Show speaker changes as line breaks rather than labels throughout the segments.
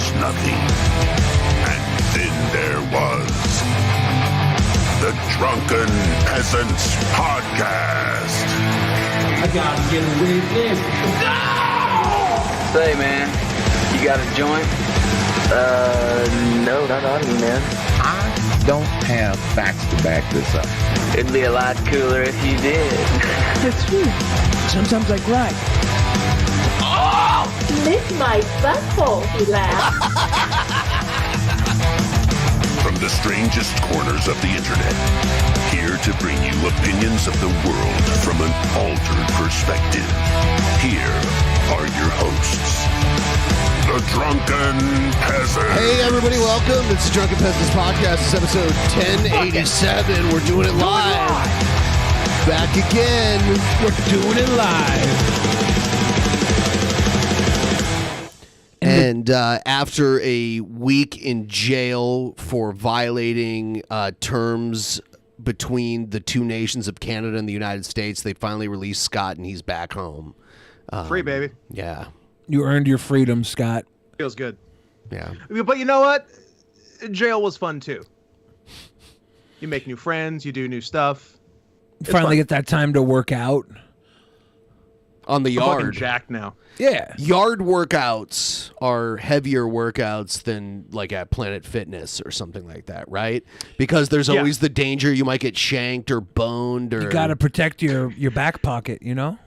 was nothing. And then there was the Drunken Peasants Podcast.
I gotta get away with this. No!
Say, man, you got a joint? No, not on me, man.
I don't have facts to back this up.
It'd be a lot cooler if you did.
That's true. Sometimes I cry.
Oh!
Lick my butthole, he laughed.
From the strangest corners of the internet, here to bring you opinions of the world from an altered perspective. Here are your hosts, the Drunken Peasants.
Hey everybody, welcome. It's the Drunken Peasants Podcast. It's episode 1087. We're doing it live. Back again.
We're doing it live.
And after a week in jail for violating terms between the two nations of Canada and the United States, they finally released Scott and he's back home.
Free, baby.
Yeah.
You earned your freedom, Scott.
Feels good.
Yeah.
But you know what? Jail was fun, too. You make new friends. You do new stuff. It's
Finally
fun.
get that time to work out.
On the
I'm fucking
yard.
jacked now.
Yeah.
Yard workouts are heavier workouts than like at Planet Fitness or something like that, right? Because there's always the danger you might get shanked or boned or...
You got to protect your back pocket, you know?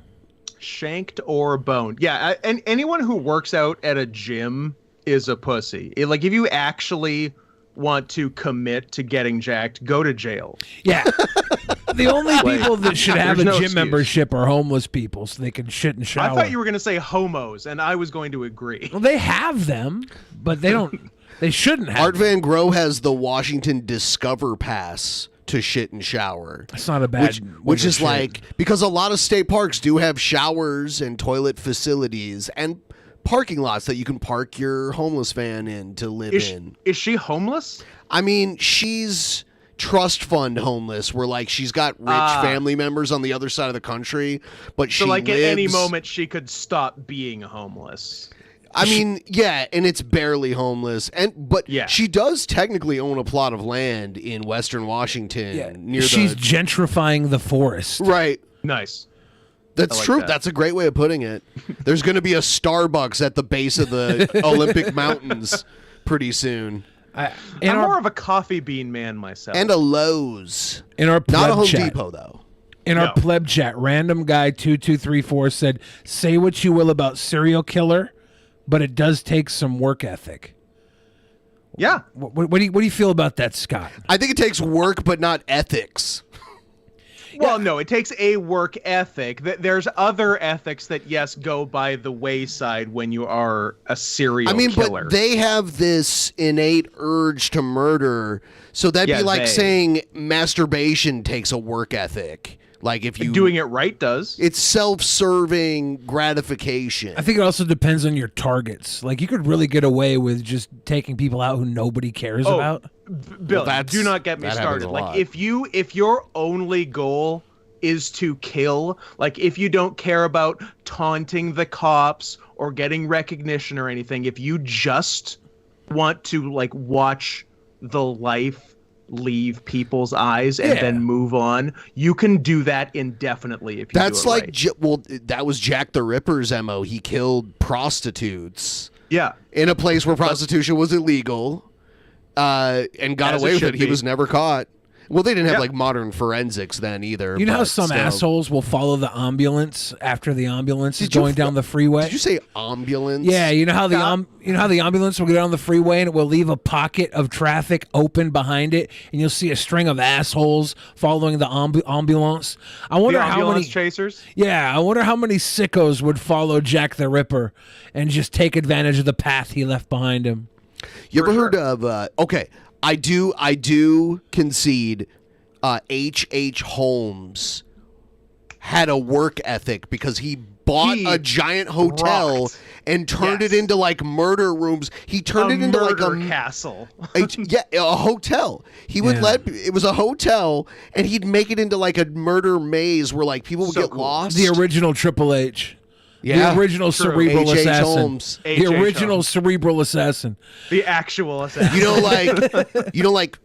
Shanked or boned. Yeah, and anyone who works out at a gym is a pussy. Like, if you actually want to commit to getting jacked, go to jail.
Yeah. The only people that should have a
there's no
gym
excuse.
membership are homeless people so they can shit and shower.
I thought you were going to say homos, and I was going to agree.
Well, they have them, but they don't. They shouldn't have.
Art Van Gogh has the Washington Discover Pass to shit and shower.
It's not a bad.
Which is
shit.
like, because a lot of state parks do have showers and toilet facilities and parking lots that you can park your homeless van in to live in.
Is she homeless?
I mean, she's trust fund homeless, where like she's got rich family members on the other side of the country, but she
like
lives...
at any moment she could stop being homeless.
I mean, yeah, and it's barely homeless, but she does technically own a plot of land in Western Washington.
Yeah. She's gentrifying the forest.
Right.
Nice.
That's
like
true.
that.
That's a great way of putting it. There's going to be a Starbucks at the base of the Olympic Mountains pretty soon.
I'm more of a coffee bean man myself.
And a Lowe's.
In our
Not a Home
chat.
Depot, though.
In our pleb chat, random guy 2234 said, "Say what you will about serial killer, but it does take some work ethic."
Yeah.
What do you feel about that, Scott?
I think it takes work, but not ethics.
Well, no, it takes a work ethic. There's other ethics that, yes, go by the wayside when you are a serial killer.
But they have this innate urge to murder, so that'd be like saying masturbation takes a work ethic. Like if you
doing it right does.
It's self-serving gratification.
I think it also depends on your targets. Like you could really get away with just taking people out who nobody cares about.
Bill, do not get me started. Like if your only goal is to kill, like if you don't care about taunting the cops or getting recognition or anything, if you just want to like watch the life leave people's eyes and then move on, you can do that indefinitely if you
That's
do it
like
right.
that was Jack the Ripper's MO. He killed prostitutes.
Yeah.
In a place where prostitution was illegal. And got away with it. He was never caught. Well, they didn't have like modern forensics then either.
You know how some assholes will follow the ambulance after the ambulance is going down the freeway?
Did you say ambulance?
Yeah, you know how the ambulance will get on the freeway and it will leave a pocket of traffic open behind it, and you'll see a string of assholes following the ambulance. I wonder how many
chasers.
Yeah, I wonder how many sickos would follow Jack the Ripper and just take advantage of the path he left behind him.
You ever heard of? Okay, I do concede. H.H. Holmes had a work ethic because he bought a giant hotel and turned it into like murder rooms. He turned it into like a
castle.
A hotel. He would it was a hotel, and he'd make it into like a murder maze where like people would get lost.
The original Triple H.
Yeah,
the original
true.
cerebral
H.H.
assassin.
Holmes.
The
H.H.
original
Holmes.
cerebral assassin.
The actual assassin.
You know, like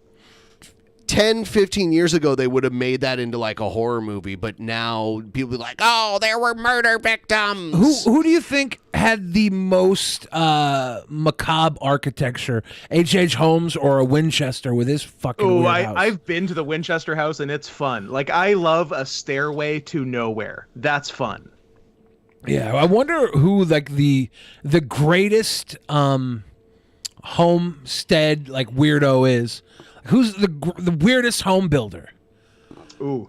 10, 15 years ago, they would have made that into like a horror movie, but now people be like, oh, there were murder victims.
Who do you think had the most macabre architecture? H.H. Holmes or a Winchester with his fucking
Oh,
weird house?
I've been to the Winchester house and it's fun. Like, I love a stairway to nowhere. That's fun.
Yeah, I wonder who like the greatest homestead like weirdo is. Who's the weirdest home builder?
Ooh,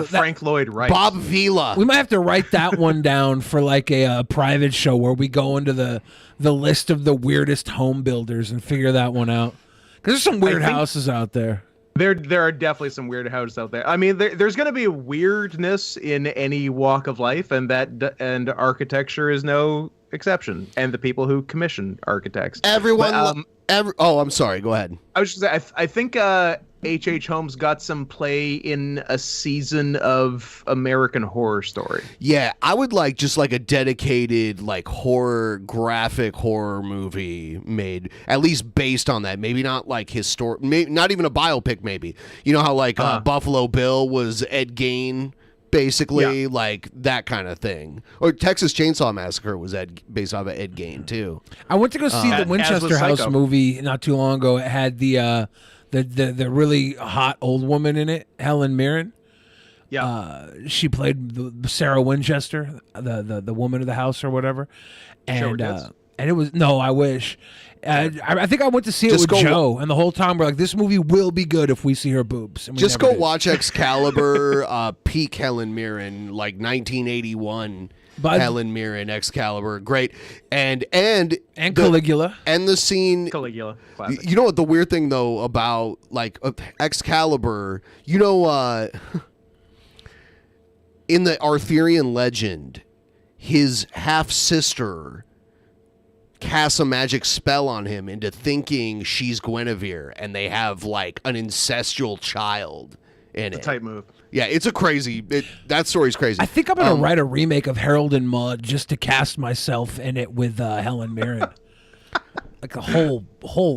Frank Lloyd Wright.
Bob Vila.
We might have to write that one down for like a private show where we go into the list of the weirdest home builders and figure that one out. Because there's some weird houses out there.
There are definitely some weird houses out there. I mean, there's going to be weirdness in any walk of life, and architecture is no exception. And the people who commission architects.
Everyone. Oh, I'm sorry. Go ahead.
I was just saying, I think H.H. Holmes got some play in a season of American Horror Story.
Yeah, I would like just like a dedicated like graphic horror movie made, at least based on that. Maybe not like historic, not even a biopic. Maybe you know how like Buffalo Bill was Ed Gein. Basically, like that kind of thing. Or Texas Chainsaw Massacre was based off of Ed Gein too.
I went to go see the Winchester House movie not too long ago. It had the really hot old woman in it, Helen Mirren.
Yeah,
she played the Sarah Winchester, the woman of the house or whatever. And and it was I wish. I think I went to see it with Joe, and the whole time we're like, "This movie will be good if we see her boobs." And
just go watch Excalibur, peak Helen Mirren, like 1981. Helen Mirren, Excalibur, great, and
Caligula,
and the scene
Caligula. Classic.
You know what the weird thing though about like Excalibur, you know, in the Arthurian legend, his half sister casts a magic spell on him into thinking she's Guinevere, and they have like an incestual child in it.
Type move.
Yeah, it's a crazy. That story's crazy.
I think I'm gonna write a remake of Harold and Maude just to cast myself in it with Helen Mirren. Like a whole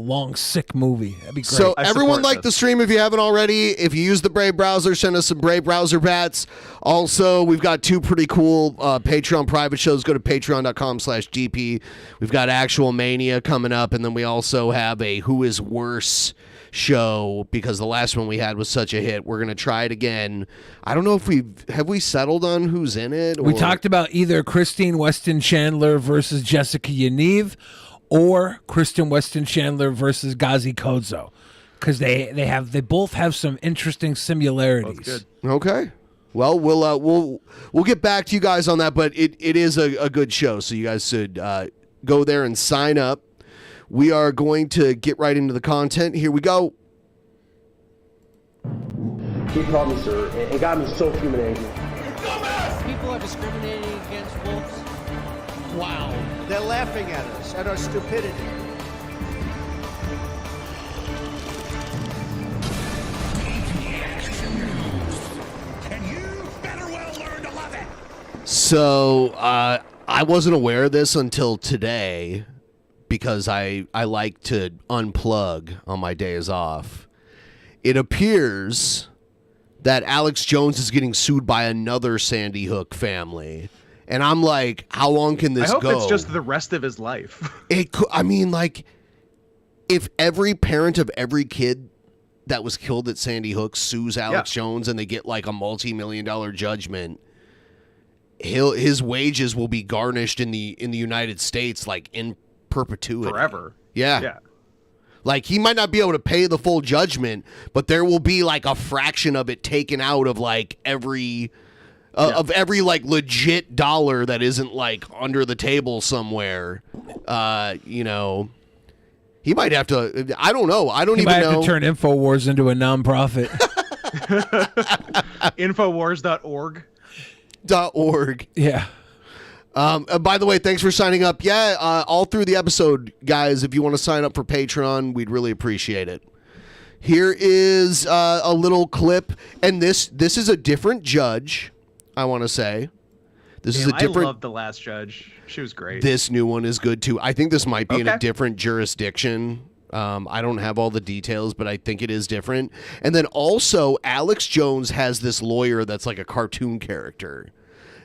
long sick movie. That'd be great.
So everyone like the stream if you haven't already. If you use the Brave browser, send us some Brave browser bats. Also, we've got two pretty cool Patreon private shows. Go to patreon.com/GP. We've got Actual Mania coming up, and then we also have a Who Is Worse show because the last one we had was such a hit. We're gonna try it again. I don't know if we settled on who's in it.
We talked about either Christine Weston Chandler versus Jessica Yaniv, or Kristen Weston Chandler versus Gazi Kodzo, because they both have some interesting similarities.
That's
good. Okay. Well, we'll get back to you guys on that, but it is a good show, so you guys should go there and sign up. We are going to get right into the content. Here we go.
He called me sir. It got me so fuming angry.
People are discriminating against wolves. Wow.
They're laughing at us, at our stupidity.
And you better well learn to love it.
So I wasn't aware of this until today because I like to unplug on my days off. It appears that Alex Jones is getting sued by another Sandy Hook family. And I'm like, how long can this go?
I hope it's just the rest of his life.
I mean, like, if every parent of every kid that was killed at Sandy Hook sues Alex Jones and they get like a multi-million-dollar judgment, his wages will be garnished in the United States like in perpetuity.
Forever.
Yeah. Like, he might not be able to pay the full judgment, but there will be like a fraction of it taken out of like every like legit dollar that isn't like under the table somewhere. You know, he might have to. I don't know. I don't even know.
He might have to turn InfoWars into a nonprofit.
Infowars.org.
.org.
Yeah.
By the way, thanks for signing up. Yeah, all through the episode, guys, if you want to sign up for Patreon, we'd really appreciate it. Here is a little clip, and this is a different judge, I want to say. This is a different.
I love The Last Judge. She was great.
This new one is good too. I think this might be in a different jurisdiction. I don't have all the details, but I think it is different. And then also, Alex Jones has this lawyer that's like a cartoon character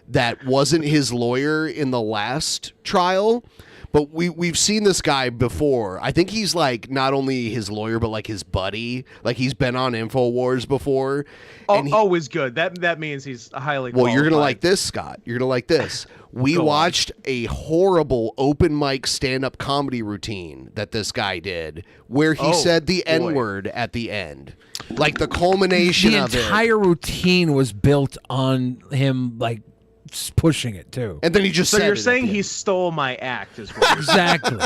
that wasn't his lawyer in the last trial. But we've seen this guy before. I think he's like not only his lawyer, but like his buddy. Like he's been on InfoWars before.
Always good. That means he's highly qualified.
Well, you're going to like this, Scott. You're going to like this. We watched a horrible open mic stand-up comedy routine that this guy did where he said the N-word at the end. Like the culmination of it.
The entire routine was built on him like pushing it too.
And then he just
so
said
you're
it
saying he stole my act as well.
Exactly.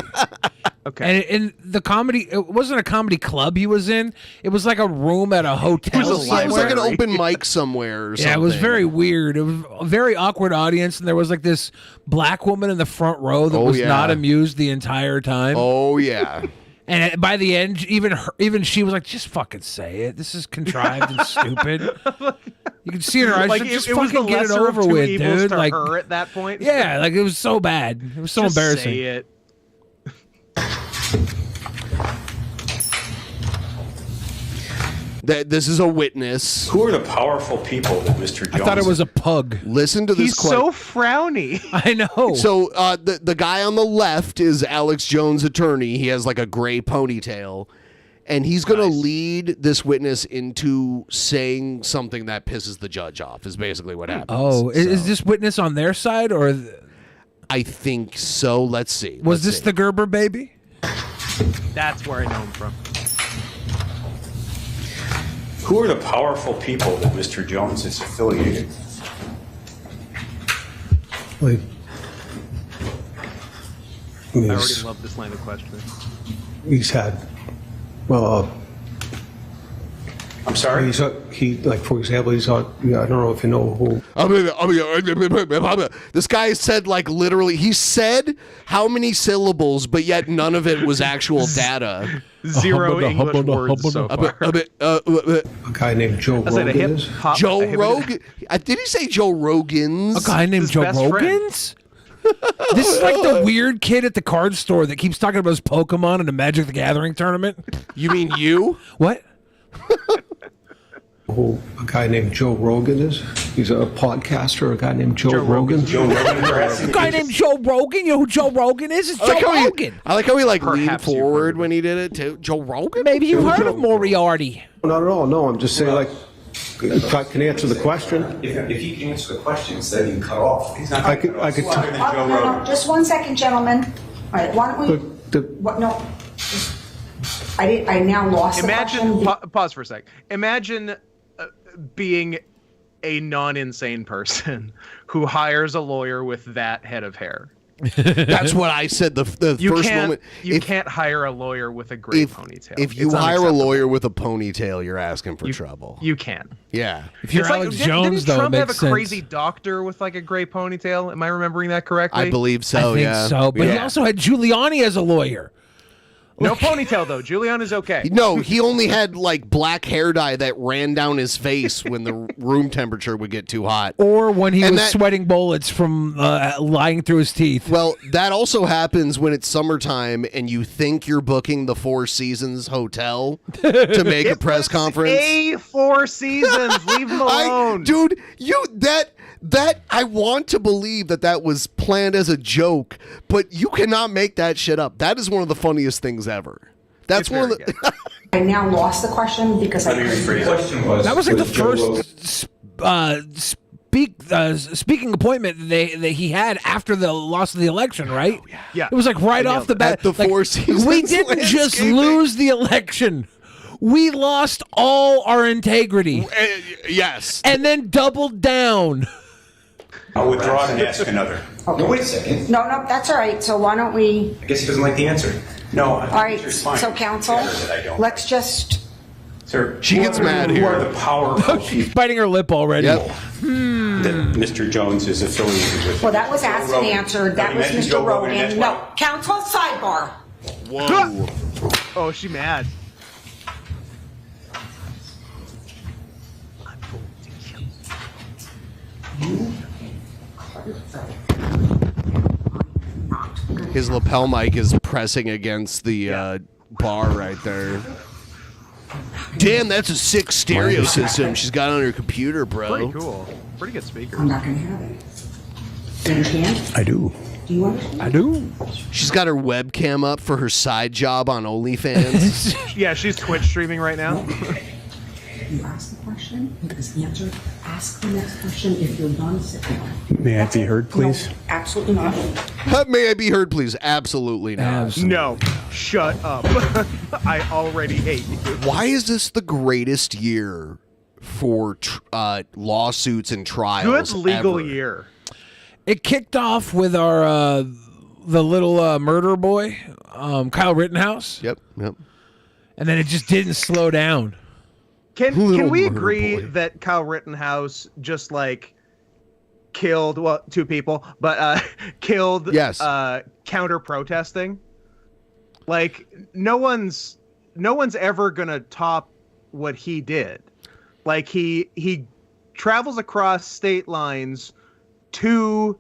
Okay.
And the comedy, it wasn't a comedy club he was in. It was like a room at a hotel.
It was like an open mic somewhere or something.
Yeah, it was very weird. It was a very awkward audience, and there was like this black woman in the front row that was not amused the entire time.
Oh, yeah.
And by the end, even she was like, just fucking say it. This is contrived and stupid. You can see in her eyes,
like,
just
it was
fucking
the
get it
lesser of
over
two
with,
evils
dude.
to
Like
her at that point.
Yeah, like it was so bad. It was so
Just
embarrassing.
Say it.
This is a witness.
Who are the powerful people that Mr. Jones...
I thought it was a pug.
Listen to this.
He's so frowny.
I know.
So the guy on the left is Alex Jones' attorney. He has like a gray ponytail. And he's going to lead this witness into saying something that pisses the judge off, is basically what happens.
Oh, is this witness on their side or...
I think so. Let's see.
Was this the Gerber baby?
That's where I know him from.
Who are the powerful people that Mr. Jones is affiliated?
I already love this line of questioning.
He's had, well,
I'm sorry?
He like, for example, he's on, I don't know if you know who.
This guy said like literally, he said how many syllables, but yet none of it was actual data.
Zero English words so far.
A guy named Joe Rogan is?
Joe Rogan? Did he say Joe Rogan's?
A guy named Joe Rogan's? This is like the weird kid at the card store that keeps talking about his Pokemon in a Magic the Gathering tournament.
You mean you?
What?
Who a guy named Joe Rogan is? He's a podcaster. A guy named Joe Rogan.
Joe Rogan, perhaps?
A guy named Joe Rogan. You know who Joe Rogan is? It's Joe Rogan.
I like how he like leaned forward when he did it too. Joe Rogan?
Maybe you heard of Moriarty.
Not at all. No, I'm just saying like, if I can answer the question.
If he can answer the question, instead he can cut off. He's not
I could
No, just one second, gentlemen. All right, why don't we? What? No. I now lost the
Imagine,
question.
pause for a sec. Imagine being a non-insane person who hires a lawyer with that head of hair.
That's what I said the first moment.
You can't hire a lawyer with a gray ponytail.
If you hire a lawyer with a ponytail, you're asking for trouble.
You can.
Yeah.
If you're
It's like,
Alex Jones,
didn't
though,
Trump
it
have a
makes sense.
crazy doctor with like a gray ponytail? Am I remembering that correctly?
I believe so,
I think
yeah.
so. But he also had Giuliani as a lawyer.
No ponytail though. Giuliani's okay.
No, he only had like black hair dye that ran down his face when the room temperature would get too hot.
Or when he was sweating bullets from lying through his teeth.
Well, that also happens when it's summertime and you think you're booking the Four Seasons Hotel to make a press conference.
Four Seasons. Leave him alone.
Dude, that I want to believe that was planned as a joke, but you cannot make that shit up. That is one of the funniest things ever. That's one of the.
I now lost the question because
Let me rephrase. The question was,
that was like the first speaking appointment that he had after the loss of the election, right?
Oh,
yeah.
It was like right off the bat.
At the Four Seasons
we didn't just lose the election. We lost all our integrity.
Yes.
And then doubled down.
I'll withdraw and ask another.
Okay.
No, wait a second.
No, that's all right. So why don't we?
I guess he doesn't like the answer. No,
All right. So counsel, let's just.
Sir,
she gets mad
who
here.
are the powerful
She's biting her lip already.
Yep.
that Mr. Jones is affiliated with?
Well, that was asked and answered. That was Mr. Rogan. No, counsel, sidebar.
Whoa.
Oh, she mad.
His lapel mic is pressing against the bar right there. Damn, that's a sick stereo system she's got on her computer, bro.
Pretty cool. Pretty good speaker.
I'm not going to have it. You understand?
I do.
Do you understand?
I do.
She's got her webcam up for her side job on OnlyFans.
Yeah, she's Twitch streaming right now.
You ask the question, because answer. Ask the next question. If you're done, sit down.
May I be heard, please?
No, absolutely not.
May I be heard, please? Absolutely not.
No, shut up. I already hate you.
Why is this the greatest year for lawsuits and trials?
Good legal
ever?
year.
It kicked off with our the little murder boy, Kyle Rittenhouse.
Yep.
And then it just didn't slow down.
Can we agree that Kyle Rittenhouse just like killed two people, but killed counter protesting? Like no one's ever gonna top what he did. Like he travels across state lines to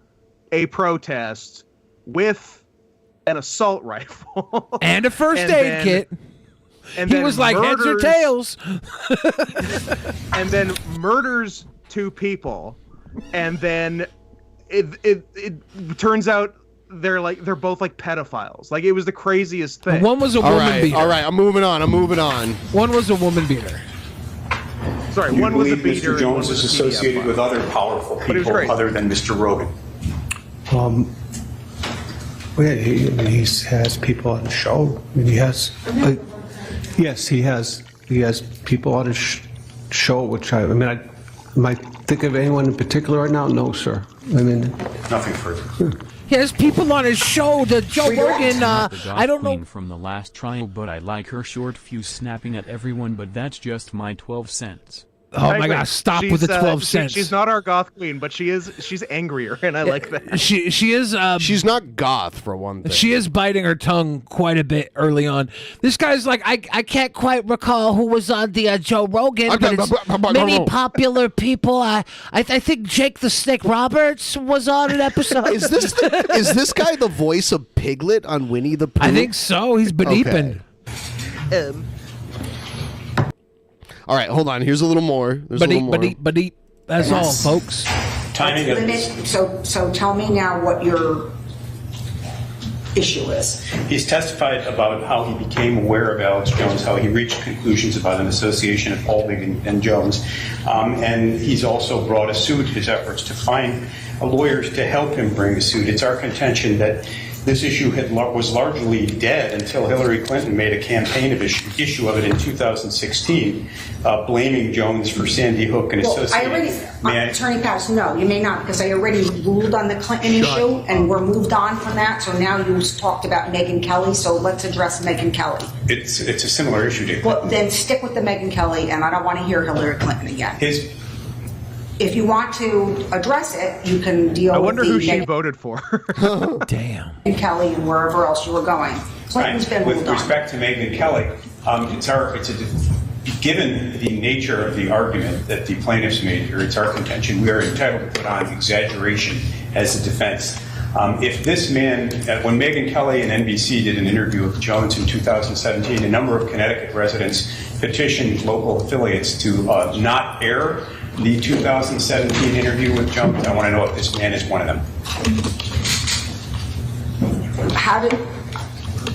a protest with an assault rifle
and a first aid kit.
And
he was like, heads or tails.
And then murders two people. And then it turns out they're both like pedophiles. Like it was the craziest thing.
One was a woman beater.
All right, I'm moving on.
One was a woman beater.
Sorry,
You
one was a
believe
beater.
Mr. Jones is associated with other powerful people other than Mr. Rogan?
Well, yeah, he has people on the show. I mean, he has. Yes, he has. He has people on his show, which I might think of anyone in particular right now. No, sir. I mean,
nothing further.
He has people on his show. The Joe Rogan. I don't know.
From the last trial, but I like her short fuse snapping at everyone. But that's just my 12 cents.
Oh my gosh! Stop with the 12 cents.
She's not our goth queen, but she's angrier, and I like that.
She is.
She's not goth for one thing.
She is biting her tongue quite a bit early on. This guy's like, I can't quite recall who was on the Joe Rogan, but it's many popular people. I think Jake the Snake Roberts was on an episode.
Is this guy the voice of Piglet on Winnie the Pooh?
I think so. He's Beneepin.
Okay. All right, hold on. Here's a little more.
Beneep. That's all, folks.
Timing of this.
So tell me now what your issue is.
He's testified about how he became aware of Alex Jones, how he reached conclusions about an association of Albig and Jones, and he's also brought a suit. His efforts to find lawyers to help him bring a suit. It's our contention that this issue was largely dead until Hillary Clinton made a campaign of issue of it in 2016, blaming Jones for Sandy Hook and associating.
Attorney Patterson, no, you may not, because I already ruled on the Clinton issue, and we're moved on from that. So now you talked about Megyn Kelly, so let's address Megyn Kelly.
It's a similar issue to
Well, then stick with the Megyn Kelly, and I don't want to hear Hillary Clinton again. If you want to address it, you can deal with
I wonder who she voted for.
Damn.
Megyn Kelly and wherever else you were going. Clinton's been
With
moved on.
respect to Megyn Kelly, given the nature of the argument that the plaintiffs made here, it's our contention we are entitled to put on exaggeration as a defense. If this man, when Megyn Kelly and NBC did an interview with Jones in 2017, a number of Connecticut residents petitioned local affiliates to not air the 2017 interview with Jones. I want to know if this man is one of them.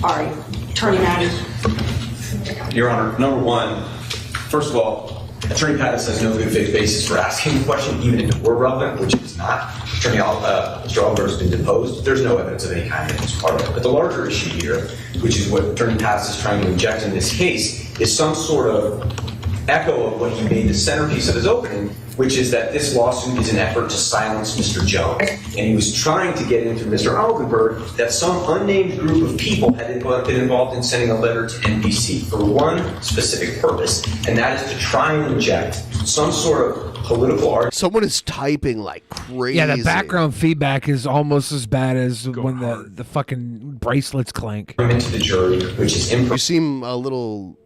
All right, Attorney Madden.
Your Honor, number one, first of all, Attorney Patterson has no good faith basis for asking the question, even if it were relevant, which it's not. Attorney Mr. Albert has been deposed. There's no evidence of any kind that was part of it. But the larger issue here, which is what Attorney Patterson is trying to inject in this case, is some sort of echo of what he made the centerpiece of his opening, which is that this lawsuit is an effort to silence Mr. Jones. And he was trying to get into Mr. Altenberg that some unnamed group of people had been involved in sending a letter to NBC for one specific purpose, and that is to try and inject some sort of political argument.
Someone is typing like crazy.
Yeah, the background feedback is almost as bad as when the fucking bracelets clank.
Into the jury, which is
You seem a little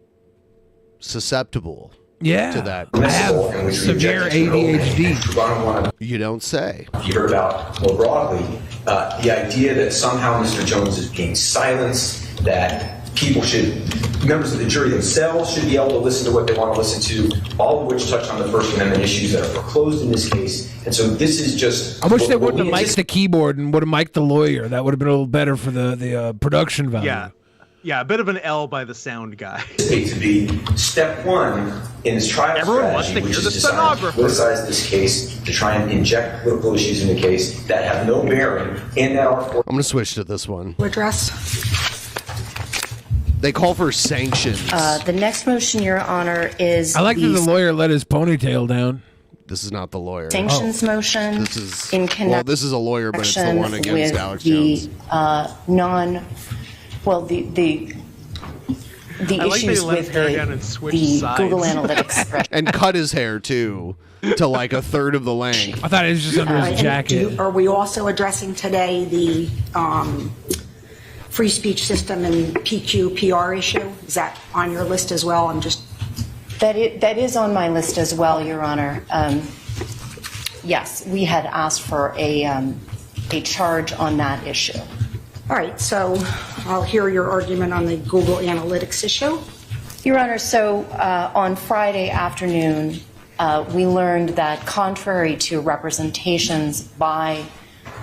susceptible.
Yeah.
to that.
I have severe ADHD.
You don't say.
You heard about more broadly the idea that somehow Mr. Jones is being silenced, that members of the jury themselves should be able to listen to what they want to listen to, all of which touch on the First Amendment issues that are foreclosed in this case. And so this is just...
I wish they wouldn't have mic'd the keyboard and would have mic'd the lawyer. That would have been a little better for the production value.
Yeah, a bit of an L by the sound guy.
To be step one in this trial strategy, which is designed to politicize this case, to try and inject political issues in the case that have no bearing and that are...
I'm going to switch to this one.
Address.
They call for sanctions.
The next motion, Your Honor, is
I like that the lawyer let his ponytail down.
This is not the lawyer.
Sanctions motion.
This is
in connection.
Well, this is a lawyer, but it's the one against
with
Alex
the,
Jones.
The issues with the Google Analytics spreadsheet.
And cut his hair too to like a third of the length.
I thought it was just under his jacket.
Are we also addressing today the free speech system and PQ/PR issue? Is that on your list as well?
That is on my list as well, Your Honor. Yes, we had asked for a charge on that issue.
All right, so I'll hear your argument on the Google Analytics issue.
Your Honor, so on Friday afternoon, we learned that contrary to representations by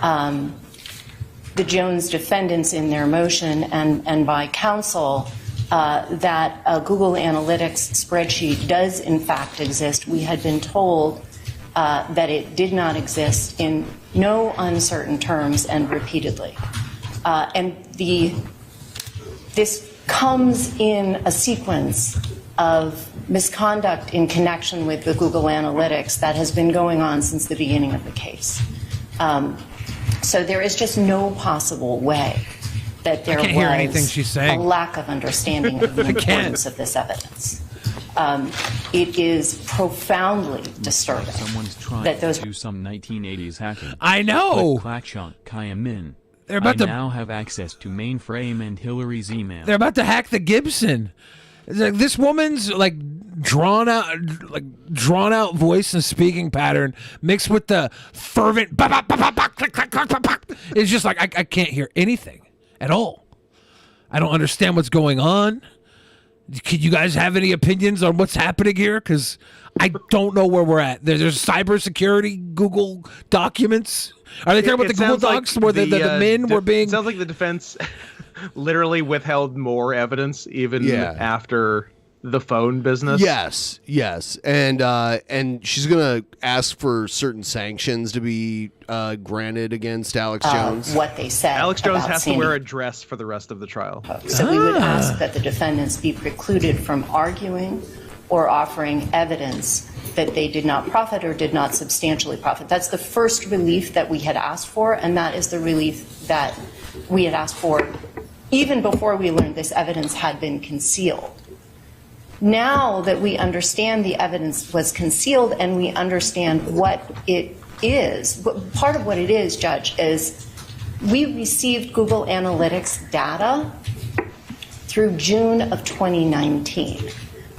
the Jones defendants in their motion and by counsel, that a Google Analytics spreadsheet does in fact exist. We had been told that it did not exist in no uncertain terms and repeatedly. And this comes in a sequence of misconduct in connection with the Google Analytics that has been going on since the beginning of the case. So there is just no possible way that there was a lack of understanding of the importance of this evidence. It is profoundly disturbing.
Someone's trying to do some 1980s hacking.
I know.
Clackshot Kayamin.
They're about to
now have access to mainframe and Hillary's email.
They're about to hack the Gibson. It's like this woman's like drawn out voice and speaking pattern mixed with the fervent it's just like I can't hear anything at all. I don't understand what's going on. Could you guys have any opinions on what's happening here? Because I don't know where we're at. There's cybersecurity Google documents. Are they talking about the Google Docs where the men were being...
It sounds like the defense literally withheld more evidence even after the phone business.
Yes. And she's going to ask for certain sanctions to be granted against Alex Jones.
What they said.
Alex Jones
about
has
Sandy.
to wear a dress for the rest of the trial.
So we would ask that the defendants be precluded from arguing or offering evidence that they did not profit or did not substantially profit. That's the first relief that we had asked for, and that is the relief that we had asked for even before we learned this evidence had been concealed. Now that we understand the evidence was concealed and we understand what it is, part of what it is, Judge, is we received Google Analytics data through June of 2019.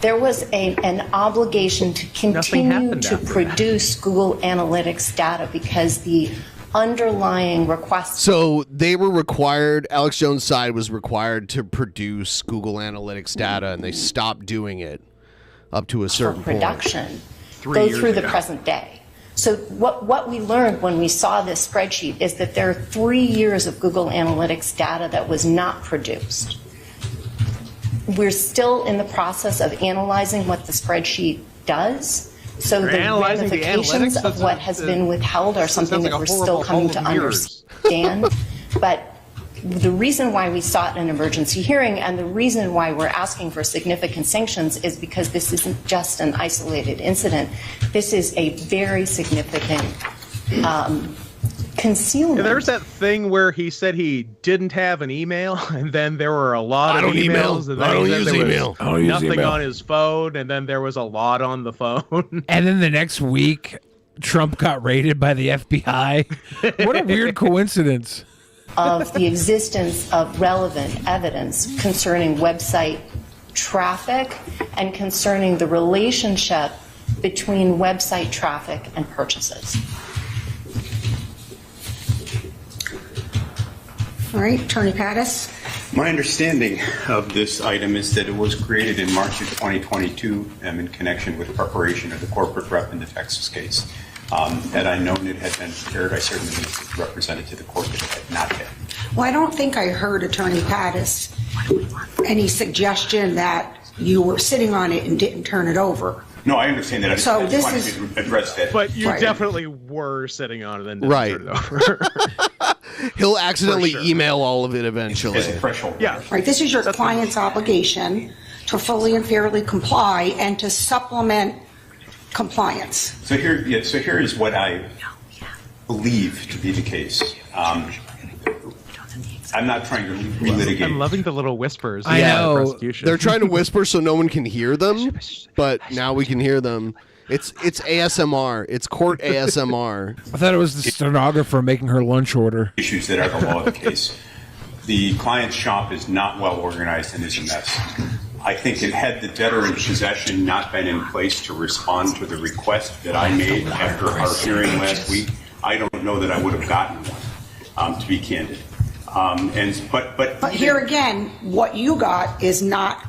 There was an obligation to continue to produce Google Analytics data because the underlying request.
So they were required, Alex Jones' side was required to produce Google Analytics data, and they stopped doing it up to a certain
production go through the present day. So what we learned when we saw this spreadsheet is that there are 3 years of Google Analytics data that was not produced. We're still in the process of analyzing what the spreadsheet does. So the ramifications of what has been withheld are something that we're still coming to understand. But the reason why we sought an emergency hearing and the reason why we're asking for significant sanctions is because this isn't just an isolated incident. This is a very significant concealment.
There's that thing where he said he didn't have an email, and then there were a lot of emails. And then
I don't use email. I don't use
nothing
email.
on his phone, and then there was a lot on the phone.
And then the next week, Trump got raided by the FBI. What a weird coincidence.
Of the existence of relevant evidence concerning website traffic and concerning the relationship between website traffic and purchases.
All right, Attorney Pattis.
My understanding of this item is that it was created in March of 2022 in connection with preparation of the corporate rep in the Texas case. Had I known it had been prepared, I certainly would have represented to the court that it had not been.
Well, I don't think I heard Attorney Pattis any suggestion that you were sitting on it and didn't turn it over.
No, I understand that.
So
I
this
wanted
is-
to address that.
But you
Right.
definitely were sitting on it and didn't
Right.
turn it over.
He'll accidentally
For sure.
email all of it eventually.
As a threshold.
Yeah.
Right, this is your client's obligation to fully and fairly comply and to supplement compliance.
So here is what I believe to be the case. I'm not trying to relitigate.
I'm loving the little whispers.
I
of
know.
prosecution.
They're trying to whisper so no one can hear them, but now we can hear them. It's ASMR. It's court ASMR.
I thought it was the stenographer making her lunch order.
Issues that are the law of the case. The client's shop is not well organized and is a mess. I think it had the debtor in possession not been in place to respond to the request that I made after our hearing last week, I don't know that I would have gotten one, to be candid.
But here again, what you got is not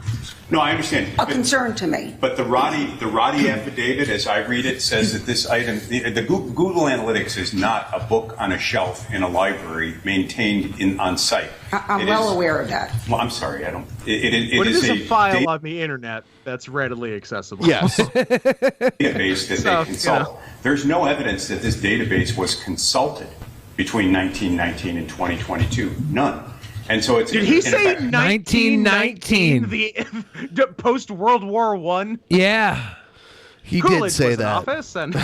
no, I understand.
a concern to me.
But the Roddy affidavit, as I read it, says that this item, the Google Analytics is not a book on a shelf in a library maintained on site.
I'm well aware of that.
Well, I'm sorry, I don't.
But it is a file on the internet that's readily accessible.
Yes.
Database that
So,
they consult. There's no evidence that this database was consulted between 1919 and 2022. None. And so it's.
Did he say
1919?
The post World War I?
Yeah.
He
Coolidge
did say
was in
that.
office and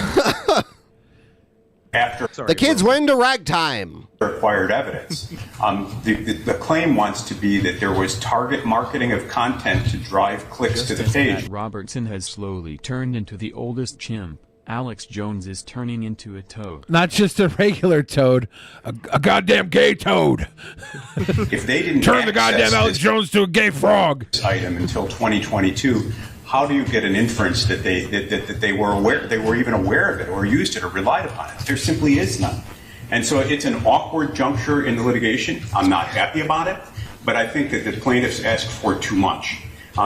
After
The kids went into ragtime.
Required evidence. The claim wants to be that there was target marketing of content to drive clicks to the page.
Robertson has slowly turned into the oldest chimp. Alex Jones is turning into a toad.
Not just a regular toad, a goddamn gay toad.
If they didn't
Turn the
access
goddamn Alex
this
Jones to a gay frog.
item until 2022, how do you get an inference that they were aware, they were even aware of it or used it or relied upon it? There simply is none. And so it's an awkward juncture in the litigation. I'm not happy about it, but I think that the plaintiffs asked for too much.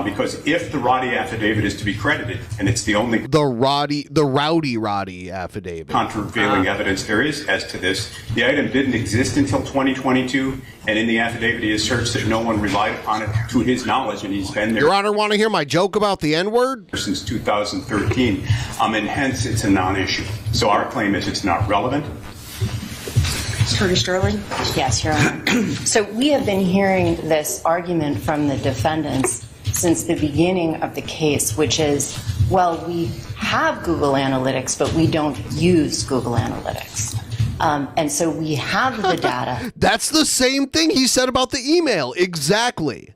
Because if the Roddy affidavit is to be credited, and it's the only
The rowdy affidavit.
countervailing evidence there is as to this, the item didn't exist until 2022, and in the affidavit he asserts that no one relied upon it to his knowledge, and he's been there.
Your Honor, want to hear my joke about the N-word?
Since 2013, and hence it's a non-issue. So our claim is it's not relevant.
Attorney Sterling?
Yes, Your Honor. So we have been hearing this argument from the defendants since the beginning of the case, which is, well, we have Google Analytics, but we don't use Google Analytics. And so we have the data.
That's the same thing he said about the email. Exactly.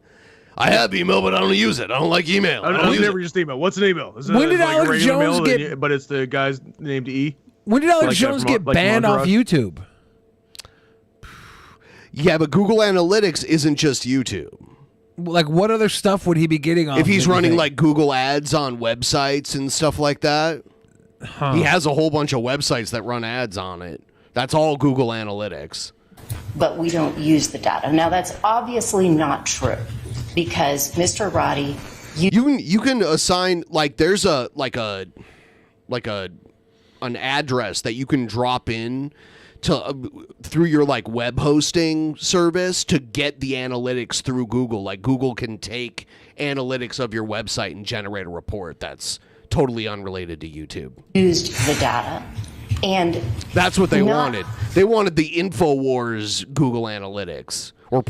I have email, but I don't use it. I don't like email. I don't
I've
use
never
it.
used email. What's an email? Is
When
it
did
like a
Alex
regular
Jones
mail,
get-
but it's the guy's named E?
When did Alex
Like that
Jones
from-
get
like
banned off
Mondrag?
YouTube?
Yeah, but Google Analytics isn't just YouTube.
Like, what other stuff would he be getting off?
If he's
of, you
running
think?
like Google ads on websites and stuff like that, he has a whole bunch of websites that run ads on it. That's all Google Analytics.
But we don't use the data. Now, that's obviously not true because Mr. Roddy,
You can assign like there's an address that you can drop in to through your like web hosting service to get the analytics through Google. Like Google can take analytics of your website and generate a report that's totally unrelated to YouTube.
used the data. And
That's what they
not-
wanted. They wanted the InfoWars Google Analytics. Or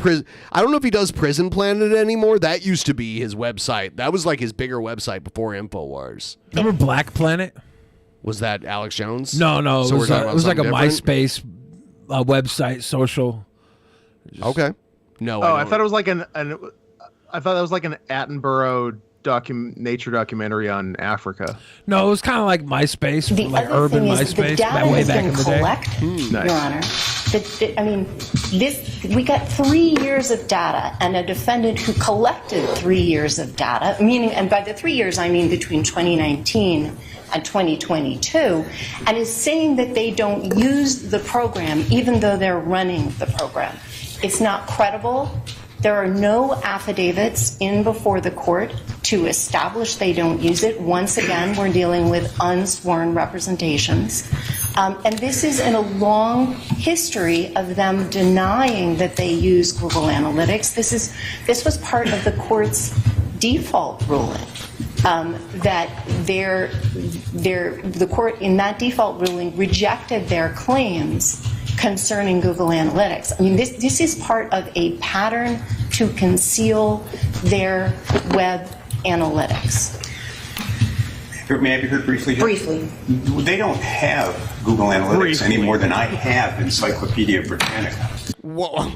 I don't know if he does Prison Planet anymore. That used to be his website. That was like his bigger website before InfoWars.
Remember Black Planet?
Was that Alex Jones?
No,
So
it
we're
was,
talking
it
about
was like a
something different?
MySpace website, social.
Okay. No,
I thought it was like I thought that was like an Attenborough nature documentary on Africa.
No, it was kind of like MySpace,
The
like
other
urban
thing is the
MySpace,
data
that way
has
back
been
in the day.
collected,
Nice.
Your Honor. We got 3 years of data, and a defendant who collected 3 years of data, meaning, and by the 3 years I mean between 2019 and 2022, and is saying that they don't use the program even though they're running the program. It's not credible. There are no affidavits in before the court to establish they don't use it. Once again, we're dealing with unsworn representations. And this is in a long history of them denying that they use Google Analytics. This was part of the court's default ruling. That the court in that default ruling rejected their claims concerning Google Analytics. I mean, this is part of a pattern to conceal their web analytics.
May I be heard briefly?
Briefly.
They don't have Google Analytics any more than I have Encyclopedia Britannica.
Whoa.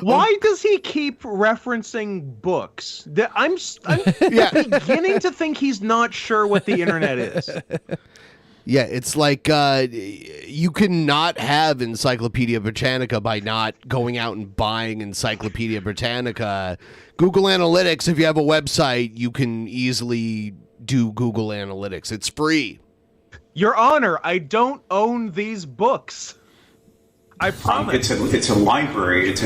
Why does he keep referencing books? I'm beginning to think he's not sure what the internet is.
Yeah, it's like you cannot have Encyclopedia Britannica by not going out and buying Encyclopedia Britannica. Google Analytics, if you have a website, you can easily do Google Analytics. It's free.
Your Honor, I don't own these books. I promise.
It's a library. It's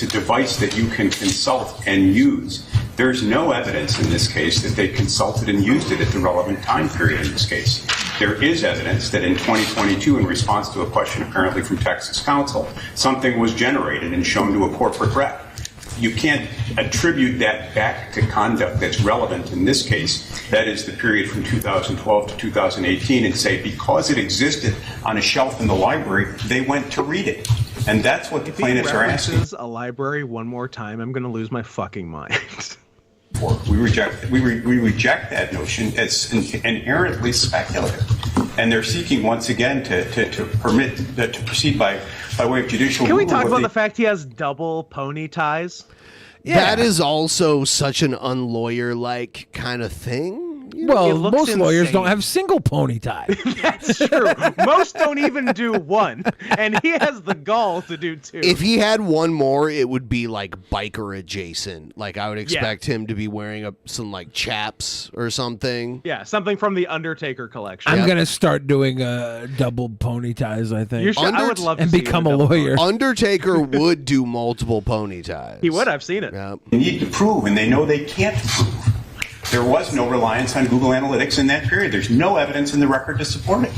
a device that you can consult and use. There's no evidence in this case that they consulted and used it at the relevant time period in this case. There is evidence that in 2022, in response to a question apparently from Texas Counsel, something was generated and shown to a corporate rep. You can't attribute that back to conduct that's relevant in this case. That is the period from 2012 to 2018, and say because it existed on a shelf in the library, they went to read it. And that's what the plaintiffs are asking.
If he references a library one more time, I'm going to lose my fucking mind.
We reject that notion as inherently speculative, and they're seeking once again to permit to proceed by way of judicial.
Can we talk about the fact he has double pony ties?
Yeah. That is also such an unlawyer-like kind of thing.
Well, most lawyers don't have single pony tie.
That's true. Most don't even do one, and he has the gall to do two.
If he had one more, it would be like biker adjacent. Like I would expect him to be wearing some like chaps or something.
Yeah, something from the Undertaker collection.
I'm gonna start doing double pony ties. I think.
I would love to
and
see
become a lawyer.
Undertaker would do multiple pony ties.
He would. I've seen it.
Yeah.
They need to prove, and they know they can't prove. There was no reliance on Google Analytics in that period. There's no evidence in the record to support it.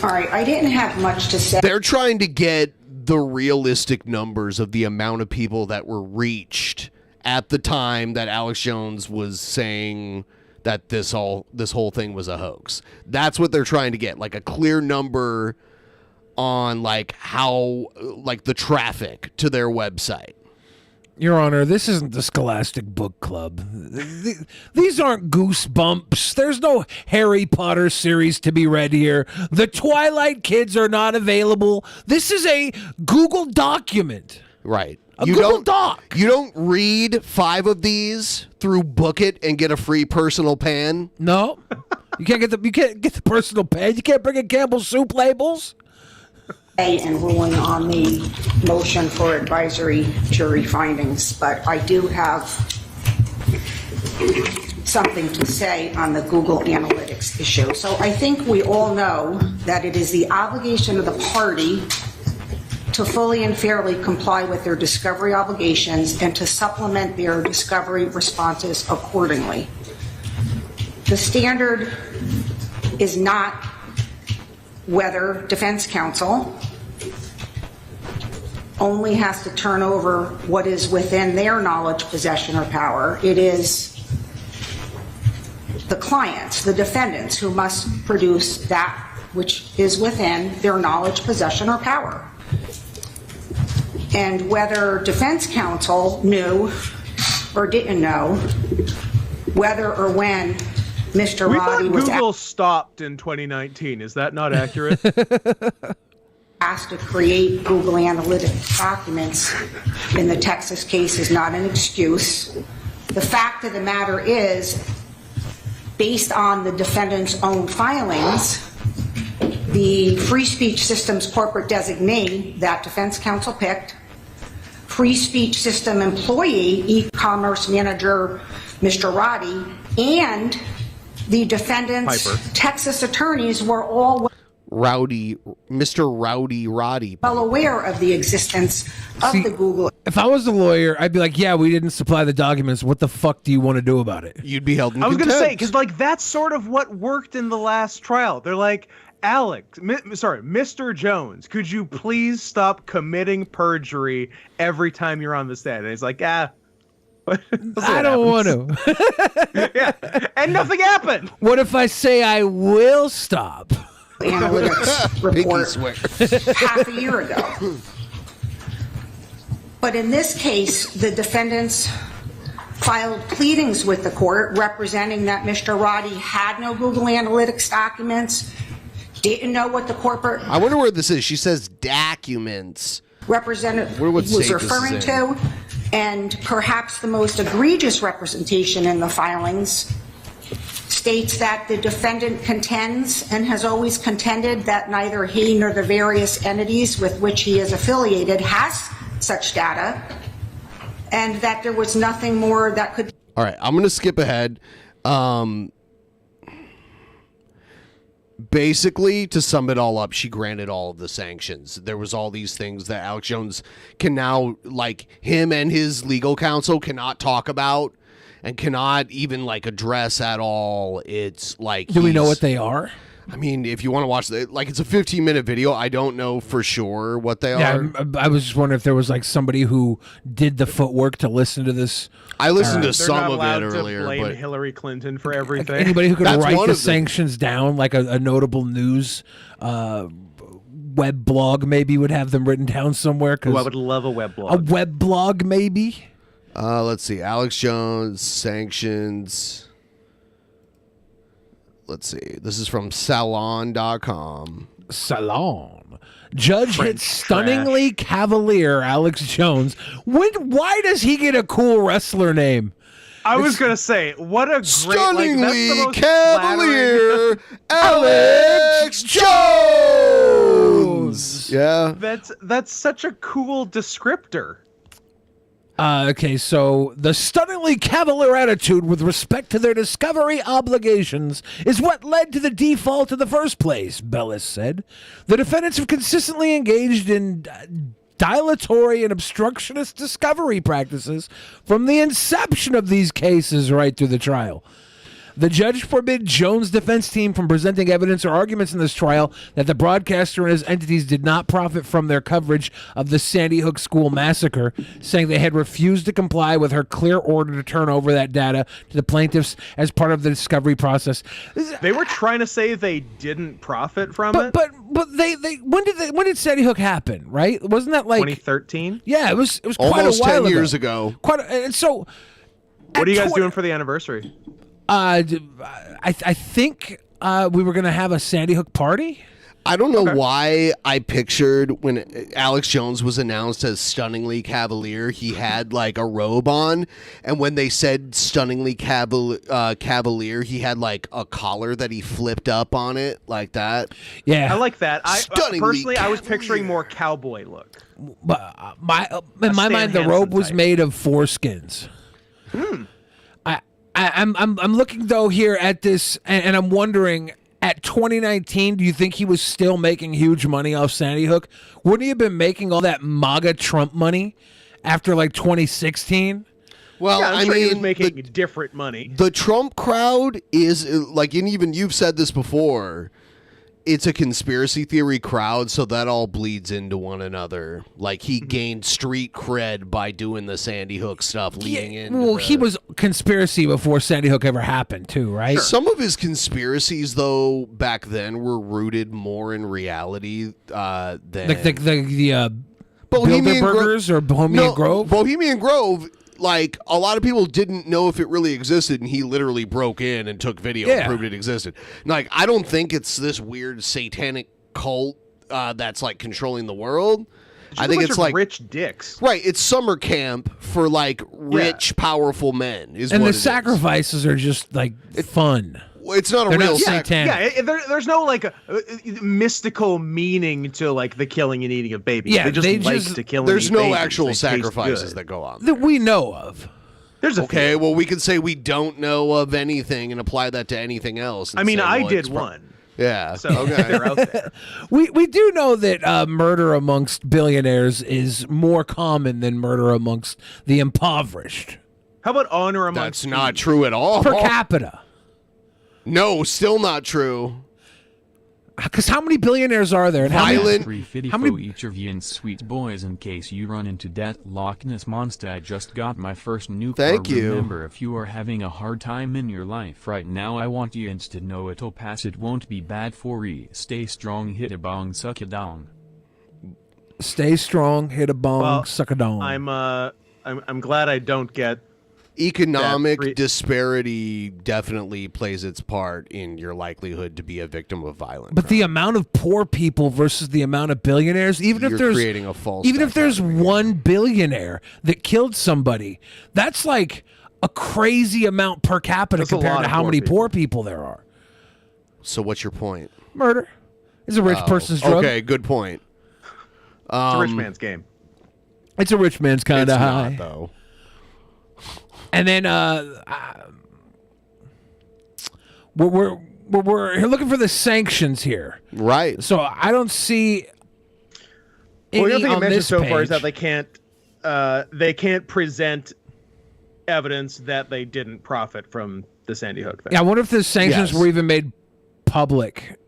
All right, I didn't have much to say.
They're trying to get the realistic numbers of the amount of people that were reached at the time that Alex Jones was saying that this whole thing was a hoax. That's what they're trying to get, like a clear number on like how like the traffic to their website.
Your Honor, this isn't the Scholastic Book Club. These aren't Goosebumps. There's no Harry Potter series to be read here. The Twilight Kids are not available. This is a Google document.
Right.
Google Doc.
You don't read 5 of these through Book It and get a free personal pan?
No. You can't get the personal pan. You can't bring in Campbell's soup labels.
And ruling on the motion for advisory jury findings, but I do have something to say on the Google Analytics issue. So I think we all know that it is the obligation of the party to fully and fairly comply with their discovery obligations and to supplement their discovery responses accordingly. The standard is not whether defense counsel only has to turn over what is within their knowledge, possession, or power. It is the clients, the defendants, who must produce that which is within their knowledge, possession, or power. And whether defense counsel knew or didn't know, whether or when Mr. Roddy was
Google stopped in 2019. Is that not accurate?
asked to create Google Analytics documents in the Texas case is not an excuse. The fact of the matter is, based on the defendant's own filings, the Free Speech Systems corporate designee that defense counsel picked, Free Speech System employee, e-commerce manager, Mr. Roddy, and the defendant's Texas attorneys were all
Mr. Rowdy Roddy.
well aware of the existence of the Google.
If I was a lawyer, I'd be like, yeah, we didn't supply the documents. What the fuck do you want to do about it?
You'd be held in
I was
contempt.
going to say, because like that's sort of what worked in the last trial. They're like, Mr. Jones, could you please stop committing perjury every time you're on the stand? And he's like, I
don't want to.
Yeah, and nothing happened.
What if I say I will stop?
Analytics report half a year ago. But in this case, the defendants filed pleadings with the court representing that Mr. Roddy had no Google Analytics documents, didn't know what the corporate
I wonder where this is. She says documents.
representative
What
was
state this is
referring
in?
to, and perhaps the most egregious representation in the filings states that the defendant contends and has always contended that neither he nor the various entities with which he is affiliated has such data, and that there was nothing more that could.
All right, I'm going to skip ahead. Basically, to sum it all up, she granted all of the sanctions. There was all these things that Alex Jones can now, like him and his legal counsel cannot talk about and cannot even like address at all. It's like,
Do we know what they are?
I mean, if you want to watch it, like it's a 15-minute video. I don't know for sure what they are.
I was just wondering if there was like somebody who did the footwork to listen to this.
I listened to
They're
some
not
of
allowed
it earlier,
to blame
but
Hillary Clinton for everything.
Anybody who could
That's
write
one
the
of them.
sanctions down, like a notable news web blog, maybe would have them written down somewhere.
Ooh, I would love a web blog.
A web blog, maybe.
let's see. Alex Jones sanctions. Let's see. This is from Salon.com.
Salon. Judge hits stunningly cavalier Alex Jones. Why does he get a cool wrestler name?
I was gonna say, what a great,
Stunningly
like, that's the most
cavalier Alex Jones. Yeah.
That's such a cool descriptor.
Okay, so the stunningly cavalier attitude with respect to their discovery obligations is what led to the default in the first place, Bellis said. The defendants have consistently engaged in dilatory and obstructionist discovery practices from the inception of these cases right through the trial. The judge forbid Jones' defense team from presenting evidence or arguments in this trial that the broadcaster and his entities did not profit from their coverage of the Sandy Hook school massacre, saying they had refused to comply with her clear order to turn over that data to the plaintiffs as part of the discovery process.
They were trying to say they didn't profit from it.
But they when did Sandy Hook happen? Right? Wasn't that like
2013?
Yeah, it was quite
almost
a while
10 years ago.
And so,
what are you guys doing for the anniversary?
I think we were gonna have a Sandy Hook party.
I don't know why I pictured when Alex Jones was announced as stunningly cavalier, he had like a robe on, and when they said stunningly cavalier, he had like a collar that he flipped up on it like that.
Yeah,
I like that.
Stunningly
Personally, I was picturing more cowboy look.
But in my mind, the robe was made of foreskins. I'm looking though here at this, and I'm wondering, at 2019, do you think he was still making huge money off Sandy Hook? Wouldn't he have been making all that MAGA Trump money after like 2016?
Well,
yeah, I'm
I
sure
mean,
he was making different money.
The Trump crowd is like, and even you've said this before, it's a conspiracy theory crowd, so that all bleeds into one another. Like, he gained street cred by doing the Sandy Hook stuff, leading in.
Well, he was conspiracy before Sandy Hook ever happened, too, right?
Some of his conspiracies, though, back then were rooted more in reality than
Like the Bilderbergers or Bohemian Grove?
Bohemian Grove. Like, a lot of people didn't know if it really existed, and he literally broke in and took video and proved it existed. Like, I don't think it's this weird satanic cult that's, like, controlling the world. I think it's like
rich dicks.
Right, it's summer camp for, like, rich, powerful men.
And the sacrifices are just, like, fun.
it's not a
They're
real
not satanic.
Yeah, there's no like mystical meaning to like the killing and eating of babies.
Yeah,
they just to kill.
There's
and eat
no
babies.
actual
They taste
sacrifices
good.
that go on.
That we know of.
There's a
okay.
few.
Well, we can say we don't know of anything and apply that to anything else. and
I mean,
say,
I
well,
did
it's
one.
Yeah.
So
okay.
they're out there.
We do know that murder amongst billionaires is more common than murder amongst the impoverished.
How about honor amongst?
That's not true at all.
Per capita.
No, still not true.
Because how many billionaires are there? And how
Violent.
many,
How many each of you and sweet boys in case you run into that Loch Ness monster. I just got my first new
Thank
car.
you.
Remember, if you are having a hard time in your life right now, I want you to know it'll pass. It won't be bad for you. Stay strong, hit a bong, suck it down.
Stay strong, hit a bong,
Well,
suck a dong.
I'm glad I don't get
Economic disparity definitely plays its part in your likelihood to be a victim of violence.
But the amount of poor people versus the amount of billionaires, even if
You're
there's
creating a false
even if there's one billionaire that killed somebody, that's like a crazy amount per capita
That's a
compared
lot
to
of
how
poor
many
people.
poor people there are.
So what's your point?
Murder is a rich person's drug.
Okay, good point.
It's a rich man's game.
It's a rich man's kind
It's
of
not,
high.
though.
And then we're looking for the sanctions here,
right?
So I don't see.
Well, the other
any
thing you
on
mentioned
this
so far is
page.
that they can't present evidence that they didn't profit from the Sandy Hook thing.
Yeah, I wonder if the sanctions
Yes.
were even made public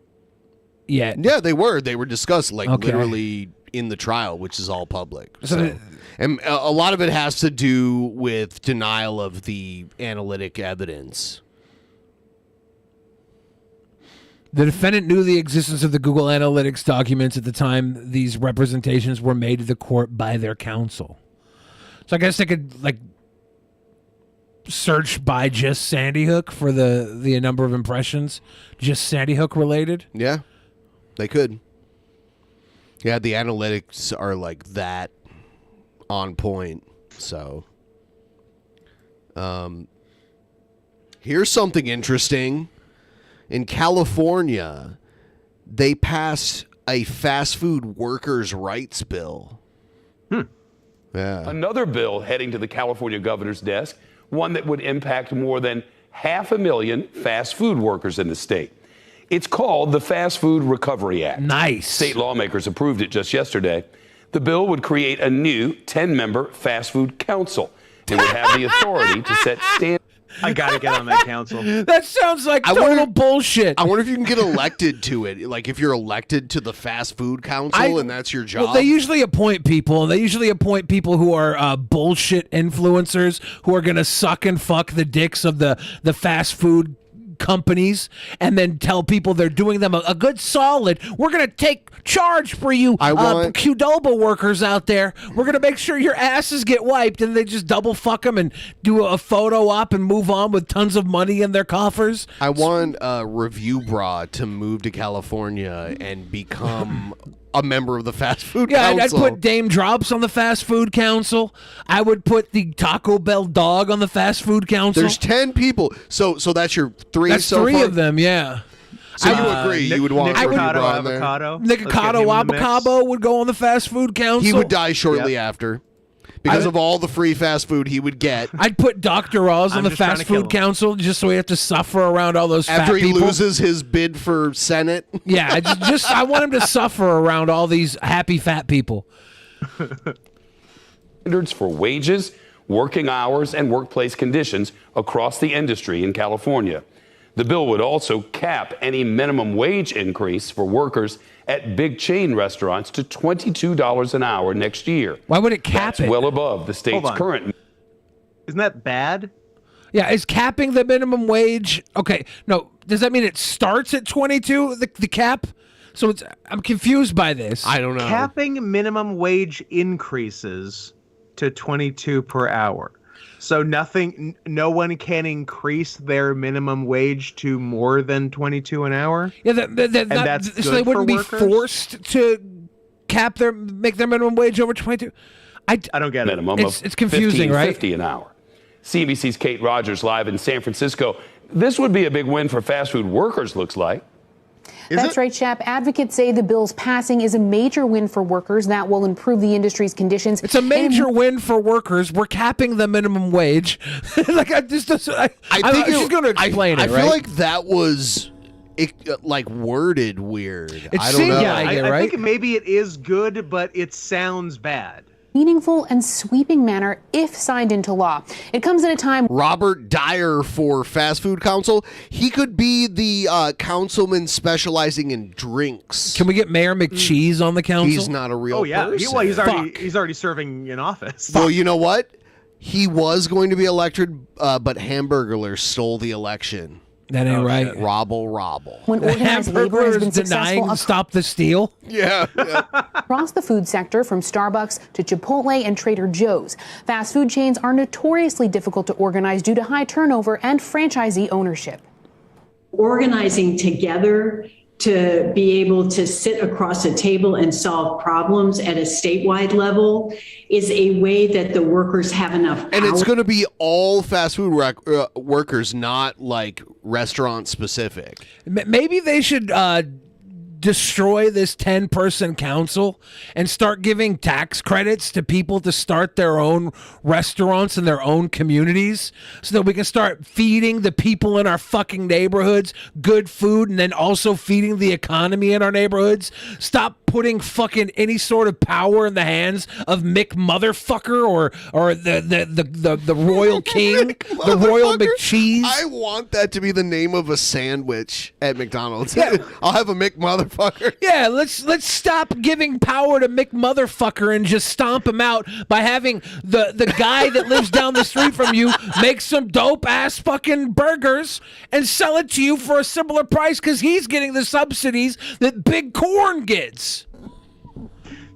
yet.
Yeah, they were. They were discussed like
Okay.
literally in the trial, which is all public.
So
So, and a lot of it has to do with denial of the analytic evidence.
The defendant knew the existence of the Google Analytics documents at the time these representations were made to the court by their counsel. So I guess they could like search by just Sandy Hook for the number of impressions, just Sandy Hook related.
Yeah, they could. Yeah, the analytics are like that on point. So, here's something interesting. In California, they passed a fast food workers' rights bill. Yeah.
Another bill heading to the California governor's desk, one that would impact more than 500,000 fast food workers in the state. It's called the Fast Food Recovery Act.
Nice.
State lawmakers approved it just yesterday. The bill would create a new 10-member fast food council. It would have the authority to set standards.
I gotta get on that council.
That sounds like total bullshit.
I wonder if you can get elected to it. Like if you're elected to the fast food council and that's your job.
Well, they usually appoint people. They usually appoint people who are bullshit influencers who are going to suck and fuck the dicks of the fast food companies and then tell people they're doing them a good solid. We're going to take charge for you Qdoba workers out there. We're going to make sure your asses get wiped, and they just double fuck them and do a photo op and move on with tons of money in their coffers.
I want Review Bra to move to California and become a member of the fast food
Yeah,
council.
I'd put Dame Drops on the fast food council. I would put the Taco Bell dog on the fast food council.
There's 10 people. So that's your three
That's
so
three
far?
of them, yeah.
So you agree? You would want Review Bra on there?
Nikocado Avocado would go on the fast food council.
He would die shortly after. Because of all the free fast food he would get.
I'd put Dr. Oz on
I'm
the
just trying
fast
to kill
food council just so we have to suffer around all those
After
fat
he
people.
loses his bid for Senate.
Yeah, I want him to suffer around all these happy fat people.
Standards for wages, working hours, and workplace conditions across the industry in California. The bill would also cap any minimum wage increase for workers at big chain restaurants to $22 an hour next year.
Why would it cap
That's
it?
well above the state's
Hold on.
current.
Isn't that bad?
Yeah, is capping the minimum wage? Okay, no. Does that mean it starts at 22? The cap? So I'm confused by this.
I don't know.
Capping minimum wage increases to 22 per hour. So no one can increase their minimum wage to more than 22 an hour.
Yeah,
that's
so
good
they wouldn't
for
be
workers?
forced to make their minimum wage over 22.
I don't get it.
Minimum
It's
of
confusing, right?
$15.50 an hour. CNBC's Kate Rogers live in San Francisco. This would be a big win for fast food workers, looks like.
That's right, Shep. Advocates say the bill's passing is a major win for workers that will improve the industry's conditions.
It's a major win for workers. We're capping the minimum wage. She's going to explain it.
I feel like that was like worded weird. I don't know.
I think maybe it is good, but it sounds bad.
Meaningful and sweeping manner if signed into law. It comes at a time.
Robert Dyer for Fast Food Council. He could be the councilman specializing in drinks.
Can we get Mayor McCheese on the council?
He's not a real person.
He's already serving in office.
Well, you know what? He was going to be elected, but Hamburglar stole the election.
That ain't right.
Robble.
When organized labor has been
denying
successful
Stop the Steal.
Yeah.
Across the food sector, from Starbucks to Chipotle and Trader Joe's, fast food chains are notoriously difficult to organize due to high turnover and franchisee ownership.
Organizing together to be able to sit across a table and solve problems at a statewide level is a way that the workers have enough power.
And it's going to be all fast food workers, not like restaurant specific.
Maybe they should destroy this 10-person council and start giving tax credits to people to start their own restaurants in their own communities so that we can start feeding the people in our fucking neighborhoods good food and then also feeding the economy in our neighborhoods. Stop putting fucking any sort of power in the hands of Mick Motherfucker or the Royal King, the Royal McCheese.
I want that to be the name of a sandwich at McDonald's. Yeah. I'll have a Mick Motherfucker.
Yeah, let's stop giving power to Mick Motherfucker and just stomp him out by having the guy that lives down the street from you make some dope ass fucking burgers and sell it to you for a similar price because he's getting the subsidies that Big Corn gets.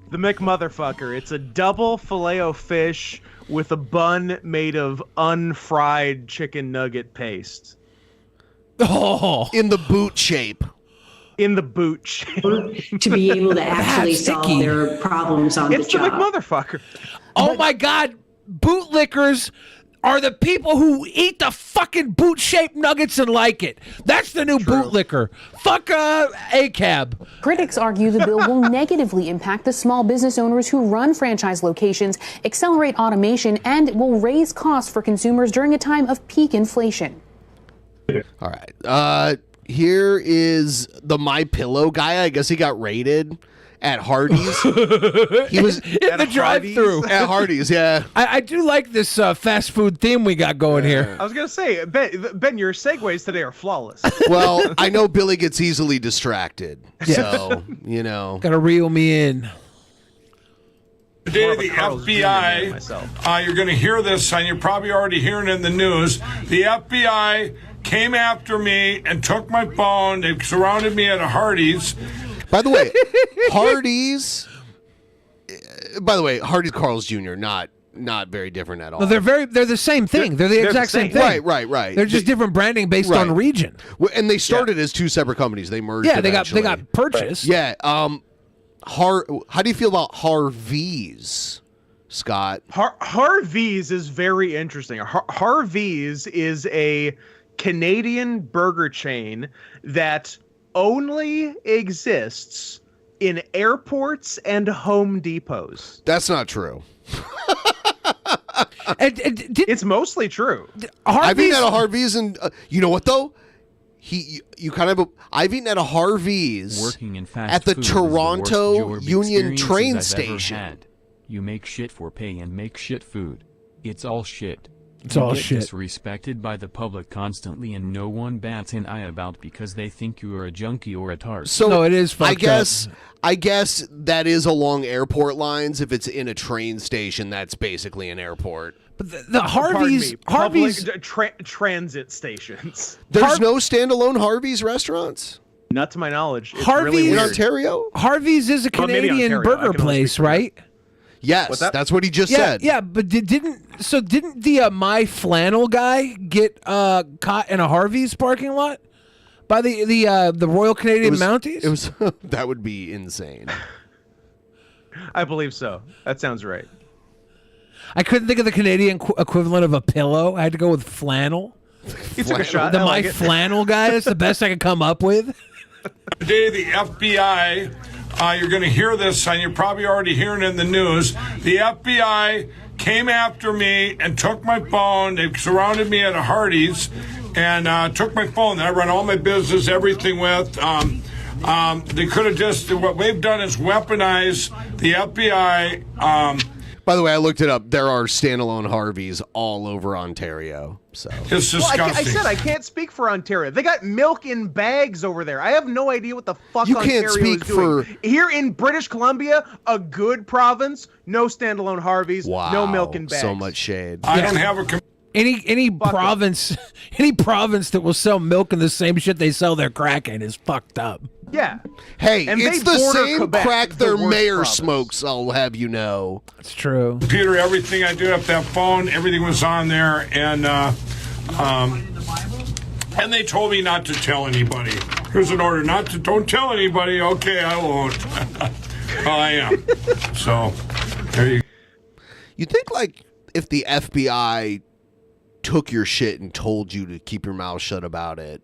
The McMotherfucker. It's a double Filet-O-Fish with a bun made of unfried chicken nugget paste.
Oh,
in the boot shape.
In the boot shape.
To be able to actually solve their problems on the job.
It's the McMotherfucker.
Oh my God, bootlickers are the people who eat the fucking boot-shaped nuggets and like it. That's the new bootlicker. Fuck ACAB.
Critics argue the bill will negatively impact the small business owners who run franchise locations, accelerate automation, and will raise costs for consumers during a time of peak inflation.
All right. Here is the MyPillow guy. I guess he got raided at Hardee's. He was
in the drive-thru
at Hardee's. Yeah,
I do like this fast food theme we got going here.
I was gonna say, Ben, your segues today are flawless.
Well, I know Billy gets easily distracted, so you know,
gotta reel me in.
Today, the FBI, you're going to hear this, and you're probably already hearing it in the news. The FBI came after me and took my phone. They surrounded me at a Hardee's.
By the way, Hardee's Carl's Jr. not very different at all.
No, they're the same thing. They're the exact same thing.
Right.
They're just different branding based on region.
And they started as two separate companies. They merged.
Yeah, they
eventually.
got purchased.
Yeah. How do you feel about Harvey's, Scott?
Harvey's is very interesting. Harvey's is a Canadian burger chain that only exists in airports and Home Depots.
That's not true.
It's mostly true.
I've eaten at a Harvey's, and you know what though? I've eaten at a Harvey's
working in fast
at the
food
Toronto
is the worst
Union
job
train
experiences I've ever
station.
had. You make shit for pay and make shit food. It's all shit.
It's
you
all
get
shit.
Disrespected by the public constantly, and no one bats an eye about because they think you are a junkie or a tart.
So
no, it is fucked
I guess that is along airport lines. If it's in a train station, that's basically an airport.
But the Harvey's
transit stations.
There's no standalone Harvey's restaurants.
Not to my knowledge. It's
Harvey's
really
in
weird.
Ontario.
Harvey's is a Canadian burger place, right?
Yes, that's what he just said.
Yeah, but didn't the My Flannel guy get caught in a Harvey's parking lot by the Royal Canadian Mounties?
It was that would be insane.
I believe so. That sounds right.
I couldn't think of the Canadian equivalent of a pillow. I had to go with flannel.
He took a shot.
The
I like
my
it.
flannel guy. That's the best I could come up with.
Today, the FBI, you're going to hear this, and you're probably already hearing it in the news. The FBI came after me and took my phone. They surrounded me at a Hardee's and took my phone that I run all my business, everything with. They could have just, what they've done is weaponize the FBI.
By the way, I looked it up. There are standalone Harveys all over Ontario. So
it's
Well, I said I can't speak for Ontario. They got milk in bags over there. I have no idea what the fuck
You
Ontario
can't speak
is doing.
for-
Here in British Columbia, a good province, no standalone Harveys, no milk in bags.
So much shade.
I don't have a...
Any province that will sell milk in the same shit they sell their crack in is fucked up.
Yeah.
Hey,
And
it's
they
the
border
same
Quebec,
crack
the
their
worst
mayor
province.
smokes, I'll have you know.
It's true.
Computer, everything I did up that phone, everything was on there, and they told me not to tell anybody. Here's an order, don't tell anybody. Okay, I won't. Well, I am. So, there you go.
You think, like, if the FBI took your shit and told you to keep your mouth shut about it,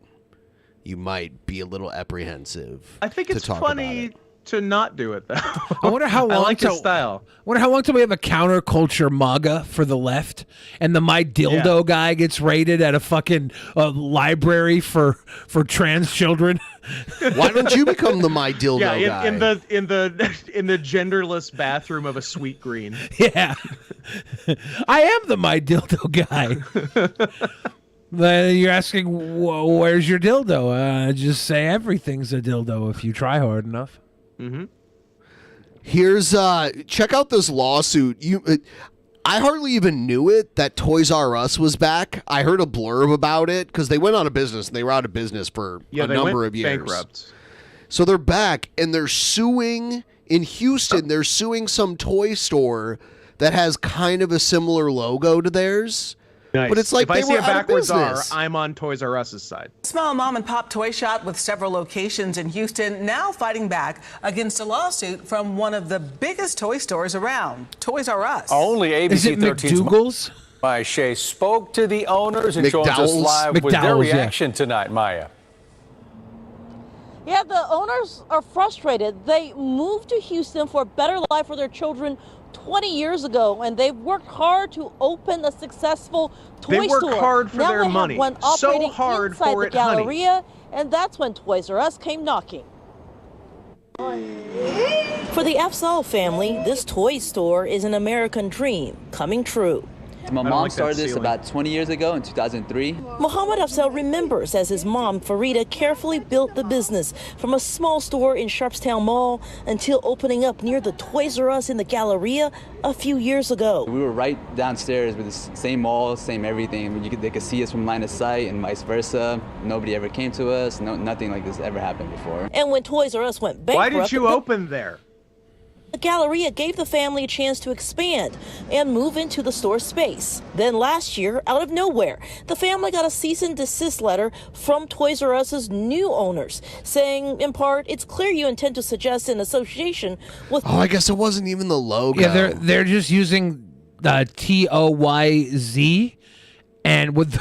you might be a little apprehensive.
I think
to
it's
talk about
funny
it.
to not do it, though.
I wonder how long
I like his
till-
style.
Wonder how long till we have a counterculture MAGA for the left, and the my dildo guy gets raided at a fucking library for trans children.
Why don't you become the my dildo guy?
in the genderless bathroom of a Sweet Green.
Yeah, I am the my dildo guy. Then you're asking, where's your dildo? Just say everything's a dildo if you try hard enough.
Mm-hmm.
Here's check out this lawsuit. I hardly even knew it that Toys R Us was back. I heard a blurb about it because they went out of business and they were out of business for a number of years.
Bankrupt.
So they're back and they're suing in Houston. They're suing some toy store that has kind of a similar logo to theirs.
Nice.
But it's like
if I
they
see
were
a
out of
backwards R,
business.
I'm on Toys R Us's side.
Small mom and pop toy shop with several locations in Houston now fighting back against a lawsuit from one of the biggest toy stores around, Toys R Us.
Only ABC
Is it
13's
McDougal's?
Maya Shea spoke to the owners and joins us
McDowell's?
live with their
McDowell's, yeah.
reaction tonight, Maya.
Yeah, the owners are frustrated. They moved to Houston for a better life for their children 20 years ago, and they've worked hard to open a successful toy
They worked
store.
hard for
now
their
they have
money.
one
So
operating
hard
inside
for
the
it, honey.
Galleria, and that's when Toys R Us came knocking. For the Afzal family, this toy store is an American dream coming true.
My mom started this about 20 years ago in 2003.
Mohammed Afzal remembers as his mom, Farida, carefully built the business from a small store in Sharpstown Mall until opening up near the Toys R Us in the Galleria a few years ago.
We were right downstairs with the same mall, same everything. They could see us from line of sight and vice versa. Nobody ever came to us. Nothing like this ever happened before.
And when Toys R Us went bankrupt,
Why did you open there?
the Galleria gave the family a chance to expand and move into the store space. Then last year, out of nowhere, the family got a cease and desist letter from Toys R Us's new owners, saying, in part, it's clear you intend to suggest an association with...
Oh, I guess it wasn't even the logo.
Yeah, they're just using the TOYZ. And with,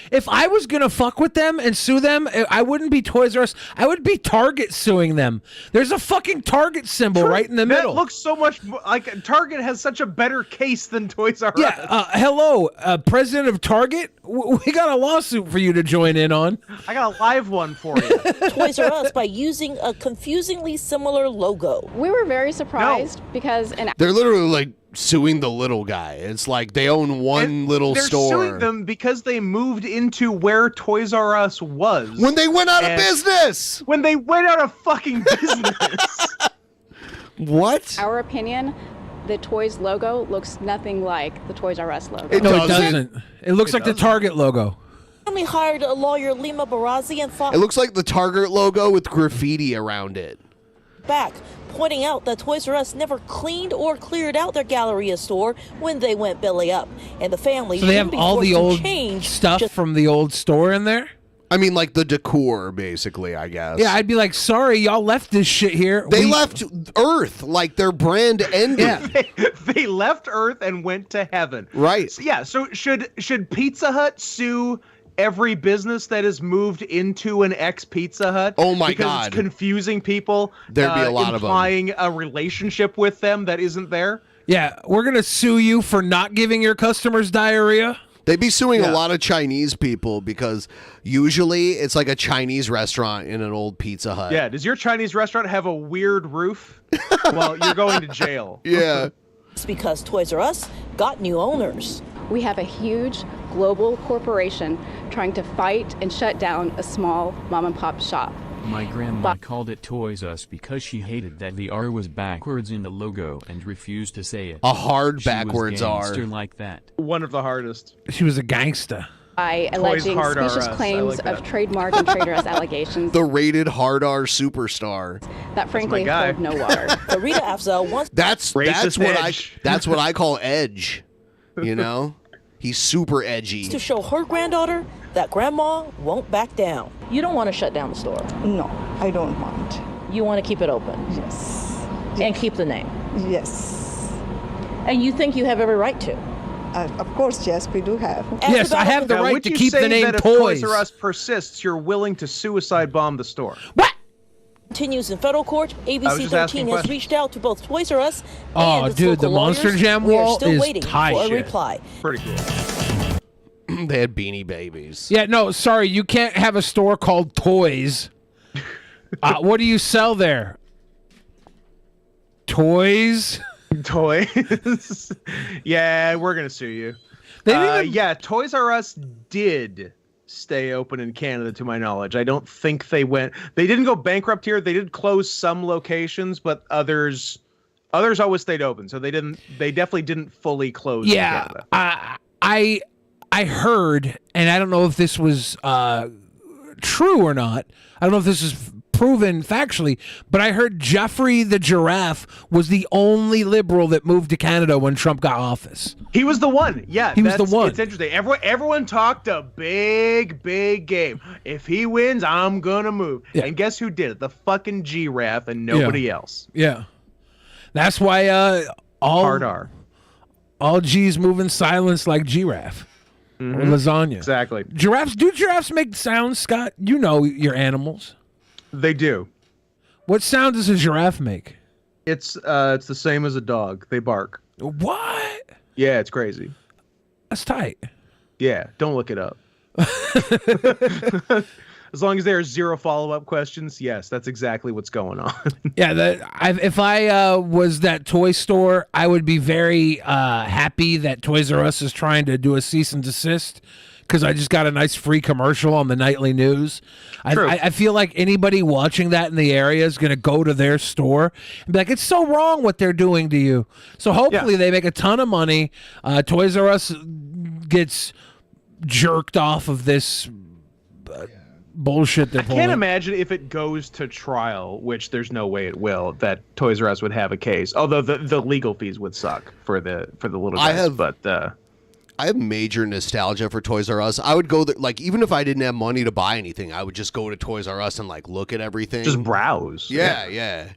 if I was gonna fuck with them and sue them, I wouldn't be Toys R Us. I would be Target suing them. There's a fucking Target symbol right in the middle.
That looks so much like Target has such a better case than Toys R Us.
Yeah. Hello, president of Target. We got a lawsuit for you to join in on.
I got a live one for you.
Toys R Us by using a confusingly similar logo.
We were very surprised because
They're literally like suing the little guy. It's like they own one little store.
They're suing them because they moved into where Toys R Us was.
When they went out of business!
When they went out of fucking business!
What?
Our opinion, the Toys logo looks nothing like the Toys R Us logo.
It doesn't. It looks like the Target logo.
Family hired a lawyer, Lima Barazi, and fought
It looks like the Target logo with graffiti around it.
back, pointing out that Toys R Us never cleaned or cleared out their Galleria store when they went belly up, and the family
So they have
should be
all the
forced to
old
change
stuff
just
from the old store in there?
I mean, like the decor, basically, I guess.
Yeah, I'd be like, sorry, y'all left this shit here.
They left Earth, like their brand ended.
They left Earth and went to heaven.
Right.
So, yeah, so should Pizza Hut sue every business that has moved into an ex-Pizza Hut.
Oh my
because
God.
it's confusing people.
There'd be a lot of them.
Implying a relationship with them that isn't there.
Yeah, we're gonna sue you for not giving your customers diarrhea.
They'd be suing a lot of Chinese people because usually it's like a Chinese restaurant in an old Pizza Hut.
Yeah, does your Chinese restaurant have a weird roof? Well, you're going to jail.
Yeah.
It's because Toys R Us got new owners.
We have a huge global corporation trying to fight and shut down a small mom and pop shop.
My grandma called it Toys Us because she hated that the R was backwards in the logo and refused to say it.
A hard
She
backwards
was gangster
R.
like that.
One of the hardest.
She was a gangster.
By
Toys
alleging
Hard R
specious
Us. I
claims
like that.
of trademark and trade dress allegations
The rated hard R superstar.
that frankly
guy.
hold no water.
But Rita Afzal wants
That's
Racist
what
edge.
that's what I call edge. You know? He's super edgy.
to show her granddaughter that grandma won't back down. You don't want to shut down the store.
No, I don't want.
You want to keep it open.
Yes.
And keep the name.
Yes.
And you think you have every right to.
Of course, yes, we do have.
Yes, I have the
Now,
right
would
to
you
keep
say
the name
that if
Toys.
Toys R Us persists, you're willing to suicide bomb the store?
Continues in federal court.
I was
ABC
just
13
asking
has
questions.
reached out to both Toys R Us
Oh,
and its
dude,
local
the Monster
lawyers.
Jam
We are
wall
still
is
waiting
tight
for a
shit.
reply.
Pretty cool.
They had Beanie Babies.
Yeah, no, sorry, you can't have a store called Toys. What do you sell there? Toys?
Toys. Yeah, we're gonna sue you. Yeah, Toys R Us did stay open in Canada, to my knowledge. I don't think they didn't go bankrupt here. They did close some locations, but others always stayed open. So they definitely didn't fully close. in Canada.
I heard, and I don't know if this was true or not. I don't know if this is proven factually, but I heard Jeffrey the Giraffe was the only liberal that moved to Canada when Trump got office.
He was the one. Yeah,
He was the one.
It's interesting. Everyone talked a big game. If he wins, I'm gonna move.
Yeah.
And guess who did it? The fucking giraffe and nobody else.
Yeah. That's why
Hard R.
all G's move in silence like giraffe or lasagna.
Exactly.
Do giraffes make sounds, Scott? You know your animals.
They do.
What sound does a giraffe make?
It's the same as a dog. They bark.
What?
Yeah, it's crazy.
That's tight.
Yeah, don't look it up. As long as there are zero follow-up questions, yes, that's exactly what's going on.
Yeah, if I was that toy store, I would be very happy that Toys R Us is trying to do a cease and desist because I just got a nice free commercial on the nightly news. I feel like anybody watching that in the area is going to go to their store and be like, it's so wrong what they're doing to you. So hopefully they make a ton of money. Toys R Us gets jerked off of this bullshit they're
I can't imagine if it goes to trial, which there's no way it will, that Toys R Us would have a case. Although the legal fees would suck for the little guys.
I have major nostalgia for Toys R Us. I would go there, like, even if I didn't have money to buy anything, I would just go to Toys R Us and like look at everything.
Just browse.
Yeah.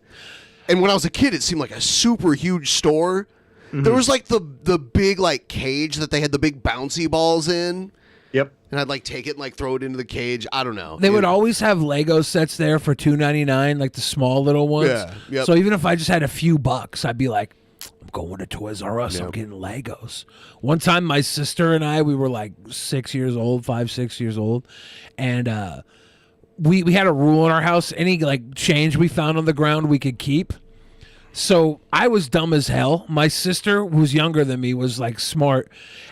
And when I was a kid, it seemed like a super huge store. There was like the big like cage that they had the big bouncy balls in.
Yep.
And I'd like take it and like throw it into the cage. I don't know.
They would always have Lego sets there for $2.99, like the small little ones.
Yeah, yep.
So even if I just had a few bucks, I'd be like, I'm going to Toys R Us. I'm getting Legos. One time, my sister and I, we were like 6 years old, 5, 6 years old, and we had a rule in our house: any like change we found on the ground, we could keep. So I was dumb as hell. My sister, who's younger than me, was like smart,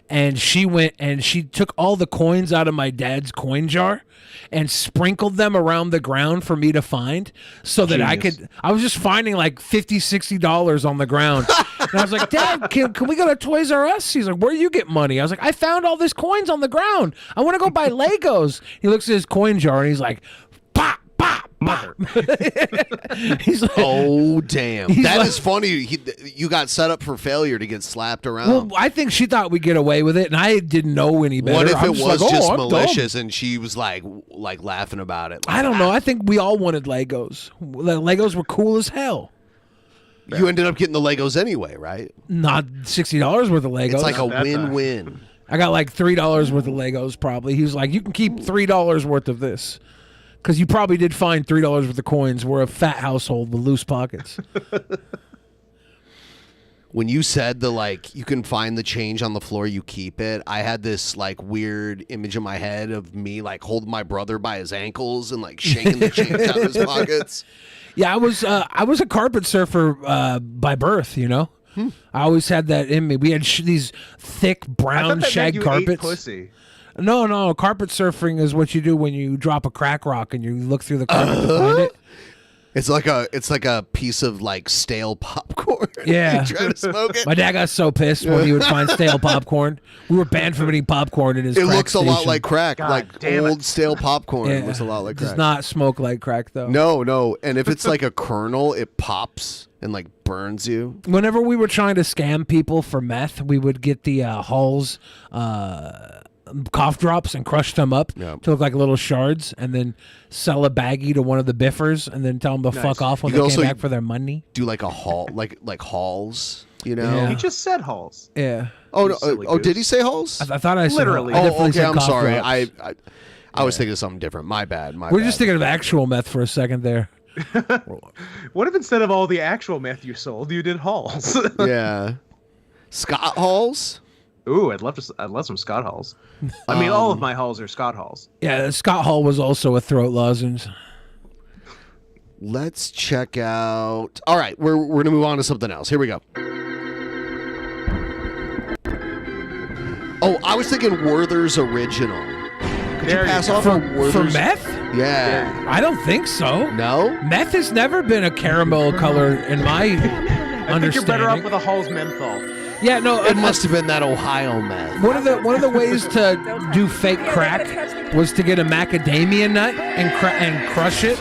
and she went and she took all the coins out of my dad's coin jar and sprinkled them around the ground for me to find so that I was just finding like $50, $60 on the ground. And I was like, Dad, can we go to Toys R Us? He's like, where do you get money? I was like, I found all these coins on the ground. I want to go buy Legos. He looks at his coin jar and he's like, pop, pop, mother.
He's like, oh damn, that is
like,
funny. You got set up for failure to get slapped around.
Well, I think she thought we'd get away with it, and I didn't know any better.
What if
I'm
it was
like,
just
I'm
malicious
dumb.
and she was like laughing about it?
I don't know. I think we all wanted Legos. Legos were cool as hell.
You ended up getting the Legos anyway, right?
Not $60 worth of Legos.
It's like a win-win.
I got like $3 worth of Legos probably. He was like, you can keep $3 worth of this. Because you probably did find $3 worth of coins. We're a fat household with loose pockets.
When you said you can find the change on the floor, you keep it, I had this like weird image in my head of me like holding my brother by his ankles and like shaking the change out of his pockets.
Yeah, I was a carpet surfer by birth, you know? I always had that in me. We had these thick brown shag carpets.
Pussy.
No, carpet surfing is what you do when you drop a crack rock and you look through the carpet to find it.
It's like a piece of like stale popcorn.
Yeah.
You try to smoke it.
My dad got so pissed when he would find stale popcorn. We were banned from eating popcorn in his
It
crack
looks a lot
station.
like crack,
God
like
damn
old
it.
stale popcorn. It
Yeah.
looks a lot like crack.
Does not smoke like crack though.
No. And if it's like a kernel, it pops and like burns you.
Whenever we were trying to scam people for meth, we would get the Hall's cough drops and crush them up to look like little shards, and then sell a baggie to one of the biffers, and then tell them to fuck off when
You
they
could
came
also
back for their money.
Do like a haul, like halls, you know?
Yeah.
He just said halls.
Yeah.
Oh no! Did he say halls?
I thought I said
Literally.
I
Oh,
definitely
okay.
said
I'm
cough
sorry.
drops.
I was thinking of something different. My bad.
We're just thinking of actual meth for a second there.
What if instead of all the actual meth you sold, you did halls?
Yeah. Scott halls.
Ooh, I'd love some Scott halls. I mean, all of my halls are Scott halls.
Yeah, Scott Hall was also a throat lozenge.
Let's check out. All right, we're gonna move on to something else. Here we go. Oh, I was thinking Werther's Original. Could you pass off a Werther's
For meth?
Yeah.
I don't think so.
No?
Meth has never been a caramel color in my
I
understanding.
think you're better off with a Hall's menthol.
Yeah, no,
It must have been that Ohio meth.
One of the ways to do fake crack was to get a macadamia nut and crush it,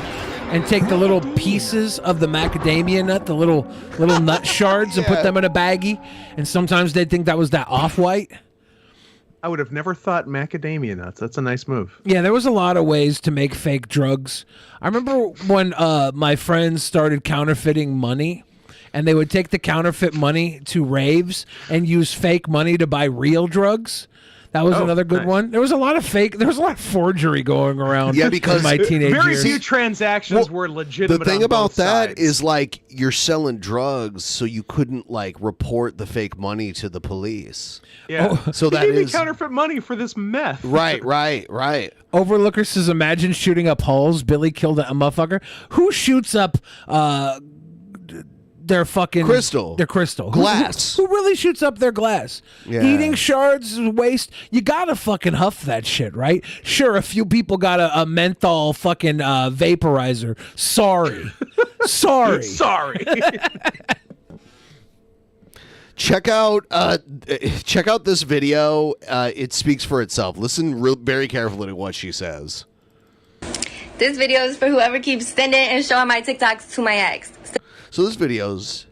and take the little pieces of the macadamia nut, the little nut shards, and put them in a baggie. And sometimes they'd think that was that off-white.
I would have never thought macadamia nuts. That's a nice move.
Yeah, there was a lot of ways to make fake drugs. I remember when my friends started counterfeiting money. And they would take the counterfeit money to raves and use fake money to buy real drugs. That was another good one. There was a lot of forgery going around.
Yeah, because
in my teenage
very
years.
few transactions were legitimate.
The thing
on
about
both
that
sides.
is like you're selling drugs, so you couldn't like report the fake money to the police.
Yeah.
So
He
that
gave me
is
counterfeit money for this meth.
right.
Overlooker says, imagine shooting up halls. Billy killed a motherfucker. Who shoots up their fucking
Crystal.
Their crystal.
Glass.
Who really shoots up their glass?
Yeah.
Eating shards is waste. You gotta fucking huff that shit, right? Sure, a few people got a menthol fucking vaporizer. Sorry.
Sorry.
Check out this video. It speaks for itself. Listen very carefully to what she says.
This video is for whoever keeps sending and showing my TikToks to my ex.
So this video's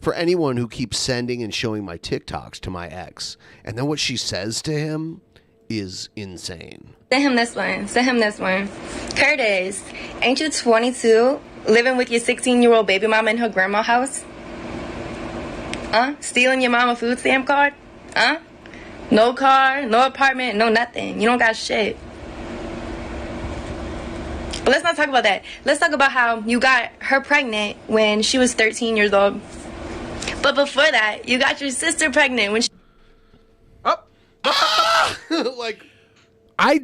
for anyone who keeps sending and showing my TikToks to my ex. And then what she says to him is insane.
Send him this one. Send him this one. Curtis, ain't you 22, living with your 16-year-old baby mama in her grandma's house? Stealing your mama food stamp card? No car, no apartment, no nothing. You don't got shit. But let's not talk about that. Let's talk about how you got her pregnant when she was 13 years old. But before that, you got your sister pregnant when she...
Like,
I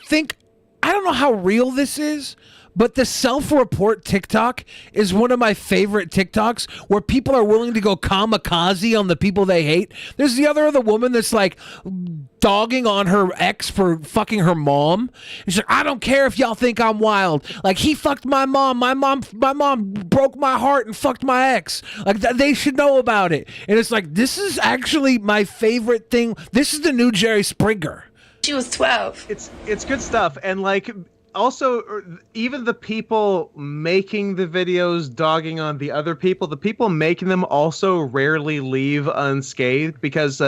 think, I don't know how real this is, but the self-report TikTok is one of my favorite TikToks where people are willing to go kamikaze on the people they hate. There's the other woman that's like dogging on her ex for fucking her mom. And she's like, I don't care if y'all think I'm wild. Like, he fucked my mom. My mom broke my heart and fucked my ex. Like, they should know about it. And it's like, this is actually my favorite thing. This is the new Jerry Springer.
She was 12.
It's good stuff. And like, also, even the people making the videos dogging on the other people, the people making them also rarely leave unscathed because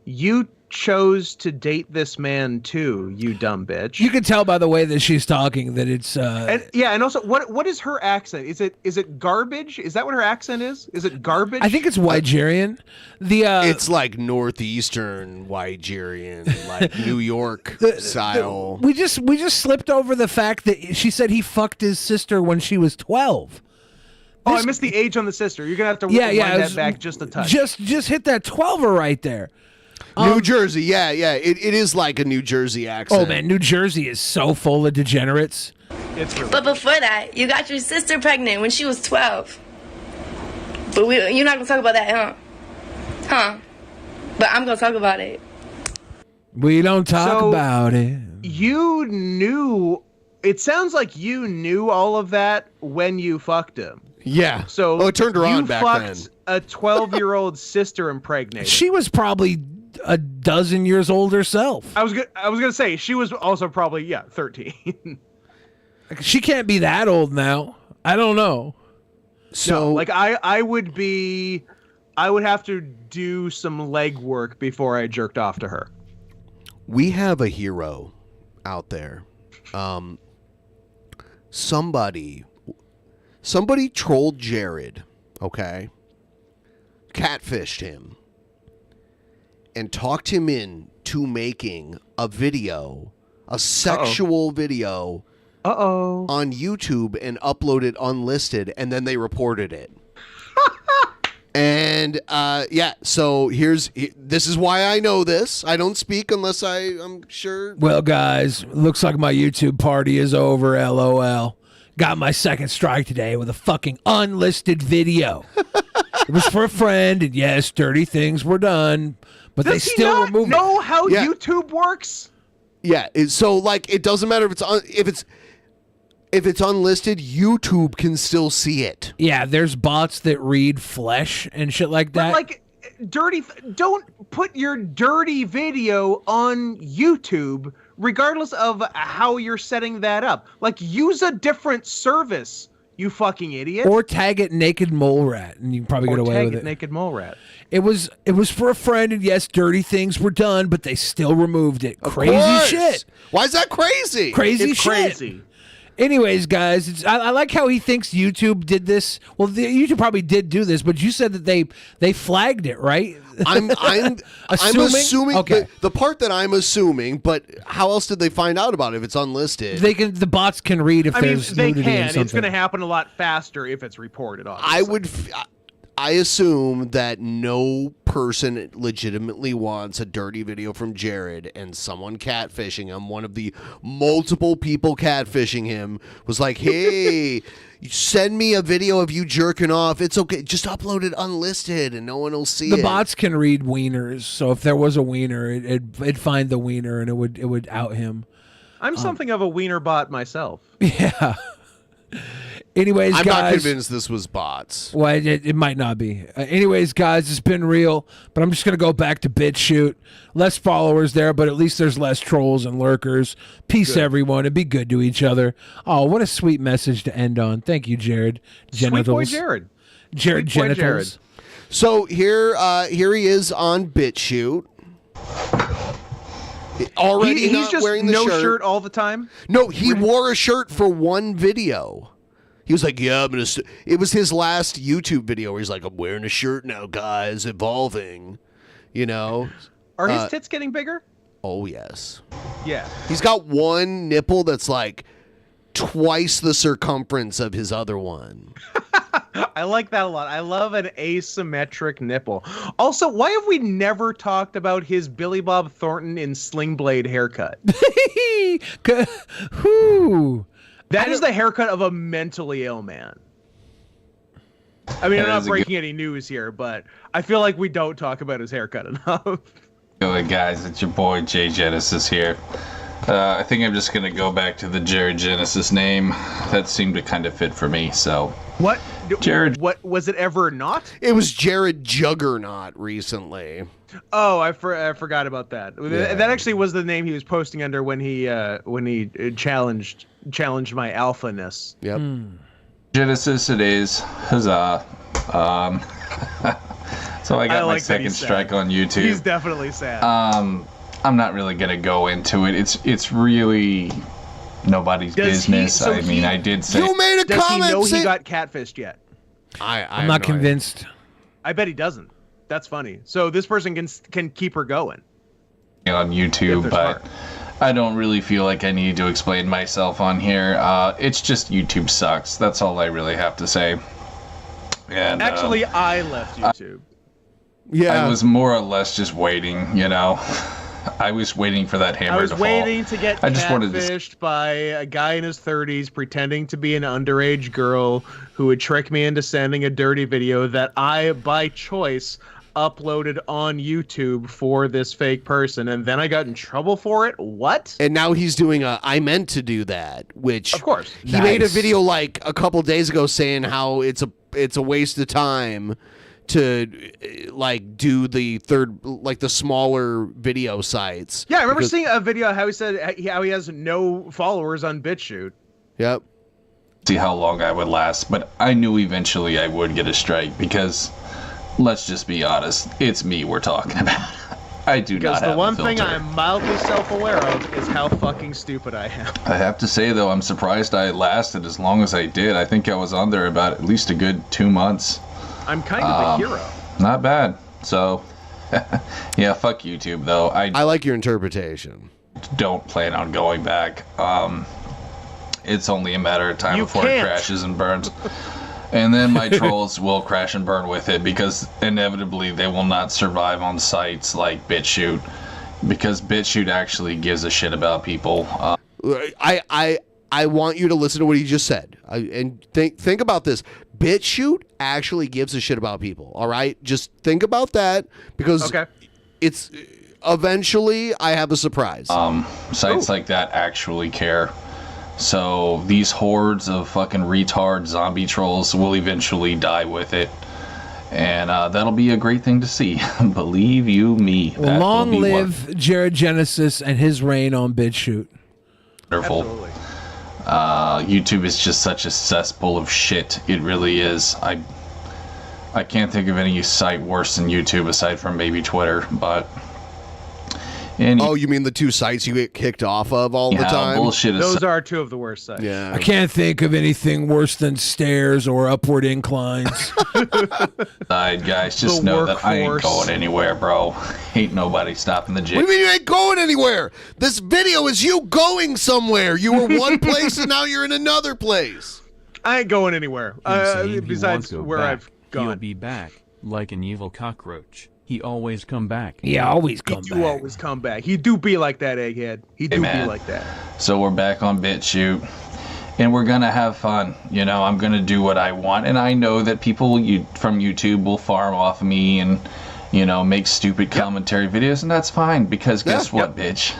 you chose to date this man too, you dumb bitch.
You can tell by the way that she's talking that it's
and also what is her accent? Is it garbage? Is that what her accent is? Is it garbage?
I think it's Nigerian.
It's like northeastern Nigerian, like New York style.
We just slipped over the fact that she said he fucked his sister when she was 12.
Oh, I missed the age on the sister. You're gonna have to wind that back just a touch.
Just hit that 12er right there.
New Jersey, yeah. It is like a New Jersey accent.
Oh man, New Jersey is so full of degenerates.
It's really
But before that, you got your sister pregnant when she was 12. But you're not gonna talk about that, huh? But I'm gonna talk about it.
We don't talk about it.
You knew. It sounds like you knew all of that when you fucked him.
Yeah.
So
it turned her on back then.
You fucked a 12-year-old sister impregnated.
She was probably a dozen years old herself.
I was gonna say she was also probably 13.
She can't be that old now. I don't know.
So like I would have to do some legwork before I jerked off to her.
We have a hero out there. Somebody trolled Jared, okay? Catfished him and talked him into making a video, a sexual video on YouTube and uploaded unlisted, and then they reported it. And so this is why I know this. I don't speak unless I'm sure.
Well, guys, looks like my YouTube party is over, LOL. Got my second strike today with a fucking unlisted video. It was for a friend, and yes, dirty things were done, but they still removed it.
Know how YouTube works?
Yeah, so like it doesn't matter if it's unlisted, YouTube can still see it.
Yeah, there's bots that read flesh and shit like that.
But like don't put your dirty video on YouTube regardless of how you're setting that up. Like use a different service, you fucking idiot.
Or tag it naked mole rat, and you can probably get away with it.
Naked mole rat.
It was for a friend, and yes, dirty things were done, but they still removed it. Crazy shit.
Why is that crazy?
Crazy shit.
Crazy.
Anyways, guys, I like how he thinks YouTube did this. Well, YouTube probably did do this, but you said that they flagged it, right?
I'm assuming
okay.
the part that I'm assuming, but how else did they find out about it if it's unlisted?
The bots can read if there's
they
nudity
can.
and something.
It's going to happen a lot faster if it's reported. Obviously.
I assume that no person legitimately wants a dirty video from Jared, and someone catfishing him, one of the multiple people catfishing him, was like, hey, send me a video of you jerking off. It's okay. Just upload it unlisted and no one will see it.
The bots can read wieners, so if there was a wiener, it'd find the wiener and it would out him.
I'm something of a wiener bot myself.
Yeah. Anyways,
I'm
guys,
not convinced this was bots.
Well, it might not be. Anyways, guys, it's been real, but I'm just going to go back to BitChute. Less followers there, but at least there's less trolls and lurkers. Peace, everyone, and be good to each other. Oh, what a sweet message to end on. Thank you, Jared.
Sweet boy Jared.
Jared
Sweet boy
Genitals.
So here he is on BitChute. Already
he's
not
just
wearing the
no
shirt.
shirt all the time?
No, he wore a shirt for one video. He was like, yeah, I'm going to... It was his last YouTube video where he's like, I'm wearing a shirt now, guys, evolving. You know?
Are his tits getting bigger?
Oh, yes.
Yeah.
He's got one nipple that's like twice the circumference of his other one.
I like that a lot. I love an asymmetric nipple. Also, why have we never talked about his Billy Bob Thornton in Sling Blade haircut?
Whoo.
That is the haircut of a mentally ill man. I mean, I'm not breaking any news here, but I feel like we don't talk about his haircut enough.
Hey guys, it's your boy Jay Genesis here. I think I'm just gonna go back to the Jared Genesis name. That seemed to kind of fit for me. So
what?
Jared?
What was it ever not?
It was Jared Juggernaut recently.
Oh, I forgot about that. Yeah. That actually was the name he was posting under when he challenged my alphaness.
Yep.
Genesis it is. Huzzah. So I got my
like that
second
he's sad.
strike on YouTube.
He's definitely sad.
I'm not really gonna go into it. It's really nobody's business. I did say.
You made a
Does
comment.
he know
say-
he got catfished yet?
I'm not convinced.
I bet he doesn't. That's funny. So this person can keep her going.
On YouTube, but I don't really feel like I need to explain myself on here. It's just YouTube sucks. That's all I really have to say. And
Actually, I left YouTube.
I was more or less just waiting, you know. I was waiting for that hammer
I was
to fall.
waiting to get
I just wanted to
catfished by a guy in his 30s pretending to be an underage girl who would trick me into sending a dirty video that I, by choice, uploaded on YouTube for this fake person, and then I got in trouble for it. What?
And now he's doing a I meant to do that, which
Of course.
he made a video like a couple days ago saying how it's a waste of time to like do the the smaller video sites.
Yeah, I remember
Because-
seeing a video how he said how he has no followers on BitChute.
Yep.
see how long I would last, but I knew eventually I would get a strike because, let's just be honest, it's me we're talking about. I do
Because
not have
the one
a
thing
filter.
I'm mildly self-aware of is how fucking stupid I am.
I have to say, though, I'm surprised I lasted as long as I did. I think I was on there about at least a good 2 months.
I'm kind of a hero.
Not bad. So, yeah, fuck YouTube, though. I
like your interpretation.
Don't plan on going back. It's only a matter of time
You
before
can't.
it crashes and burns. And then my trolls will crash and burn with it because inevitably they will not survive on sites like BitChute, because BitChute actually gives a shit about people.
I want you to listen to what he just said and think about this. BitChute actually gives a shit about people. All right, just think about that because it's eventually I have a surprise.
Sites like that actually care. So these hordes of fucking retard zombie trolls will eventually die with it. And that'll be a great thing to see. Believe you me. That
Long
will be
live Jared Genesis and his reign on BitChute.
wonderful. YouTube is just such a cesspool of shit. It really is. I can't think of any site worse than YouTube aside from maybe Twitter, but...
Oh, you mean the two sites you get kicked off of all the time?
Bullshit.
Those are two of the worst sites.
Yeah.
I can't think of anything worse than stairs or upward inclines.
Guys, just
The
know that I ain't
workforce.
going anywhere, bro. Ain't nobody stopping the
What
jig.
do you mean you ain't going anywhere? This video is you going somewhere. You were one place and now you're in another place.
I ain't going anywhere. Besides where I've
He'll
gone.
be back, like an evil cockroach. He always come back.
Yeah, always
He do always come back. He do be like that, egghead. He do be
man.
like that.
So we're back on BitChute, and we're gonna have fun. You know, I'm gonna do what I want, and I know that people from YouTube will farm off of me and, you know, make stupid commentary videos, and that's fine because guess what, bitch?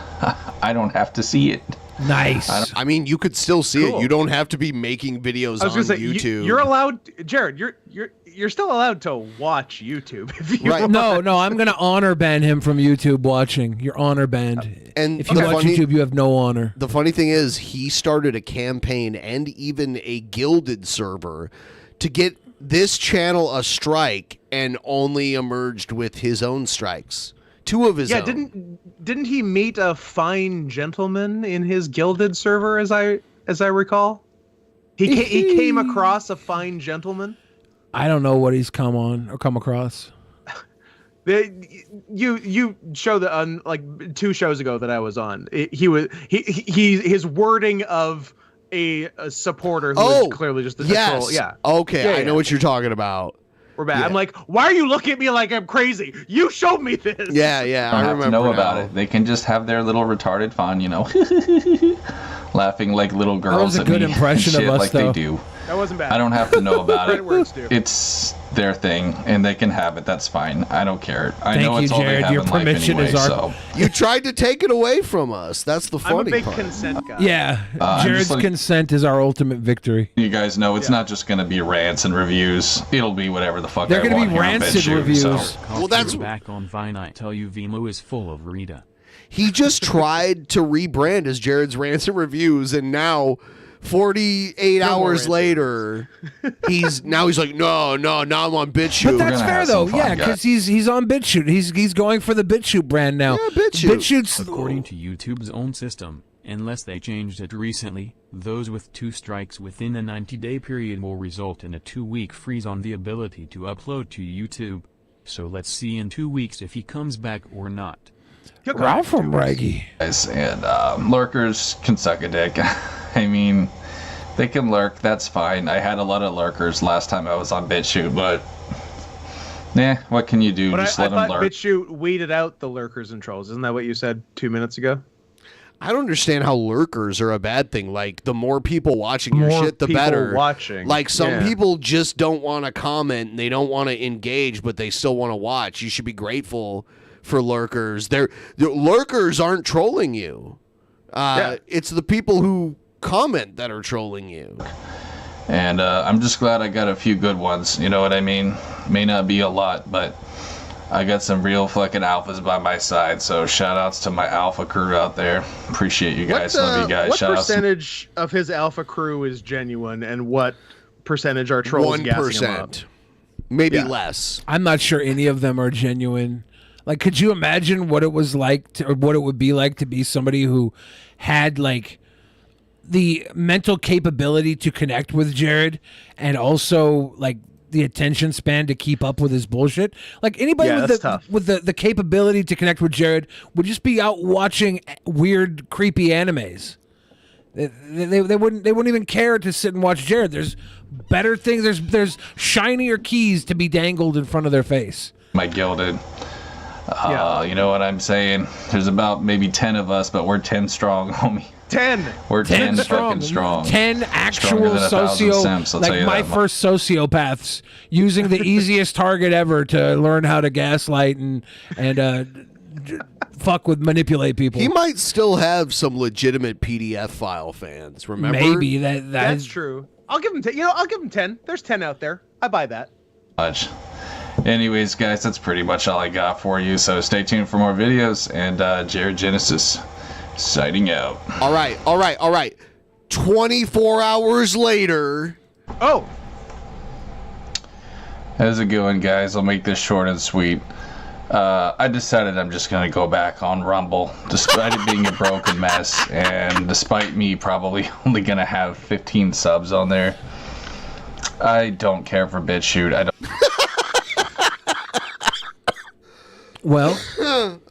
I don't have to see it.
Nice.
I mean, you could still see it.
Cool.
You don't have to be making videos
I was
on
gonna say
YouTube.
you're allowed, Jared. You're still allowed to watch YouTube if you want.
No, I'm going to honor ban him from YouTube watching. You're honor banned.
And
if you watch YouTube, you have no honor.
The funny thing is, he started a campaign and even a gilded server to get this channel a strike, and only emerged with his own strikes. Two of his own.
Didn't he meet a fine gentleman in his gilded server, as I recall? He came across a fine gentleman.
I don't know what he's come across.
You showed that on like 2 shows ago that I was on. His wording of a supporter who was clearly just a troll. Yeah.
Okay, I know what you're talking about.
We're back.
Yeah.
I'm like, why are you looking at me like I'm crazy? You showed me this.
Yeah,
Don't
I
have
remember
to know
now.
about it. They can just have their little retarded fun, you know, laughing like little girls
was a
at
good
me
impression of
shit
us,
like
though.
they do.
That wasn't bad.
I don't have to know about
Credit
it.
where it's due.
It's their thing, and they can have it. That's fine. I don't care. I
Thank
know it's
you,
all they
Jared.
have
Your
in life
permission
anyway.
is our-
So
You tried to take it away from us. That's the
I'm
funny
a big
part.
consent guy.
Yeah,
I'm
Jared's
just like-
consent is our ultimate victory.
you guys know it's not just going to be rants and reviews. It'll be whatever the fuck
They're
I
gonna
want
be
here on
rancid
BitChute,
reviews.
so.
Well, that's
back on Vine. I tell you, Vimo is full of Rita.
He just tried to rebrand as Jared's Rancid Reviews, and now 48 hours later, he's like, no, now I'm on BitChute.
But that's fair though, yeah, because he's on BitChute. He's going for the BitChute brand now.
Yeah, BitChute.
According to YouTube's own system, unless they changed it recently, those with 2 strikes within a 90-day period will result in a 2-week freeze on the ability to upload to YouTube. So let's see in 2 weeks if he comes back or not.
Ralph from Raggy.
And lurkers can suck a dick. I mean, they can lurk. That's fine. I had a lot of lurkers last time I was on BitChute, but what can you do?
But
Just
I
let them
thought
lurk.
BitChute weeded out the lurkers and trolls. Isn't that what you said 2 minutes ago?
I don't understand how lurkers are a bad thing. Like, the more people watching your
More
shit, the
people
better.
watching.
Like, some
Yeah.
people just don't want to comment and they don't want to engage, but they still want to watch. You should be grateful for lurkers. The lurkers aren't trolling you. It's the people who comment that are trolling you.
And I'm just glad I got a few good ones. You know what I mean? May not be a lot, but I got some real fucking alphas by my side. So shout outs to my alpha crew out there. Appreciate you guys. Love you guys.
What
Shout outs to-
percentage of his alpha crew is genuine, and what percentage are trolls gassing him up?
1%. Maybe less.
I'm not sure any of them are genuine. Like, could you imagine what it was like or what it would be like to be somebody who had like the mental capability to connect with Jared and also like the attention span to keep up with his bullshit? Like, anybody with the capability to connect with Jared would just be out watching weird, creepy animes. They wouldn't even care to sit and watch Jared. There's better things. There's shinier keys to be dangled in front of their face.
My gilded. You know what I'm saying? There's about maybe 10 of us, but we're 10 strong, homie.
10.
We're 10 fucking strong.
10
Stronger
actual
than 1,000 simps, I'll tell
like
you
my
that.
first sociopaths using the easiest target ever to learn how to gaslight and fuck with manipulate people.
He might still have some legitimate PDF file fans. Remember?
Maybe that's
That's true. I'll give him 10. I'll give him 10. There's 10 out there. I buy that.
Much. Anyways, guys, that's pretty much all I got for you. So stay tuned for more videos. And Jared Genesis signing out.
All right. 24 hours later.
Oh.
How's it going, guys? I'll make this short and sweet. I decided I'm just going to go back on Rumble, despite it being a broken mess, and despite me probably only going to have 15 subs on there. I don't care for BitChute. I don't.
Well,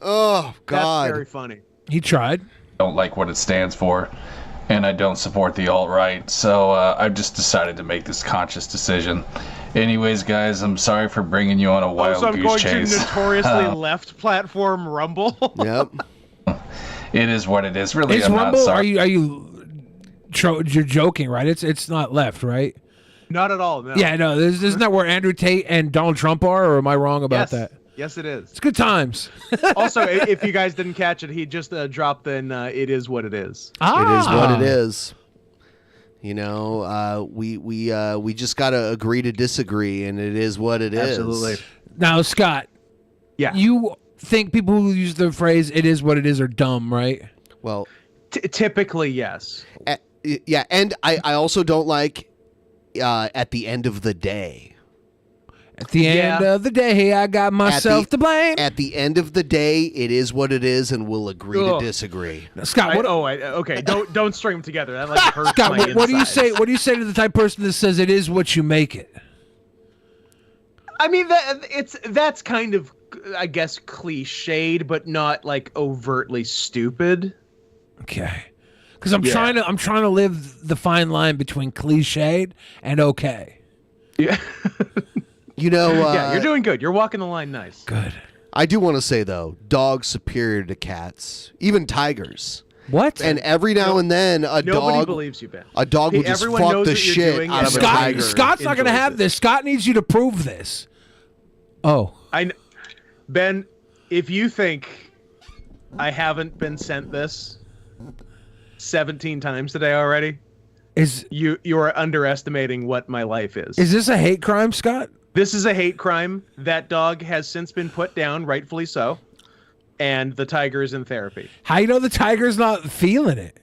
oh God,
That's very funny.
He tried.
Don't like what it stands for, and I don't support the alt-right, so I've just decided to make this conscious decision. Anyways, guys, I'm sorry for bringing you on a wild
So I'm
goose
going
chase.
to notoriously left platform Rumble.
Yep.
It is what it is. Really,
Is
I'm
Rumble?
not sorry.
Are you? You're joking, right? It's not left, right?
Not at all. No.
Yeah, no. Isn't that where Andrew Tate and Donald Trump are, or am I wrong about
Yes.
that?
Yes, it is.
It's good times.
Also, if you guys didn't catch it, he just dropped in "It Is What It Is."
It is what it is. You know, we just gotta agree to disagree, and it is what it is.
Absolutely.
Now, Scott.
Yeah.
You think people who use the phrase "it is what it is" are dumb, right?
Well,
typically, yes.
Yeah, and I also don't like at the end of the day.
At the end of the day, I got myself to blame.
At the end of the day, it is what it is, and we'll agree to disagree.
Now, Scott, what?
Okay. Don't string them together. That like hurts
Scott,
my
what do you
insides.
say? What do you say to the type of person that says it is what you make it?
I mean, that's kind of, I guess, cliched, but not like overtly stupid.
Okay, because I'm trying to live the fine line between cliched and okay.
Yeah.
You know,
yeah, you're doing good. You're walking the line nice.
Good.
I do want to say though, dogs superior to cats, even tigers.
What?
And every now and then,
Nobody
dog
believes you, Ben.
A dog will just
everyone
fuck
knows
the
what you're
shit
doing,
out
and
of a tiger.
Scott's not going to have this. Scott needs you to prove this. Oh,
Ben, if you think I haven't been sent this 17 times today already, you are underestimating what my life is.
Is this a hate crime, Scott?
This is a hate crime. That dog has since been put down, rightfully so, and the tiger is in therapy.
How you know the tiger's not feeling it?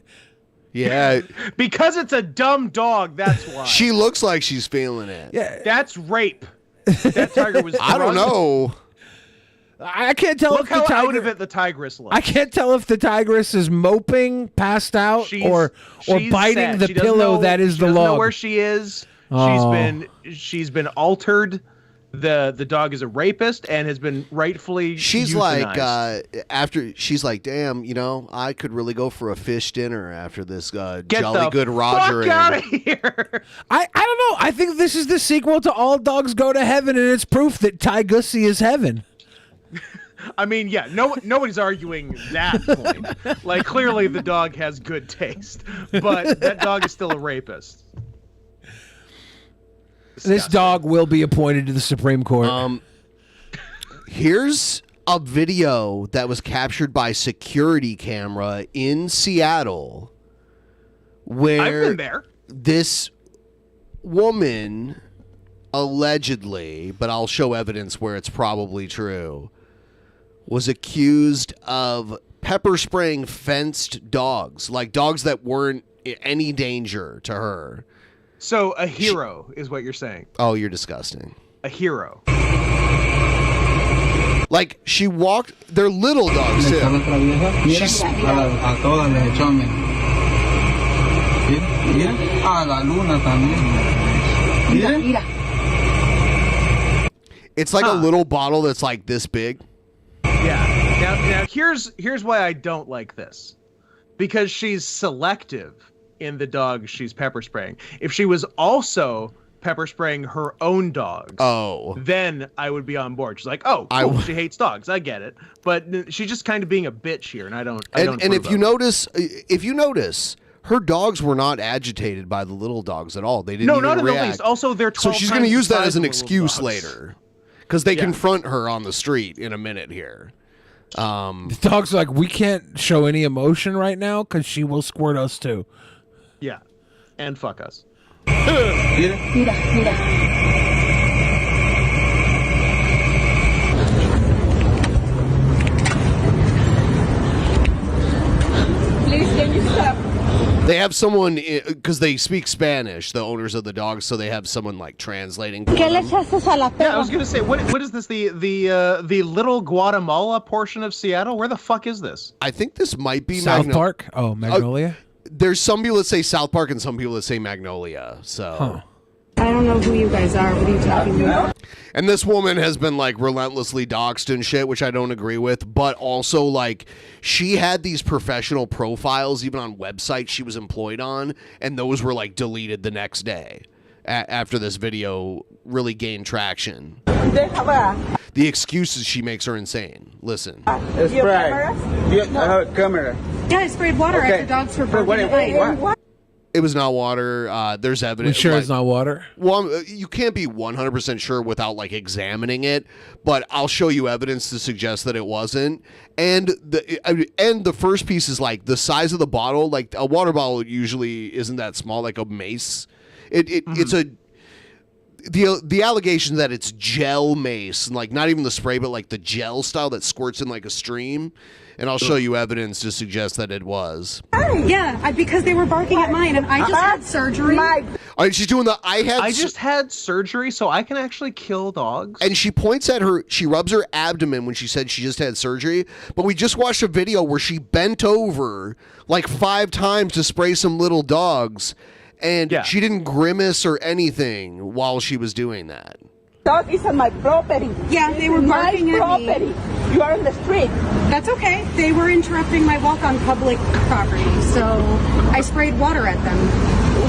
Yeah.
Because it's a dumb dog, that's why.
She looks like she's feeling it.
Yeah.
That's rape. That tiger was
I don't
drugged.
know.
I can't tell
Look
if the
how
tiger.
out of it the tigress looks.
I can't tell if the tigress is moping, passed out, or
She's
biting
sad.
the
She doesn't
pillow
know-
that is
she
the
doesn't know
log.
where she is.
Oh.
She's been altered. The dog is a rapist and has been rightfully
She's
euthanized.
like, after she's like, damn, I could really go for a fish dinner after this
Get
Jolly
the
Good Roger.
fuck out of here.
I don't know. I think this is the sequel to All Dogs Go to Heaven, and it's proof that Ty Gussie is heaven.
I mean, yeah, nobody's arguing that point. Like, clearly the dog has good taste, but that dog is still a rapist.
This dog will be appointed to the Supreme Court.
Here's a video that was captured by security camera in Seattle where
I've been there.
This woman allegedly, but I'll show evidence where it's probably true, was accused of pepper spraying fenced dogs, like dogs that weren't any danger to her.
So a hero is what you're saying.
Oh, you're disgusting.
A hero.
Like, she walked... They're little dogs, too. She's... It's like a little bottle that's like this big.
Yeah. Now here's why I don't like this. Because she's selective in the dogs she's pepper spraying. If she was also pepper spraying her own dogs, then I would be on board. She's like, oh, cool, she hates dogs. I get it. But she's just kind of being a bitch here, and I don't.
And if you notice, her dogs were not agitated by the little dogs at all. They didn't even
not in the
react.
least. Also, they're 12
so she's going to
times
use
the
that
size
as an
of the little
excuse
dogs.
later, because they confront her on the street in a minute here.
The dog's like, we can't show any emotion right now because she will squirt us too.
Yeah, and fuck us.
Please, can you stop?
They have someone, because they speak Spanish, the owners of the dogs, so they have someone like translating. For them.
Yeah, I was gonna say, what is this? The little Guatemala portion of Seattle? Where the fuck is this?
I think this might be
South Park? Oh, Magnolia?
There's some people that say South Park and some people that say Magnolia. So
I don't know who you guys are. What are you talking about?
And this woman has been like relentlessly doxxed and shit, which I don't agree with. But also, like, she had these professional profiles even on websites she was employed on, and those were like deleted the next day after this video really gained traction. The excuses she makes are insane. Listen.
Camera? Yeah, I sprayed water after dogs were barking at night.
It was not water. There's evidence.
We sure it's not water?
Well, you can't be 100% sure without like examining it, but I'll show you evidence to suggest that it wasn't. And the first piece is like the size of the bottle. Like a water bottle usually isn't that small, like a mace. It's a the allegation that it's gel mace, and like not even the spray, but like the gel style that squirts in like a stream. And I'll show you evidence to suggest that it was.
Yeah, because they were barking at mine, and I just had surgery.
All right, she's doing the
I just had surgery, so I can actually kill dogs.
And she points at her, she rubs her abdomen when she said she just had surgery. But we just watched a video where she bent over like 5 times to spray some little dogs. And she didn't grimace or anything while she was doing that.
Dog is on my property. Yeah, they were barking at me. You are on the street. That's okay. They were interrupting my walk on public property, so I sprayed water at them.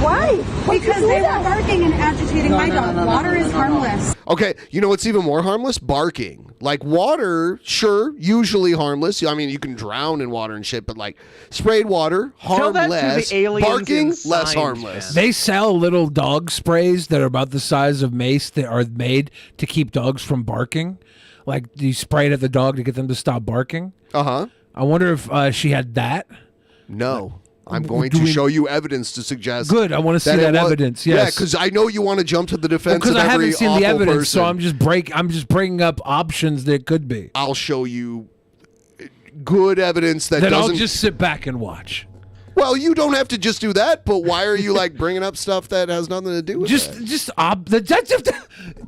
Why? Because they were barking and agitating my dog. Water is harmless.
Okay, you know what's even more harmless? Barking. Like water, sure, usually harmless. I mean, you can drown in water and shit, but like sprayed water,
Tell that to
harmless.
the aliens
Barking,
in
less
science,
harmless.
They sell little dog sprays that are about the size of mace that are made to keep dogs from barking. Like, you spray it at the dog to get them to stop barking.
Uh-huh.
I wonder if she had that.
No. I'm going to show you evidence to suggest.
Good, I want to see
it
that
was-
evidence.
Yeah,
Yes,
because I know you want to jump to the defense
because
of
I
every
haven't seen the
awful
evidence, so
person.
I'm just bringing up options that it could be.
I'll show you good evidence that
Then
doesn't.
I'll just sit back and watch.
Well, you don't have to just do that, but why are you like bringing up stuff that has nothing to do with it?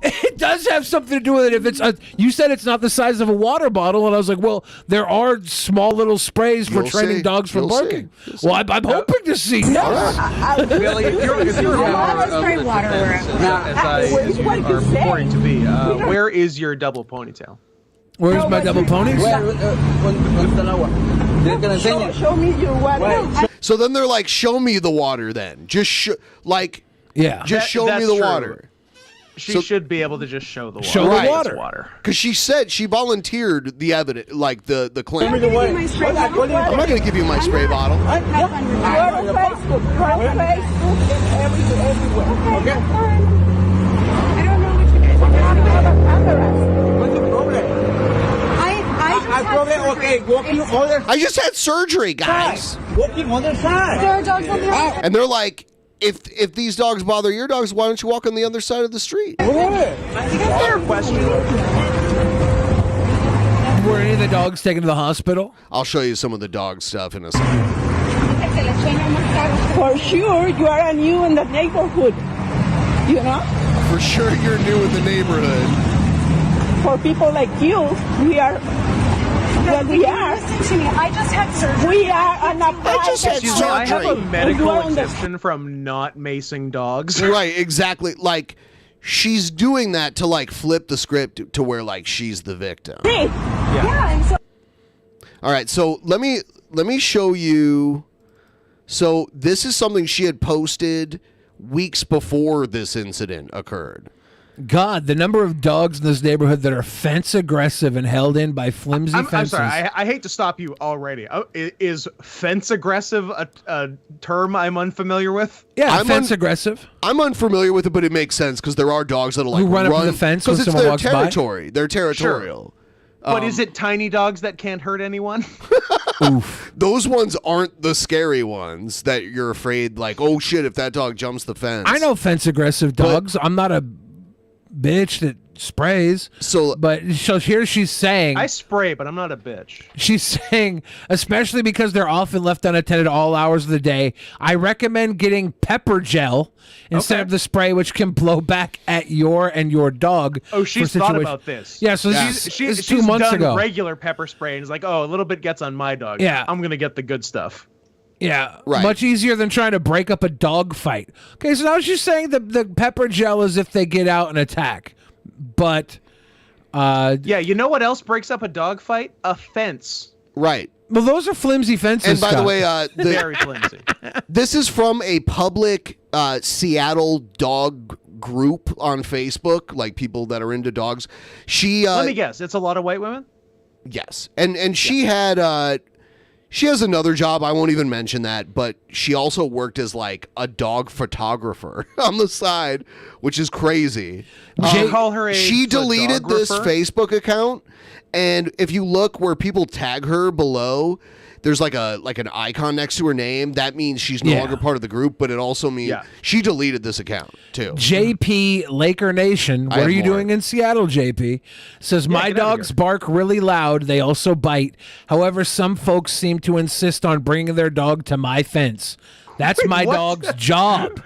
It does have something to do with it. If it's you said it's not the size of a water bottle, and I was like, well, there are small little sprays for
You'll
training
see.
dogs from
You'll
barking.
see.
Well, I'm hoping to see.
Billy, if you're
spray water around.
as I are purporting to be, where is your double ponytail?
Where's my double ponies?
Show me your water.
So then they're like, show me the water then. Just show me the water.
She should be able to just show the water.
Show the
It's
water. Because she said she volunteered the evidence, like the claim.
I'm
I'm not going to give you my spray bottle.
You're on Facebook. You're on Facebook. Everywhere. Okay. I don't know what you guys are talking about. What's the problem?
I just had surgery, guys.
Walking on the side. There are dogs on the other side.
And they're like, if these dogs bother your dogs, why don't you walk on the other side of the street?
Fair question.
Were any of the dogs taken to the hospital?
I'll show you some of the dog stuff in a second.
For sure, you are new in the neighborhood. You know?
For sure, you're new in the neighborhood.
For people like you, we are. Well, we are.
Listen to me. I just had surgery.
We are on a private.
Excuse me, I have a medical
We're on the-
exemption from not macing dogs.
Right, exactly. Like, she's doing that to like flip the script to where like she's the victim.
Yeah. And so
All right, so let me show you. So this is something she had posted weeks before this incident occurred.
God, the number of dogs in this neighborhood that are fence aggressive and held in by flimsy
I'm
fences.
sorry, I hate to stop you already. Is fence aggressive a term I'm unfamiliar with?
Yeah, fence aggressive.
I'm unfamiliar with it, but it makes sense because there are dogs that'll like
Who run up to the fence when
because it's
someone
their
walks by?
territory. They're territorial.
But is it tiny dogs that can't hurt anyone?
Those ones aren't the scary ones that you're afraid like, oh shit, if that dog jumps the fence.
I know fence aggressive dogs. I'm not a bitch that sprays. But here she's saying
I spray, but I'm not a bitch.
she's saying, especially because they're often left unattended all hours of the day, I recommend getting pepper gel instead of the spray, which can blow back at your dog.
Oh, she's
for
thought
situation-
about this.
Yeah, so
she's
2 months
done
ago.
regular pepper spray and is like, oh, a little bit gets on my dog.
Yeah.
I'm gonna get the good stuff.
Yeah, much easier than trying to break up a dog fight. Okay, so now she's saying the pepper gel is if they get out and attack. But
yeah, you know what else breaks up a dog fight? A fence.
Right.
Well, those are flimsy fences.
And by the
Scott.
way,
Very flimsy.
This is from a public Seattle dog group on Facebook, like people that are into dogs. She
Let me guess, it's a lot of white women?
Yes. And she had she has another job, I won't even mention that, but she also worked as like a dog photographer on the side, which is crazy.
Call her a
she deleted this
photographer?
Facebook account, and if you look where people tag her below, there's like an icon next to her name. That means she's no longer part of the group, but it also means she deleted this account too.
JP Laker Nation, what
have
are you
more.
doing in Seattle, JP? Says, my
get out of
dogs bark really loud. They also bite. However, some folks seem to insist on bringing their dog to my fence. That's
Wait,
my
what?
dog's job.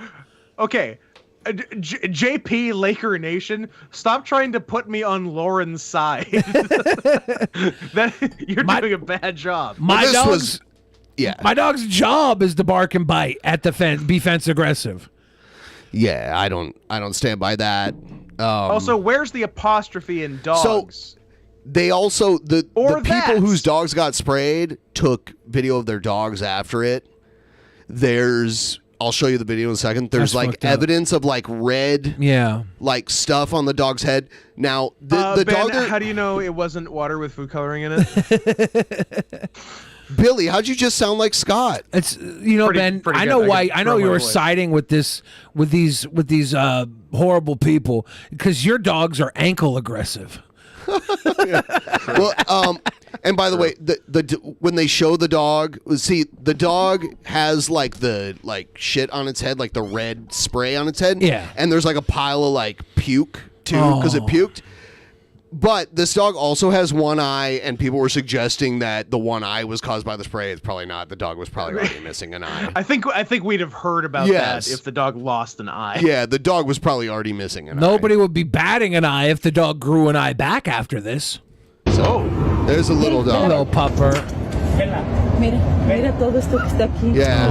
Okay. JP Laker Nation, stop trying to put me on Lauren's side. You're doing a bad job.
My dog's job is to bark and bite at the fence, be fence aggressive.
Yeah, I don't stand by that.
Also, where's the apostrophe in dogs?
So they also the people
that.
whose dogs got sprayed took video of their dogs after it. I'll show you the video in a second. There's
That's
like
fucked up.
evidence of like red, like stuff on the dog's head. Now the
Ben,
dog.
how do you know it wasn't water with food coloring in it?
Billy, how'd you just sound like Scott?
It's Ben.
pretty
I
good.
know
I
why.
can
I know
throw
you
my
were
voice.
siding with these horrible people because your dogs are ankle aggressive.
Well, and by the way, when they show the dog, see the dog has like the shit on its head, like the red spray on its head.
Yeah.
And there's like a pile of like puke too because it puked. But this dog also has one eye, and people were suggesting that the one eye was caused by the spray. It's probably not. The dog was probably already missing an eye.
I think we'd have heard about
Yes.
that if the dog lost an eye.
Yeah, the dog was probably already missing an eye.
Nobody would be batting an eye if the dog grew an eye back after this.
So, there's a little dog.
Little pupper.
Mira todo esto que está aquí.
Yeah,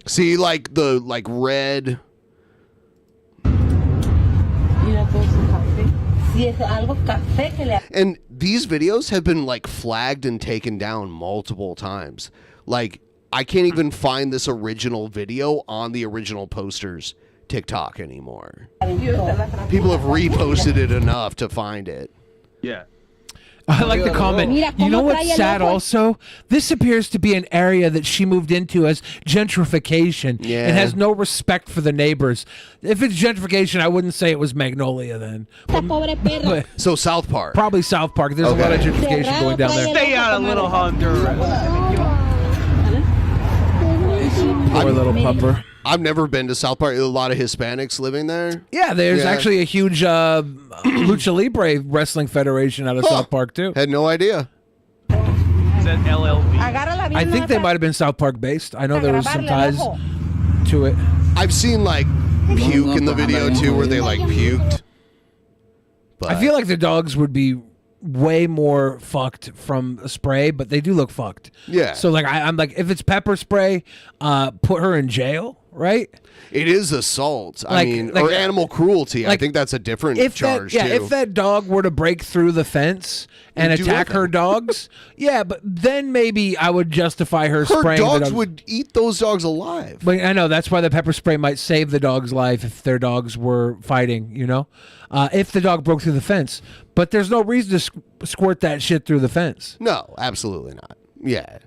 see, like the red. And these videos have been like flagged and taken down multiple times. Like, I can't even find this original video on the original poster's TikTok anymore. People have reposted it enough to find it.
Yeah.
I like the comment. You know what's sad also? This appears to be an area that she moved into as gentrification.
Yeah.
It has no respect for the neighbors. If it's gentrification, I wouldn't say it was Magnolia then. But
so South Park.
Probably South Park. There's a lot of gentrification going down there.
Stay out of Little Honduras.
Poor little pupper.
I've never been to South Park. A lot of Hispanics living there.
Yeah, there's actually a huge Lucha Libre Wrestling Federation out of South Park, too.
Had no idea.
Is that LLV?
I think they might have been South Park based. I know there was some ties to it.
I've seen like puke in the video too, where they like puked. But
I feel like the dogs would be way more fucked from a spray, but they do look fucked.
Yeah.
So like I'm like, if it's pepper spray, put her in jail, right?
It is assault. I
Like-
mean,
like-
or animal cruelty. I
like,
think that's a different
If
charge
that,
too.
if that dog were to break through the fence and
You'd do
attack her
nothing.
dogs, yeah, but then maybe I would justify her
Her
spraying the
dogs
dogs.
would eat those dogs alive.
But I know that's why the pepper spray might save the dog's life if their dogs were fighting, you know? If the dog broke through the fence. But there's no reason to squirt that shit through the fence.
No, absolutely not. Yeah.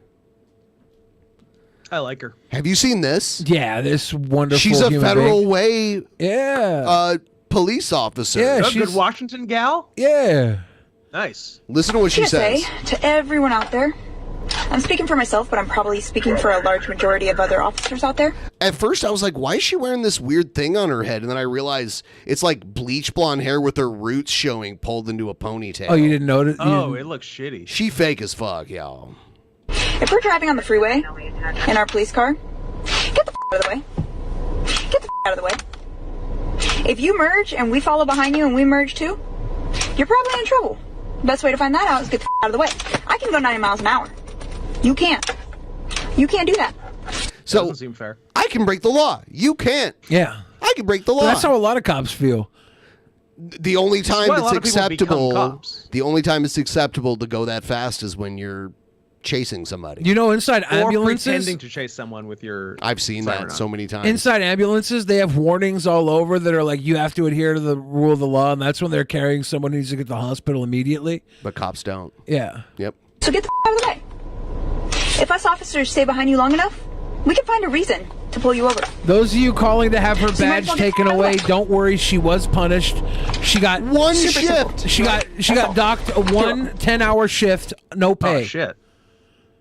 I like her.
Have you seen this?
Yeah, this wonderful
She's a
human
Federal
being.
Way police officer.
Yeah,
A good Washington gal?
Yeah.
Nice.
Listen to what she
PSA
says.
to everyone out there. I'm speaking for myself, but I'm probably speaking for a large majority of other officers out there.
At first, I was like, why is she wearing this weird thing on her head? And then I realized it's like bleach blonde hair with her roots showing pulled into a ponytail.
Oh, you didn't notice?
Oh, it looks shitty.
She fake as fuck, y'all.
If we're driving on the freeway in our police car, get the out of the way. Get the out of the way. If you merge and we follow behind you and we merge too, you're probably in trouble. Best way to find that out is get the out of the way. I can go 90 miles an hour. You can't. You can't do that.
So
Doesn't seem fair.
I can break the law. You can't.
Yeah.
I can break the law.
That's how a lot of cops feel.
The only time
why a
it's
lot of people become
acceptable.
cops.
The only time it's acceptable to go that fast is when you're chasing somebody.
You know, inside
Or
ambulances,
pretending to chase someone with your.
I've seen
siren
that
on.
so many times.
inside ambulances, they have warnings all over that are like, you have to adhere to the rule of the law, and that's when they're carrying someone who needs to get to the hospital immediately.
But cops don't.
Yeah.
Yep.
So get the out of the way. If us officers stay behind you long enough, we can find a reason to pull you over.
Those of you calling to have her
So you might
badge
as well get
taken
out of the
away,
way.
don't worry, she was punished. She got
One
Super
shift.
simple.
She got docked a 1 10-hour shift, no pay.
Oh, shit.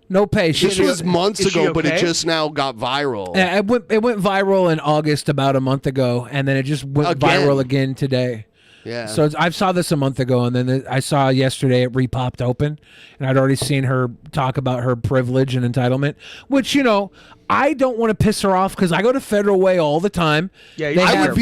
No pay.
This was months
is she
ago, but it
okay?
just now got viral.
Yeah, it went viral in August about a month ago, and then it just went
Again.
viral again today.
Yeah.
So I saw this a month ago, and then I saw yesterday it re-popped open, and I'd already seen her talk about her privilege and entitlement, which, you know, I don't want to piss her off because I go to Federal Way all the time.
Yeah,
They
I
have-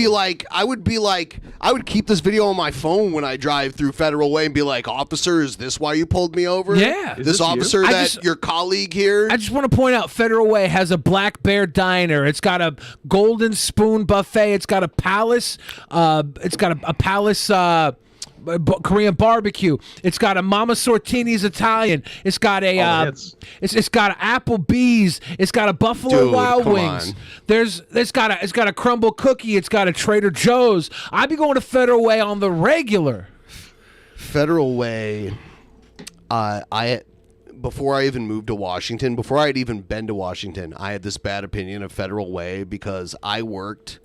would keep this video on my phone when I drive through Federal Way and be like, officer, is this why you pulled me over?
Yeah.
Is
This
this you?
officer
I
that
just-
your colleague here.
I just want to point out Federal Way has a Black Bear Diner. It's got a Golden Spoon buffet. It's got a Palace. It's got a Palace. Korean barbecue. It's got a Mama Sortini's Italian. It's got a
All the hits.
it's got an Applebee's. It's got a Buffalo
Dude,
Wild
come
Wings.
on.
It's got a Crumble Cookie. It's got a Trader Joe's. I'd be going to Federal Way on the regular.
Federal Way, before I even moved to Washington, before I had even been to Washington, I had this bad opinion of Federal Way because I worked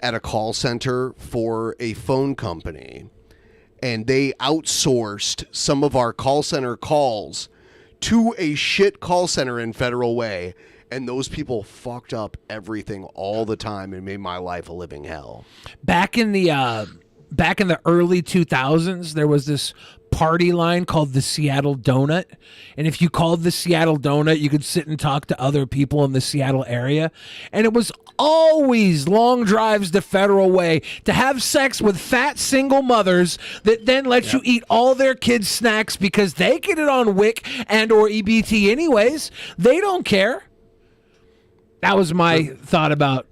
at a call center for a phone company, and they outsourced some of our call center calls to a shit call center in Federal Way, and those people fucked up everything all the time and made my life a living hell.
Back in the back in the early 2000s, there was this party line called the Seattle Donut. And if you called the Seattle Donut, you could sit and talk to other people in the Seattle area. And it was always long drives to Federal Way to have sex with fat single mothers that then let you eat all their kids' snacks because they get it on WIC and or EBT anyways. They don't care. That was my thought about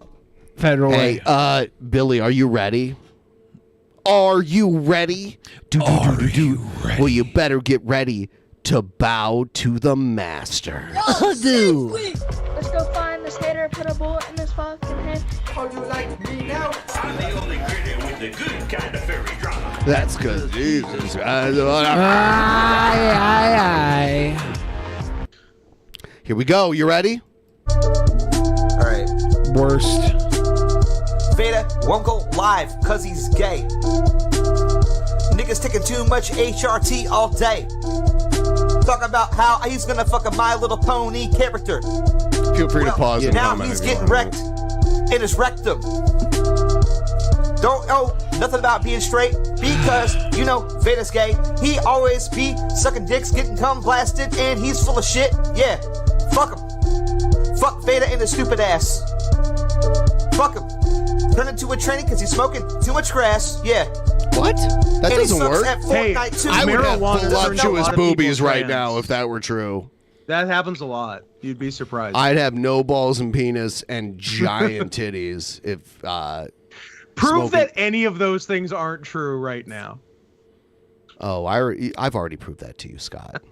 Federal Way.
Hey, Billy, are you ready? Are you ready? Are you ready? Well, you better get ready to bow to the master.
Dude. Let's go find this hater, put a bullet in his fucking head. Oh, you like me now? I'm the only critter with the good kind of fairy drama.
That's because Jesus. Here we go. You ready?
All right.
Worst.
Veda won't go live because he's gay. Niggas taking too much HRT all day. Talk about how he's gonna fuck a My Little Pony character.
Feel free to pause.
Now he's getting wrecked in his rectum. Don't know nothing about being straight because, you know, Veda's gay. He always be sucking dicks, getting cum blasted, and he's full of shit. Yeah, fuck him. Fuck Veda and his stupid ass. Fuck him. Turn into a tranny because he's smoking too much grass. Yeah.
What? That doesn't work.
Hey,
I would have voluptuous boobies right now if that were true.
That happens a lot. You'd be surprised.
I'd have no balls and penis and giant titties if
prove that any of those things aren't true right now.
Oh, I've already proved that to you, Scott.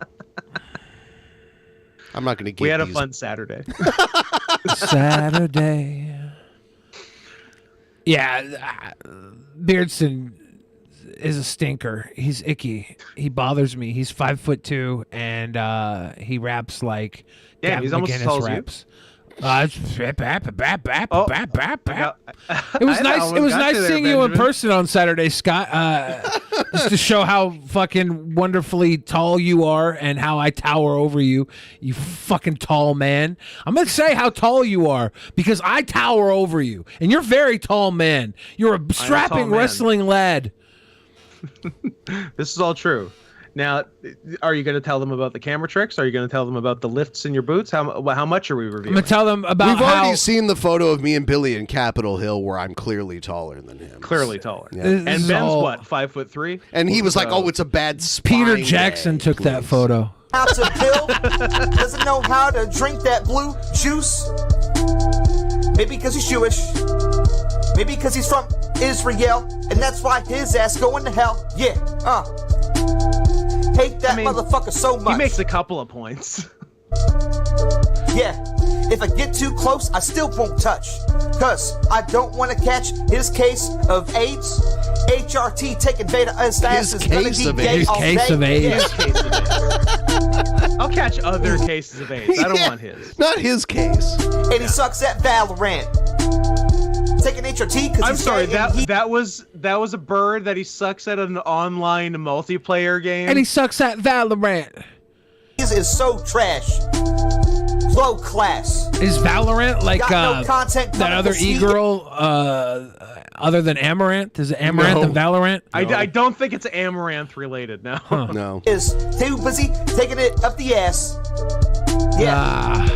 I'm not going to give
We had a fun Saturday.
Saturday. Yeah, Beardson is a stinker. He's icky. He bothers me. He's 5'2" and he raps like
Damn, he's almost as tall as you.
raps. It was nice. It was nice seeing you in person on Saturday, Scott. Just to show how fucking wonderfully tall you are and how I tower over you, you fucking tall man. I'm gonna say how tall you are because I tower over you, and you're a very tall man. You're a strapping wrestling lad.
This is all true. Now, are you going to tell them about the camera tricks? Are you going to tell them about the lifts in your boots? How much are we reviewing?
I'm going to tell them about
We've already seen the photo of me and Billy in Capitol Hill where I'm clearly taller than him.
Clearly taller.
Yeah.
And Ben's what, 5'3"?
And he was like, oh, it's a bad spine
Peter Jackson took that photo.
How to pill, doesn't know how to drink that blue juice. Maybe because he's Jewish. Maybe because he's from Israel, and that's why his ass going to hell. Yeah, hate that motherfucker so much.
He makes a couple of points.
Yeah, if I get too close, I still won't touch. Cause I don't want to catch his case of AIDS. HRT taking beta as fast as gonna be gay all day.
Case of AIDS.
I'll catch other cases of AIDS. I don't want his.
Not his case.
And he sucks at Valorant. Taking HRT because
I'm sorry, that was a bird that he sucks at an online multiplayer game.
And he sucks at Valorant.
This is so trash. Low class.
Is Valorant like
Got no content
that other e-girl other than Amaranth? Is it Amaranth and Valorant?
I don't think it's Amaranth related, no.
Huh.
No.
Is too busy taking it up the ass. Yeah.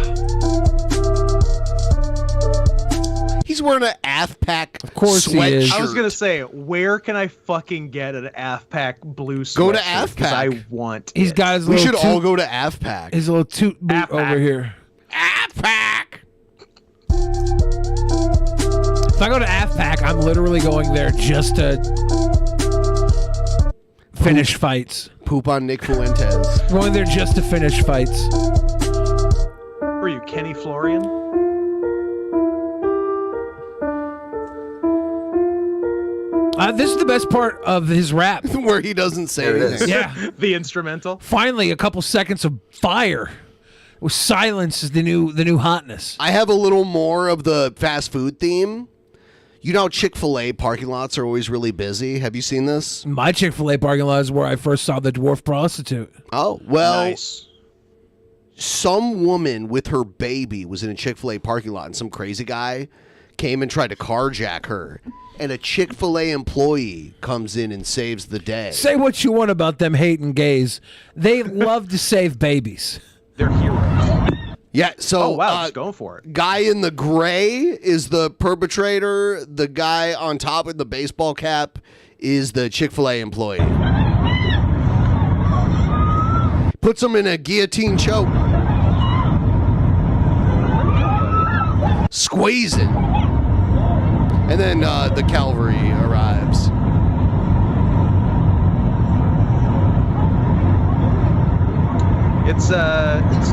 He's wearing an AFPAC
Of course he
sweatshirt.
is.
I was gonna say, where can I fucking get an AFPAC blue sweatshirt?
Go to AFPAC.
I want
He's
it.
got his
We
little
should all go to AFPAC.
his little toot boot
AFPAC.
over here.
AFPAC.
If I go to AFPAC, I'm literally going there just to finish fights.
Poop on Nick Fuentes.
Going there just to finish fights.
Were you Kenny Florian?
This is the best part of his rap.
Where he doesn't say anything.
Yeah.
The instrumental.
Finally, a couple seconds of fire. With silence is the new hotness.
I have a little more of the fast food theme. You know, Chick-fil-A parking lots are always really busy. Have you seen this?
My Chick-fil-A parking lot is where I first saw the dwarf prostitute.
Oh, well,
Nice.
some woman with her baby was in a Chick-fil-A parking lot, and some crazy guy came and tried to carjack her. and a Chick-fil-A employee comes in and saves the day.
Say what you want about them hating gays. They love to save babies.
They're heroes.
Yeah, so
Oh, wow, just going for it.
Guy in the gray is the perpetrator. The guy on top with the baseball cap is the Chick-fil-A employee. Puts him in a guillotine choke. Squeezing. And then the cavalry arrives.
It's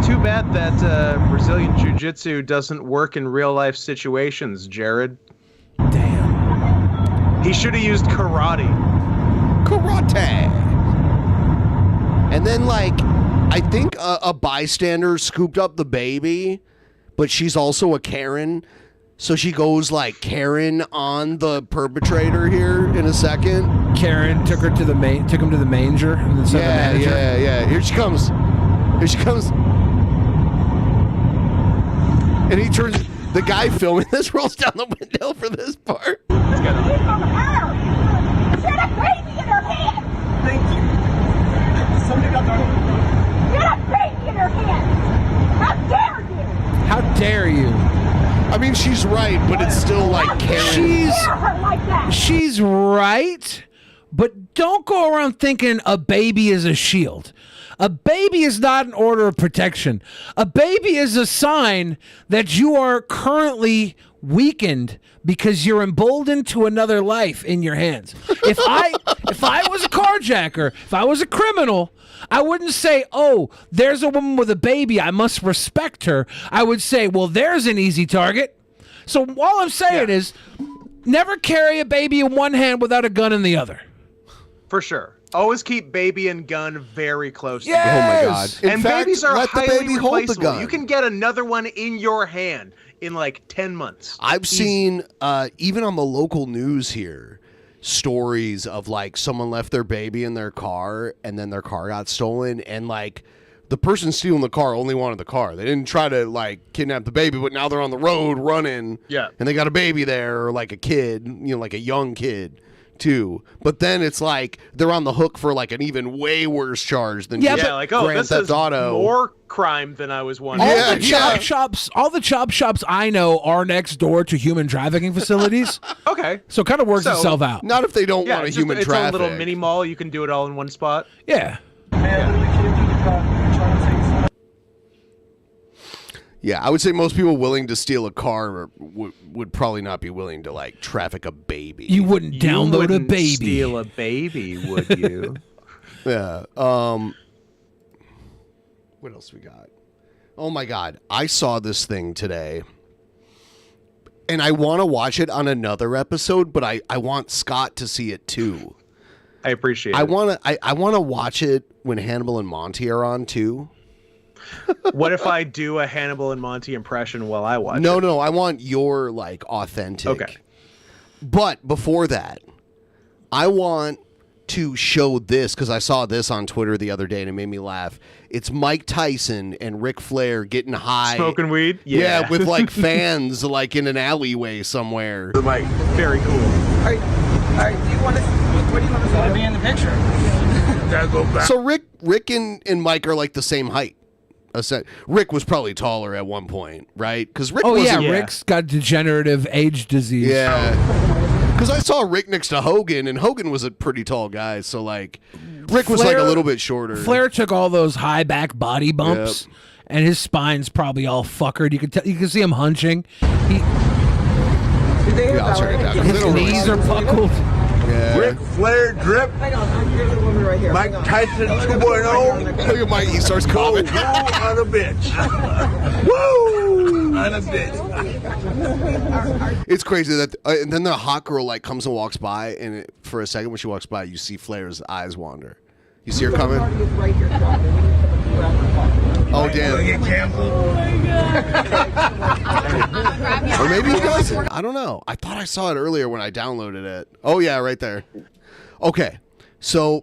too bad that Brazilian Jiu-Jitsu doesn't work in real-life situations, Jared.
Damn.
He should have used karate.
Karate. And then, like, I think a bystander scooped up the baby, but she's also a Karen. So she goes, like, Karen on the perpetrator here in a second.
Karen took him to the manger. And then sent the manager.
Yeah. Here she comes. And he turns, the guy filming this rolls down the window for this part.
She had a baby in her hand. Thank you. Somebody got that. She had a baby in her hand. How dare you?
How dare you?
I mean, she's right, but it's still like Karen.
She's right, but don't go around thinking a baby is a shield. A baby is not an order of protection. A baby is a sign that you are currently weakened because you're emboldened to another life in your hands. If I was a carjacker, if I was a criminal, I wouldn't say, oh, there's a woman with a baby, I must respect her. I would say, well, there's an easy target. So all I'm saying is never carry a baby in one hand without a gun in the other.
For sure. Always keep baby and gun very close
Yes!
together.
Oh my God. In
And
fact,
babies are
let the
highly
baby hold the
replaceable.
gun.
You can get another one in your hand in like 10 months.
I've seen, even on the local news here, stories of like someone left their baby in their car and then their car got stolen, and like the person stealing the car only wanted the car. They didn't try to like kidnap the baby, but now they're on the road running.
Yeah.
And they got a baby there, or like a kid, like a young kid too. But then it's like they're on the hook for like an even way worse charge than just
like, oh,
Grand
this
Theft
is
Auto.
more crime than I was wondering.
All the chop shops I know are next door to human trafficking facilities.
Okay.
So it kind of works itself out.
Not if they don't
Yeah,
want a
it's
human
just,
traffic.
It's a little mini mall. You can do it all in one spot.
Yeah.
Yeah, I would say most people willing to steal a car would probably not be willing to like traffic a baby.
You wouldn't download a
wouldn't
baby.
Steal a baby, would you?
Yeah. What else we got? Oh my God, I saw this thing today, and I want to watch it on another episode, but I want Scott to see it too.
I appreciate it.
I want to watch it when Hannibal and Monty are on too.
What if I do a Hannibal and Monty impression while I watch it?
No, I want your like authentic.
Okay.
But before that, I want to show this because I saw this on Twitter the other day and it made me laugh. It's Mike Tyson and Ric Flair getting high,
Smoking weed?
Yeah, with like fans like in an alleyway somewhere.
Mike, very cool.
All right, do you want to? What do you want to say? Be in the picture.
Gotta go back.
So Rick and Mike are like the same height. Rick was probably taller at one point, right? Because Rick.
Rick's got degenerative age disease.
Yeah. Because I saw Rick next to Hogan, and Hogan was a pretty tall guy. So like, Rick was like a little bit shorter.
Flair took all those high back body bumps, and his spine's probably all fuckered. You can see him hunching.
I'll check it out.
His knees are buckled.
Yeah.
Ric Flair drip.
Hang on, here's the woman right here.
Mike Tyson 2.0.
Look at Mike. He starts coughing.
Woo on a bitch. Woo on a bitch.
It's crazy that, and then the hot girl like comes and walks by, and for a second when she walks by, you see Flair's eyes wander. You see her coming? Oh damn! Or maybe he doesn't. I don't know. I thought I saw it earlier when I downloaded it. Oh yeah, right there. Okay, so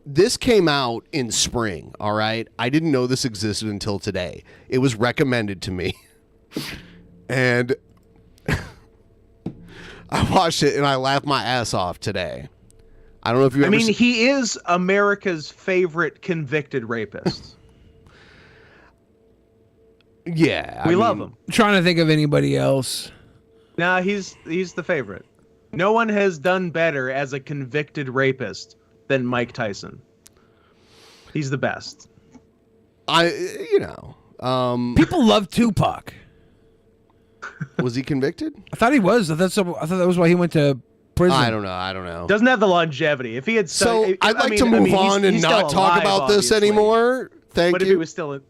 this came out in spring. All right, I didn't know this existed until today. It was recommended to me, and I watched it and I laughed my ass off today. I don't know if you.
He is America's favorite convicted rapist.
Yeah,
we love him.
I'm trying to think of anybody else.
Nah, he's the favorite. No one has done better as a convicted rapist than Mike Tyson. He's the best.
People
love Tupac.
Was he convicted?
I thought he was. I thought that was why he went to prison.
I don't know.
Doesn't have the longevity. If he had
I'd like to move on and not talk about this anymore. Thank you.
But if it was still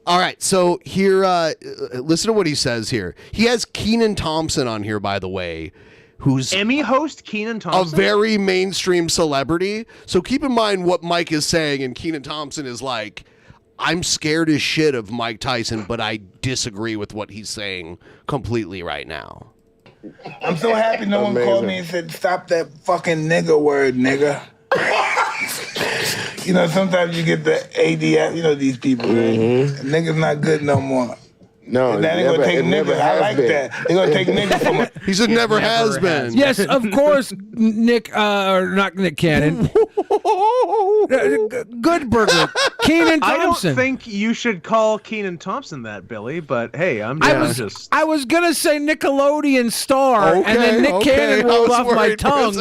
All right, so here, listen to what he says here. He has Kenan Thompson on here, by the way, who's
Emmy host Kenan Thompson,
a very mainstream celebrity. So keep in mind what Mike is saying, and Kenan Thompson is like, I'm scared as shit of Mike Tyson, but I disagree with what he's saying completely right now.
I'm so happy no one called me and said, stop that fucking nigga word, nigga. You know, sometimes you get the ADS, you know, these people, right? Nigga's not good no more.
No,
and that ain't gonna take nigga. I like that. They're gonna take nigga from it.
He said never has been.
Yes, of course, Nick, or not Nick Cannon. Good Burger. Kenan Thompson.
I don't think you should call Kenan Thompson that, Billy, but hey, I
was gonna say Nickelodeon star, and then Nick Cannon rolled off my tongue.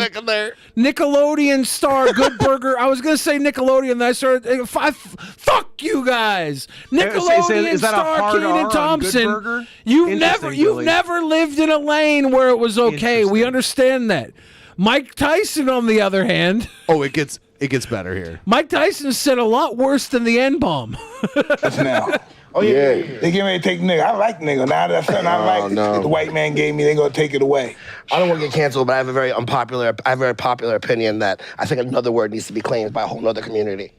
Nickelodeon star, Good Burger. I was gonna say Nickelodeon, and I started. Fuck you guys. Nickelodeon star, Kenan Thompson. You've never lived in a lane where it was okay. We understand that. Mike Tyson, on the other hand.
Oh, it gets better here.
Mike Tyson said a lot worse than the N-bomb.
That's now. Oh yeah. They getting ready to take nigga. I like nigga. Now that's something I like. The white man gave me. They gonna take it away.
I don't want to get canceled, but I have a very popular opinion that I think another word needs to be claimed by a whole other community.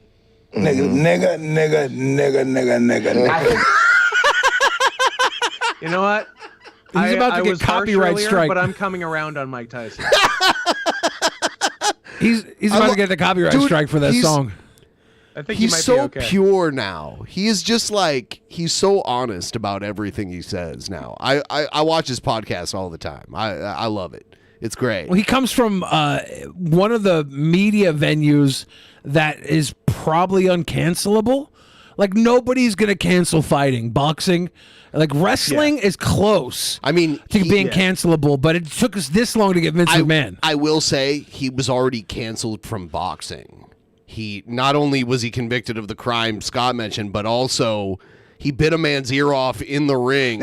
Nigga.
You know what?
He's about to get copyright strike,
but I'm coming around on Mike Tyson.
He's about to get the copyright strike for that song.
I think
he's
he might
so
be okay.
pure now. He is just like, he's so honest about everything he says now. I watch his podcast all the time. I love it. It's great.
Well, he comes from one of the media venues that is probably uncancelable. Like, nobody's going to cancel fighting. Boxing, like wrestling is close.
I mean,
to being cancelable, but it took us this long to get Vince McMahon.
I will say he was already canceled from boxing. He not only was he convicted of the crime Scott mentioned, but also he bit a man's ear off in the ring.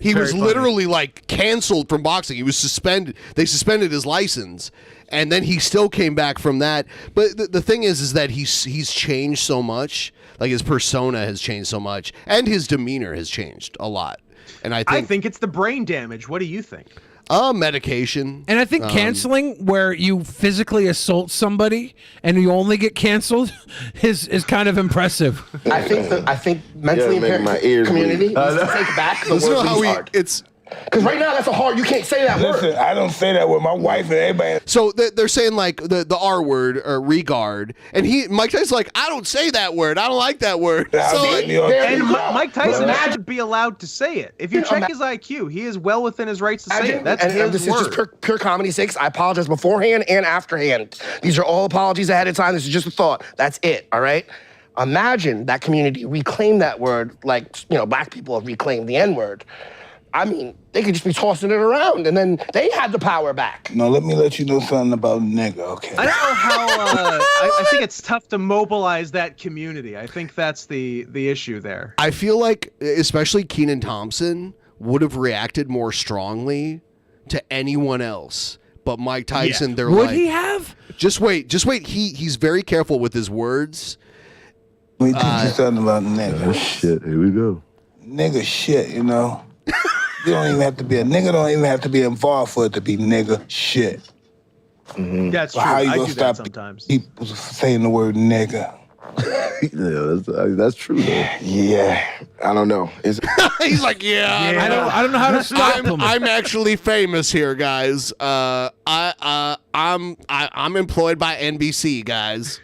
He was literally like canceled from boxing. He was suspended. They suspended his license, and then he still came back from that. But the thing is that he's changed so much. Like, his persona has changed so much, and his demeanor has changed a lot. And I think
it's the brain damage. What do you think?
Medication.
And I think canceling, where you physically assault somebody and you only get canceled, is kind of impressive.
I think mentally impaired community needs to take back the word retard. Because right now, that's a hard. You can't say that word.
Listen, I don't say that word. My wife and everybody.
So they're saying like the R word or regard, and Mike Tyson's like, I don't say that word. I don't like that word.
And Mike Tyson should be allowed to say it. If you check his IQ, he is well within his rights to say it. That's his
this
word.
is just pure comedy sakes. I apologize beforehand and afterhand. These are all apologies ahead of time. This is just a thought. That's it. All right. Imagine that community reclaim that word, like black people have reclaimed the N word. I mean, they could just be tossing it around, and then they had the power back.
No, let me let you know something about nigga, okay?
I don't know how. I think it's tough to mobilize that community. I think that's the issue there.
I feel like, especially Kenan Thompson, would have reacted more strongly to anyone else. But Mike Tyson, they're
would
like,
he have?
Just wait. He's very careful with his words.
Let me teach you something about nigga.
Oh, shit, here we go.
Nigga shit, you know. You don't even have to be a nigga. Don't even have to be involved for it to be nigga shit.
Mm-hmm. That's true.
How you
I
gonna
do
stop
that sometimes.
people saying the word nigga?
Yeah, that's true though.
Yeah,
I don't know.
He's like,
I don't know how to stop him.
I'm actually famous here, guys. I'm employed by NBC, guys.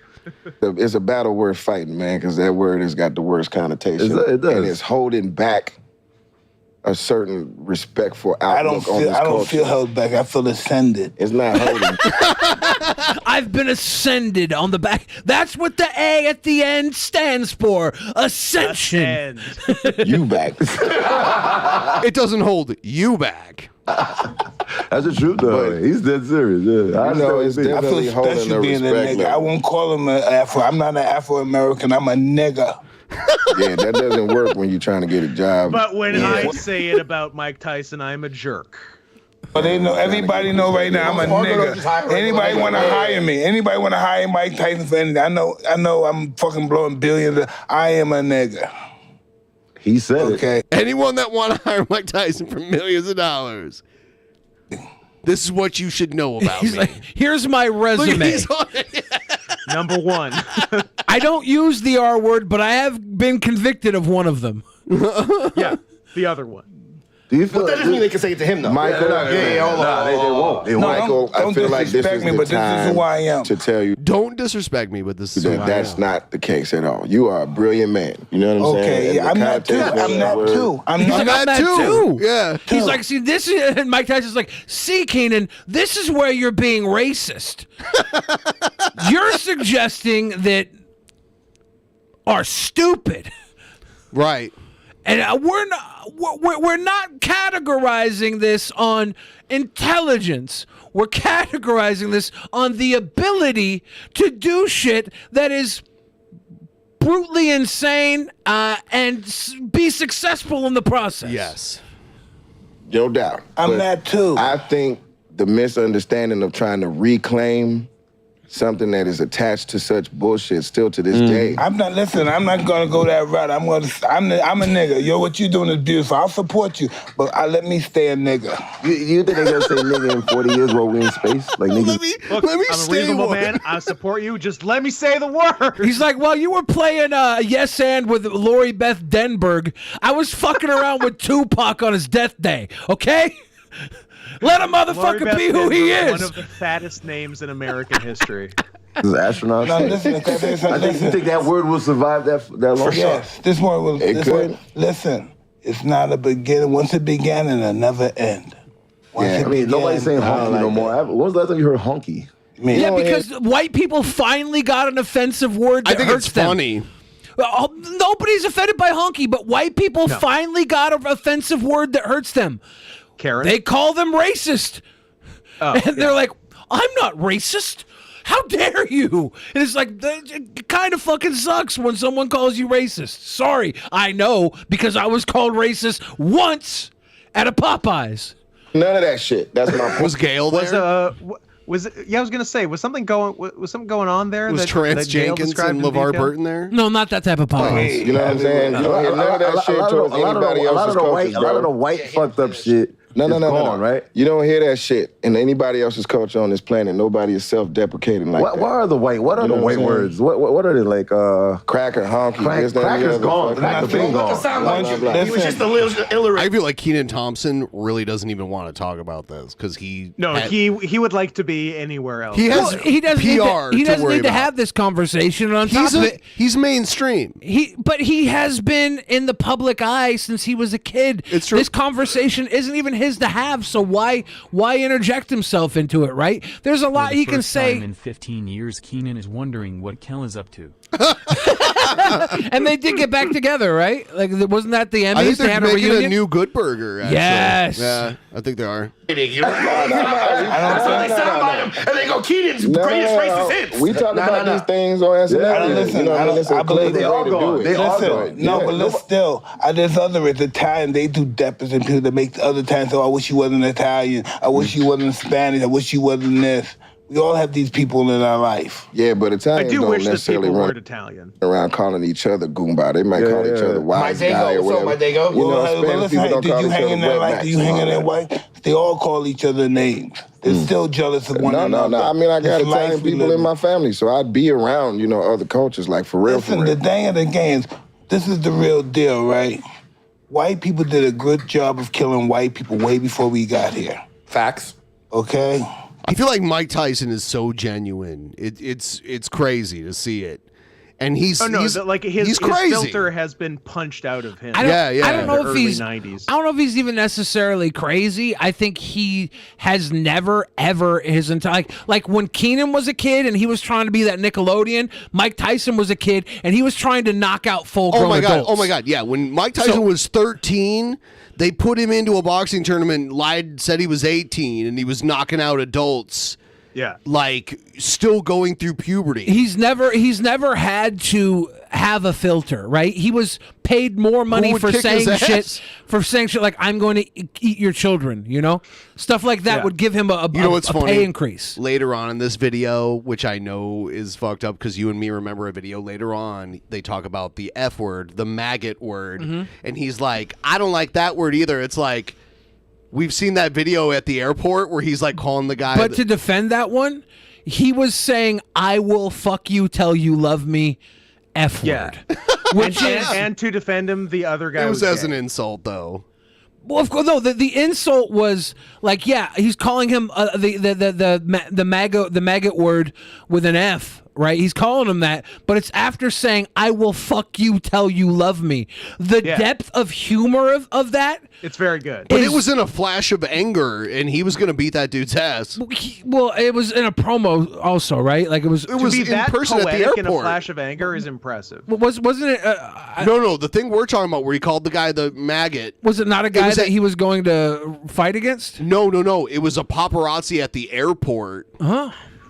It's a battle worth fighting, man, because that word has got the worst connotation.
It does.
And it's holding back a certain respectful outlook on this culture.
I don't feel held back. I feel ascended.
It's not holding.
I've been ascended on the back. That's what the A at the end stands for. Ascension.
You back.
It doesn't hold you back.
That's the truth, though. He's dead serious. Yeah. I know it's definitely holding
special
the
being a
respect.
nigga. I won't call him an Afro. I'm not an Afro-American. I'm a nigga.
Yeah, that doesn't work when you're trying to get a job.
But when I say it about Mike Tyson, I'm a jerk.
But they know. Everybody know right now. I'm a nigga. Anybody want to hire me? Anybody want to hire Mike Tyson for anything? I know. I'm fucking blowing billions. I am a nigga.
He said
it.
Anyone that want to hire Mike Tyson for millions of dollars, this is what you should know about me.
Like, here's my resume.
Number one.
I don't use the R word, but I have been convicted of one of them.
Yeah, the other one.
Do you feel
But that doesn't mean they can say it to him, though.
Michael, they won't. Michael, I feel like this is the time to tell you.
Don't disrespect me, but this is
that that's not the case at all. You are a brilliant man. You know what I'm saying?
Okay, yeah, I'm that too. I'm that too. I'm that too.
Yeah.
He's like, see, this is, and Mike Tyson's like, see, Keenan, this is where you're being racist. You're suggesting that are stupid.
Right.
And we're not categorizing this on intelligence. We're categorizing this on the ability to do shit that is brutally insane and be successful in the process.
Yes.
No doubt.
I'm that too.
I think the misunderstanding of trying to reclaim something that is attached to such bullshit still to this day.
I'm not gonna go that route. I'm a nigga. Yo, what you doing is beautiful. I'll support you, but let me stay a nigga.
You think they gonna say nigga in 40 years while we in space? Like niggas.
Look, I'm a reasonable man. I support you. Just let me say the word.
He's like, well, you were playing Yes and with Lori Beth Denberg. I was fucking around with Tupac on his death day, okay? Let a motherfucker be who he is.
One of the fattest names in American history.
This is astronaut.
No, listen,
I think you think that word will survive that long?
Yes, this word will. Listen, it's not a beginning. Once it began, it'll never end.
I mean, nobody's saying honky no more. When was the last time you heard honky?
Yeah, because white people finally got an offensive word that hurts them.
Funny.
Nobody's offended by honky, but white people finally got an offensive word that hurts them.
Karen?
They call them racist. And they're like, I'm not racist. How dare you? And it's like, it kind of fucking sucks when someone calls you racist. Sorry, I know, because I was called racist once at a Popeyes.
None of that shit. That's my point.
Was Gail there?
Was it, I was gonna say, was something going on there?
Was Trance Jenkins and LeVar Burton there?
No, not that type of Popeyes.
You know what I'm saying? You don't hear none of that shit towards anybody else's culture,
A lot of the white fucked up shit.
No,
gone, right?
You don't hear that shit in anybody else's culture on this planet. Nobody is self-deprecating like that.
What are the white words? What are they like?
Cracker, honky.
Cracker's gone. Cracker's been gone.
He was just a little illiterate.
I feel like Kenan Thompson really doesn't even want to talk about this because he
would like to be anywhere else.
He has
he doesn't
PR.
He doesn't need to have this conversation. And on top of it,
he's mainstream.
But he has been in the public eye since he was a kid.
It's true.
This conversation isn't even his to have. So why interject himself into it? Right? There's a lot he can say.
In 15 years, Kenan is wondering what Kel is up to.
And they did get back together, right? Like, wasn't that the Emmys?
I think
they had
they're
a
making
reunion.
a new Good Burger. Actually.
Yes.
Yeah, I think they are.
And they go Keenan's greatest racist hits.
We talk about these things on SNL.
I believe
they all gone.
They all gone. No, but still, there's other Italian. They do deppers and people that make the other Italians say, I wish you wasn't Italian. I wish you wasn't Spanish. I wish you wasn't this. We all have these people in our life.
Yeah, but Italians don't necessarily run around calling each other Goomba. They might call each other wise guy or whatever. You know, Spanish people don't call each other wetbacks.
Do you hang in that white? They all call each other names. They're still jealous of one another.
No. I mean, I got Italian people in my family, so I'd be around, other cultures, like for real.
Listen, the thing of the game is, this is the real deal, right? White people did a good job of killing white people way before we got here.
Facts.
Okay?
I feel like Mike Tyson is so genuine. It's crazy to see it. And he's
his
crazy.
filter has been punched out of him.
I don't know if he's.
90s.
I don't know if he's even necessarily crazy. I think he has never ever his entire like when Keenan was a kid and he was trying to be that Nickelodeon. Mike Tyson was a kid and he was trying to knock out full-grown adults.
Oh my god! Yeah, when Mike Tyson was 13, they put him into a boxing tournament. Lied, said he was 18, and he was knocking out adults.
Yeah,
like still going through puberty.
He's never had to have a filter, right? He was paid more money for saying shit like I'm going to eat your children, stuff like that would give him a pay increase.
Later on in this video, which I know is fucked up because you and me remember a video later on, they talk about the F word, the maggot word, and he's like, I don't like that word either. It's like, we've seen that video at the airport where he's like calling the guy.
But to defend that one, he was saying, I will fuck you till you love me, F word.
And to defend him, the other guy
was as an insult, though.
Well, of course, no. The insult was like, he's calling him the maggot word with an F. Right, he's calling him that, but it's after saying "I will fuck you till you love me." The depth of humor of that,
it's very good.
But it was in a flash of anger, and he was going to beat that dude's ass.
Well, it was in a promo also, right? Like it was
in person at the airport. In a flash of anger is impressive.
Wasn't it?
No. The thing we're talking about, where he called the guy the maggot,
was it not a guy that he was going to fight against?
No. It was a paparazzi at the airport.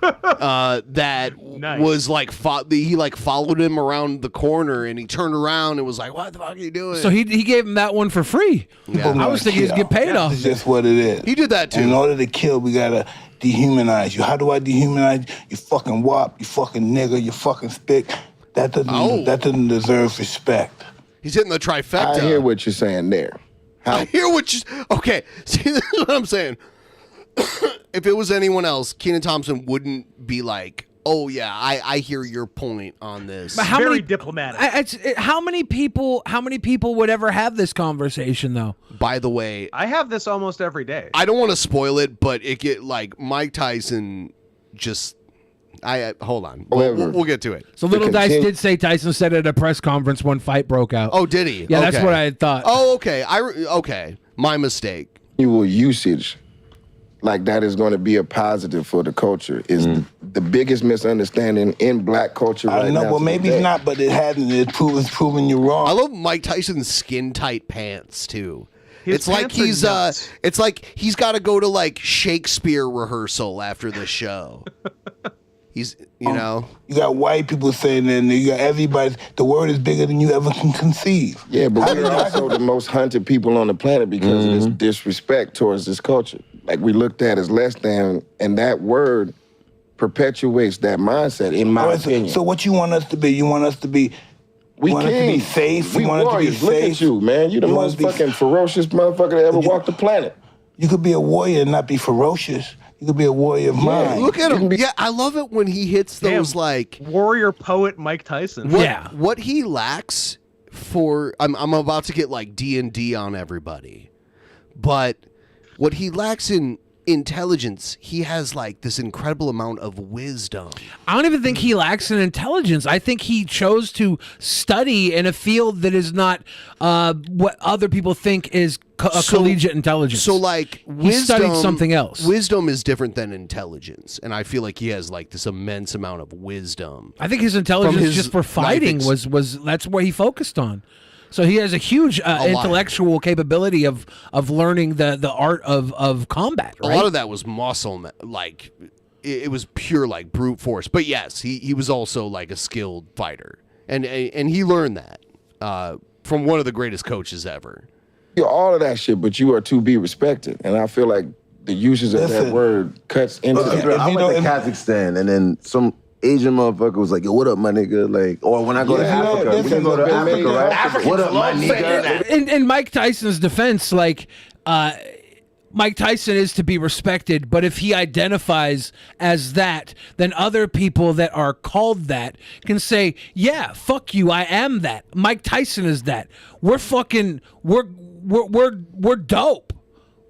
That was like he like followed him around the corner, and he turned around and was like, "What the fuck are you doing?"
So he gave him that one for free.
Yeah.
I was thinking he'd get paid off.
That's just what it is.
He did that too.
And in order to kill, we gotta dehumanize you. How do I dehumanize you? You fucking wop, you fucking nigger, you fucking spick. That doesn't deserve respect.
He's hitting the trifecta.
I hear what you're saying there.
I hear what you. Okay, see, this is what I'm saying. If it was anyone else, Kenan Thompson wouldn't be like, "Oh yeah, I hear your point on this."
But
very diplomatic.
How many people would ever have this conversation though?
By the way,
I have this almost every day.
I don't want to spoil it, but it get like Mike Tyson just. Hold on. We'll get to it.
So Little Dice did say Tyson said at a press conference when fight broke out.
Oh, did he?
Yeah, that's what I had thought.
Oh, okay. Okay. My mistake.
Your usage. Like that is going to be a positive for the culture is the biggest misunderstanding in black culture right now.
I know, well, maybe it's not, but it hasn't. It's proven you wrong.
I love Mike Tyson's skin tight pants too.
It's like he's
got to go to like Shakespeare rehearsal after the show. He's you
got white people saying that, and you got everybody. The word is bigger than you ever can conceive.
Yeah, but we're also the most hunted people on the planet because of this disrespect towards this culture. Like we looked at as less than, and that word perpetuates that mindset, in my opinion.
So what you want us to be? You want us to be?
We
want us to be safe.
We warriors. Look at you, man. You're the most fucking ferocious motherfucker that ever walked the planet.
You could be a warrior and not be ferocious. You could be a warrior of mind.
Look at him. Yeah, I love it when he hits those like
warrior poet Mike Tyson.
What he lacks for I'm about to get like D&D on everybody, but what he lacks in intelligence, he has like this incredible amount of wisdom.
I don't even think he lacks in intelligence. I think he chose to study in a field that is not what other people think is collegiate intelligence.
So like
he studied something else.
Wisdom is different than intelligence, and I feel like he has like this immense amount of wisdom.
I think his intelligence just for fighting was that's what he focused on. So he has a huge intellectual capability of learning the art of combat. Right?
A lot of that was muscle, like it was pure like brute force. But yes, he was also like a skilled fighter, and he learned that from one of the greatest coaches ever.
You're all of that shit, but you are to be respected, and I feel like the usage of that word cuts into that.
I went to Kazakhstan, and then some Asian motherfucker was like, "Yo, what up, my nigga?" Like, or when I go to Africa, when you go to Africa, right? What up, my nigga?
In Mike Tyson's defense, like, Mike Tyson is to be respected, but if he identifies as that, then other people that are called that can say, "Yeah, fuck you, I am that. Mike Tyson is that. We're dope.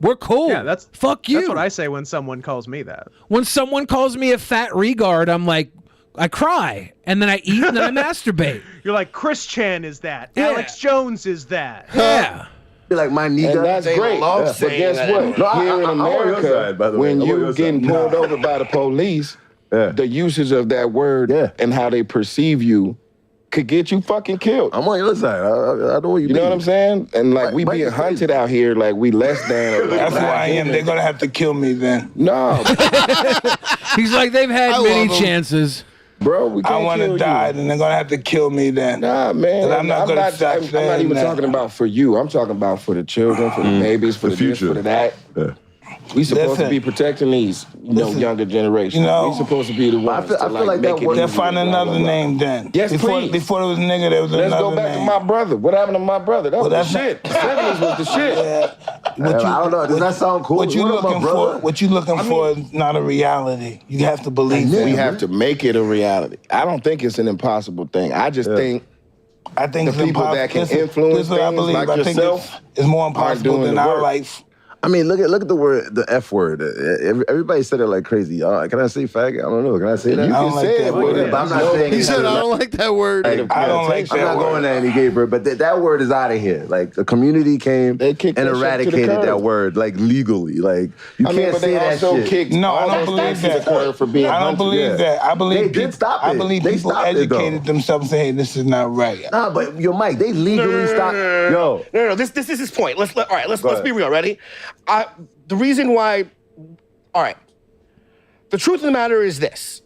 We're cool.
Yeah,
fuck you."
That's what I say when someone calls me that.
When someone calls me a fat regard, I'm like, I cry, and then I eat, and then I masturbate.
You're like, Chris Chan is that. Alex Jones is that.
Yeah.
Be like my nigga.
And that's great. But guess what? Here in America, when you getting pulled over by the police, the usage of that word and how they perceive you could get you fucking killed.
I'm on your side. I know what you mean.
You know what I'm saying? And like we being hunted out here, like we less than.
That's who I am. They're gonna have to kill me then.
No.
He's like, they've had many chances.
Bro, we can't
I want to die, and they're gonna have to kill me then.
Nah, man.
I'm not gonna stop
I'm not even talking about for you. I'm talking about for the children, for the babies, for the future, for the that. We supposed to be protecting these, younger generations. We supposed to be the ones
I feel like
make it.
They'll find another name then.
Yes,
please. Before there was nigga, there was another name.
Let's go back to my brother. What happened to my brother? That was the shit. The 70s was the shit.
I don't know. Does that sound cool?
What you looking for is not a reality. You have to believe it.
We have to make it a reality. I don't think it's an impossible thing. I just think the people that can influence things like yourself
is more impossible than our life.
I mean, look at the word, the F word. Everybody said it like crazy. Can I say faggot? I don't know. Can I say that?
You can say it, but I'm not saying.
He said, "I don't like that word."
I don't like that. I'm not going to any gay word, but that word is out of here. Like the community came and eradicated that word, like legally. Like you can't say that shit.
No, I don't believe that. I don't believe that. I believe
they did stop it.
I believe people educated themselves and say, "Hey, this is not right."
Nah, but yo, Mike, they legally stopped. Yo,
no. This is his point. Let's be real. Ready? The reason why, all right, the truth of the matter is this.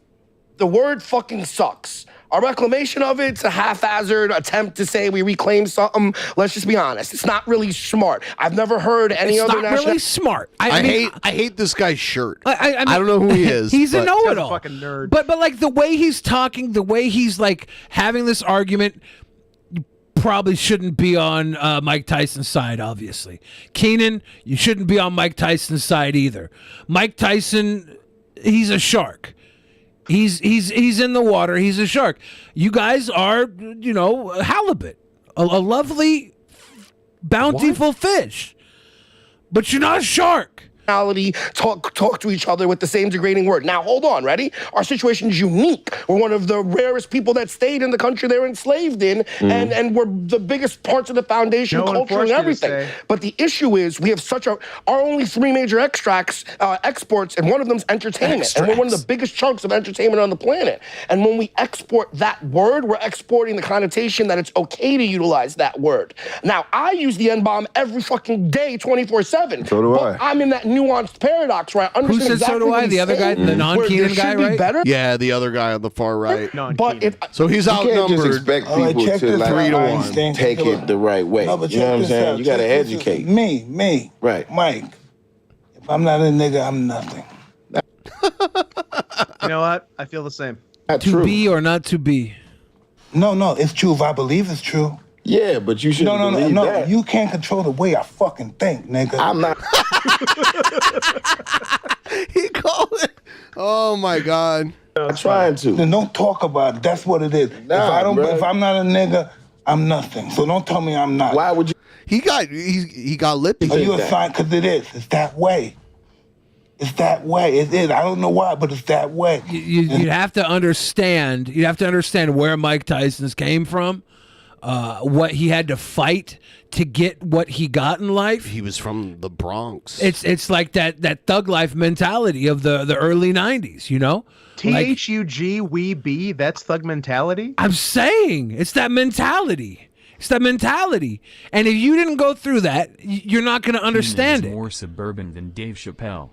The word fucking sucks. Our reclamation of it's a haphazard attempt to say we reclaim something. Let's just be honest. It's not really smart. I've never heard any other national...
It's not really smart.
I hate this guy's shirt. I don't know who he is.
He's a know-it-all.
Fucking nerd.
But like the way he's talking, the way he's like having this argument... probably shouldn't be on Mike Tyson's side, obviously. Keenan, you shouldn't be on Mike Tyson's side either. Mike Tyson, he's a shark. He's in the water. He's a shark. You guys are, halibut, a lovely, bountiful fish, but you're not a shark.
Talk to each other with the same degrading word. Now, hold on, ready? Our situation is unique. We're one of the rarest people that stayed in the country they were enslaved in, and we're the biggest parts of the foundation, culture, and everything. But the issue is we have our only three major exports, and one of them's entertainment. And we're one of the biggest chunks of entertainment on the planet. And when we export that word, we're exporting the connotation that it's okay to utilize that word. Now, I use the N-bomb every fucking day, 24/7.
So do I.
I'm in that nuanced paradox where I understand exactly
so do I? The other guy, the non-Keenan guy, right?
Better.
Yeah, the other guy on the far right.
But
so he's
you can't
outnumbered.
just expect people to like
3-1.
take it the right way.
No, but
you know what I'm
check this
saying?
out.
You got to
Check this
educate.
Me.
Right.
Mike, if I'm not a nigga, I'm nothing.
You know what? I feel the same.
To be or not to be?
No, it's true. If I believe it's true.
Yeah, but you shouldn't believe
no.
that.
You can't control the way I fucking think, nigga.
I'm not.
He called it. Oh my God.
I'm trying to.
Then don't talk about it. That's what it is.
Nah,
if I'm not a nigga, I'm nothing. So don't tell me I'm not.
Why would you?
He got lippy.
Are you a sign? Because it is. It's that way. It's that way. It is. I don't know why, but it's that way.
You'd have to understand. You'd have to understand where Mike Tyson's came from. What he had to fight to get what he got in life.
He was from the Bronx.
It's like that thug life mentality of the early 90s, you know?
THUG, we be, that's thug mentality?
I'm saying, it's that mentality. It's that mentality. And if you didn't go through that, you're not going to understand it.
More suburban than Dave Chappelle.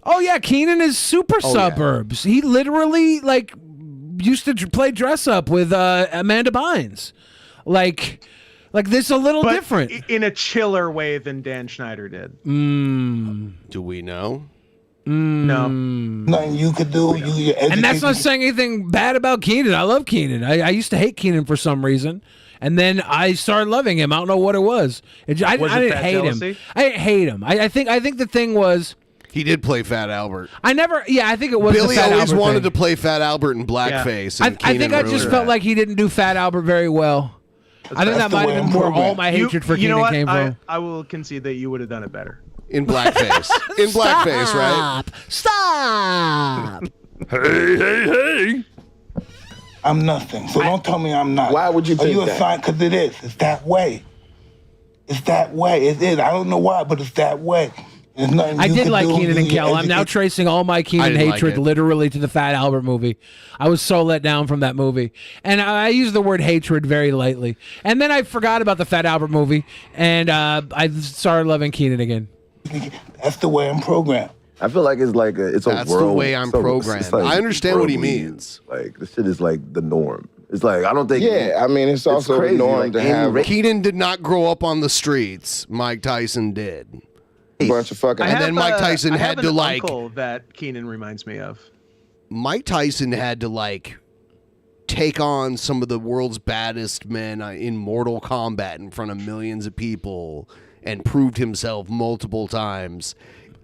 Oh, yeah, Keenan is super suburbs. Yeah. He literally, used to play dress up with Amanda Bynes. Like this a little different.
In a chiller way than Dan Schneider did.
Do we know?
No.
Nothing you could do.
And that's not saying anything bad about Keenan. I love Keenan. I used to hate Keenan for some reason. And then I started loving him. I don't know what it was. I didn't hate him. I didn't hate him. I think the thing was...
He did play Fat Albert.
I think it was
Billy
the Fat
always
Albert
wanted
thing.
to play Fat Albert in blackface.
Yeah. I think I just felt like he didn't do Fat Albert very well. I think that might have been where all my hatred for Keenan came from.
I will concede that you would have done it better.
In blackface. In blackface, right?
Stop!
Hey.
I'm nothing. So don't tell me I'm not.
Why would you think
Are you
that?
a sign? Because it is. It's that way. It's that way. It is. I don't know why, but it's that way. There's nothing
I
you
did
can
like
do.
Keenan and
You
Kel. I'm now
educate-
tracing all my Keenan
didn't like
hatred
it.
literally to the Fat Albert movie. I was so let down from that movie. And I use the word hatred very lightly. And then I forgot about the Fat Albert movie, and I started loving Keenan again.
That's the way I'm programmed.
I feel like it's like it's a
That's
world.
the way I'm
so-
programmed.
it's like
I understand what he
worldly.
means.
Like this shit is like the norm. It's like I don't think.
Yeah, I mean, it's also
crazy.
the norm
Like,
to
any
have
ra-
Keenan did not grow up on the streets. Mike Tyson did.
a bunch of fucking.
And then Mike Tyson
I
had
have
to
an
like.
uncle that Keenan reminds me of.
Mike Tyson had to like take on some of the world's baddest men in Mortal Kombat in front of millions of people and proved himself multiple times.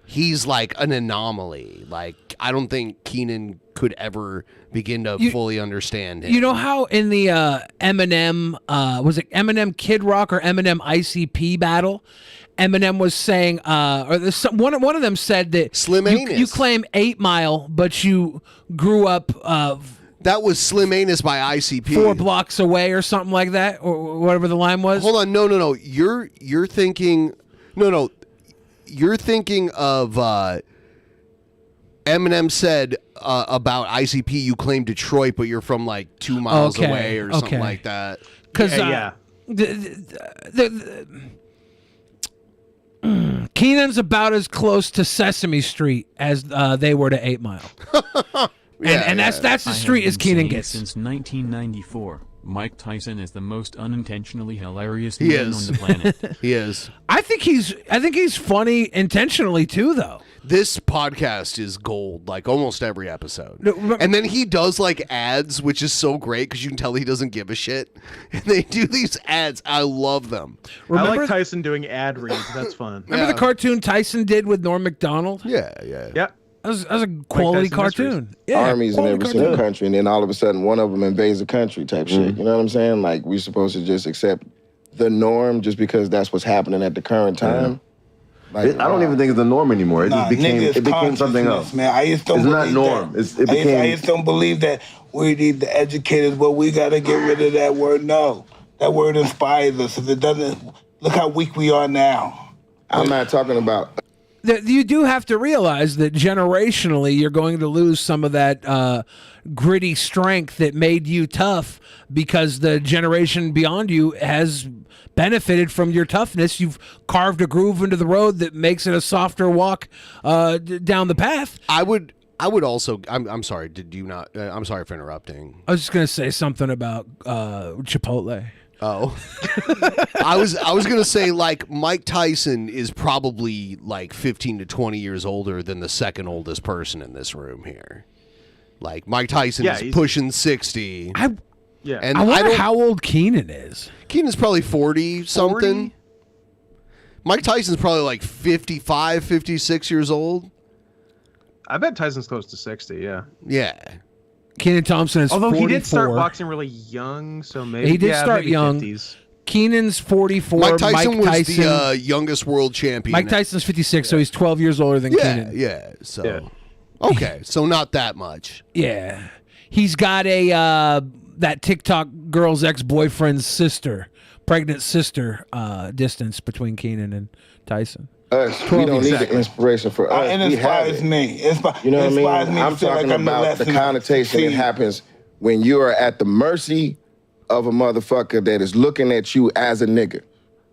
He's like an anomaly. Like I don't think Keenan could ever begin to fully understand him.
You know how in the Eminem, was it Eminem Kid Rock or Eminem ICP battle? Eminem was saying, one of them said that
Slim
you
Anus.
claim 8 Mile, but you grew up
that was Slim Anus by ICP.
4 blocks away or something like that, or whatever the line was.
Hold on, no. You're thinking, no. You're thinking of Eminem said about ICP. You claim Detroit, but you're from like 2 miles away or something like that.
Because Keenan's about as close to Sesame Street as they were to 8 Mile. And that's the
I
street
have
as
been
Keenan
saying it
gets.
Since 1994, Mike Tyson is the most unintentionally hilarious
He
man
is.
on the planet.
He is.
I think he's funny intentionally too, though.
This podcast is gold, like almost every episode. And then he does like ads, which is so great because you can tell he doesn't give a shit. And they do these ads. I love them.
I like Tyson doing ad reads. That's fun.
Remember the cartoon Tyson did with Norm Macdonald?
Yeah.
Yep.
That was a quality cartoon. Yeah,
armies in
quality
every single
cartoon.
country, and then all of a sudden one of them invades a country type shit. You know what I'm saying? Like we're supposed to just accept the norm just because that's what's happening at the current time. Like,
I don't even think it's the norm anymore. It just became
nigga, it's
something
consciousness,
else.
Man, I just don't
it's not
believe
norm.
That.
It
I just don't believe that we need the educators, but we got to get rid of that word. No, that word inspires us. If it doesn't, look how weak we are now.
I'm not talking about.
You do have to realize that generationally you're going to lose some of that gritty strength that made you tough because the generation beyond you has benefited from your toughness. You've carved a groove into the road that makes it a softer walk down the path.
I would also. I'm sorry. Did you not? I'm sorry for interrupting.
I was just gonna say something about Chipotle.
Oh, I was gonna say like Mike Tyson is probably like 15 to 20 years older than the second oldest person in this room here. Like Mike Tyson is pushing 60.
Yeah,
and
I wonder
don't-
how old Keenan is.
Keenan's probably 40 something. Mike Tyson's probably like 55, 56 years old.
I bet Tyson's close to 60. Yeah.
Yeah.
Keenan Thompson is
Although
44.
he did start boxing really young, so maybe
He did start
maybe
young.
50s.
Keenan's 44.
Mike Tyson was
Tyson,
the youngest world champion.
Mike Tyson's 56, so he's 12 years older than Keenan.
Yeah. So okay, so not that much.
Yeah. He's got a that TikTok girl's ex-boyfriend's sister, pregnant sister, distance between Keenan and Tyson.
Us, we don't need the inspiration for us.
It
we have
inspires
it.
me.
You know what I mean?
inspires me
I'm
to feel
talking
like I'm
about the
lesson
connotation that
see.
happens when you are at the mercy of a motherfucker that is looking at you as a nigga.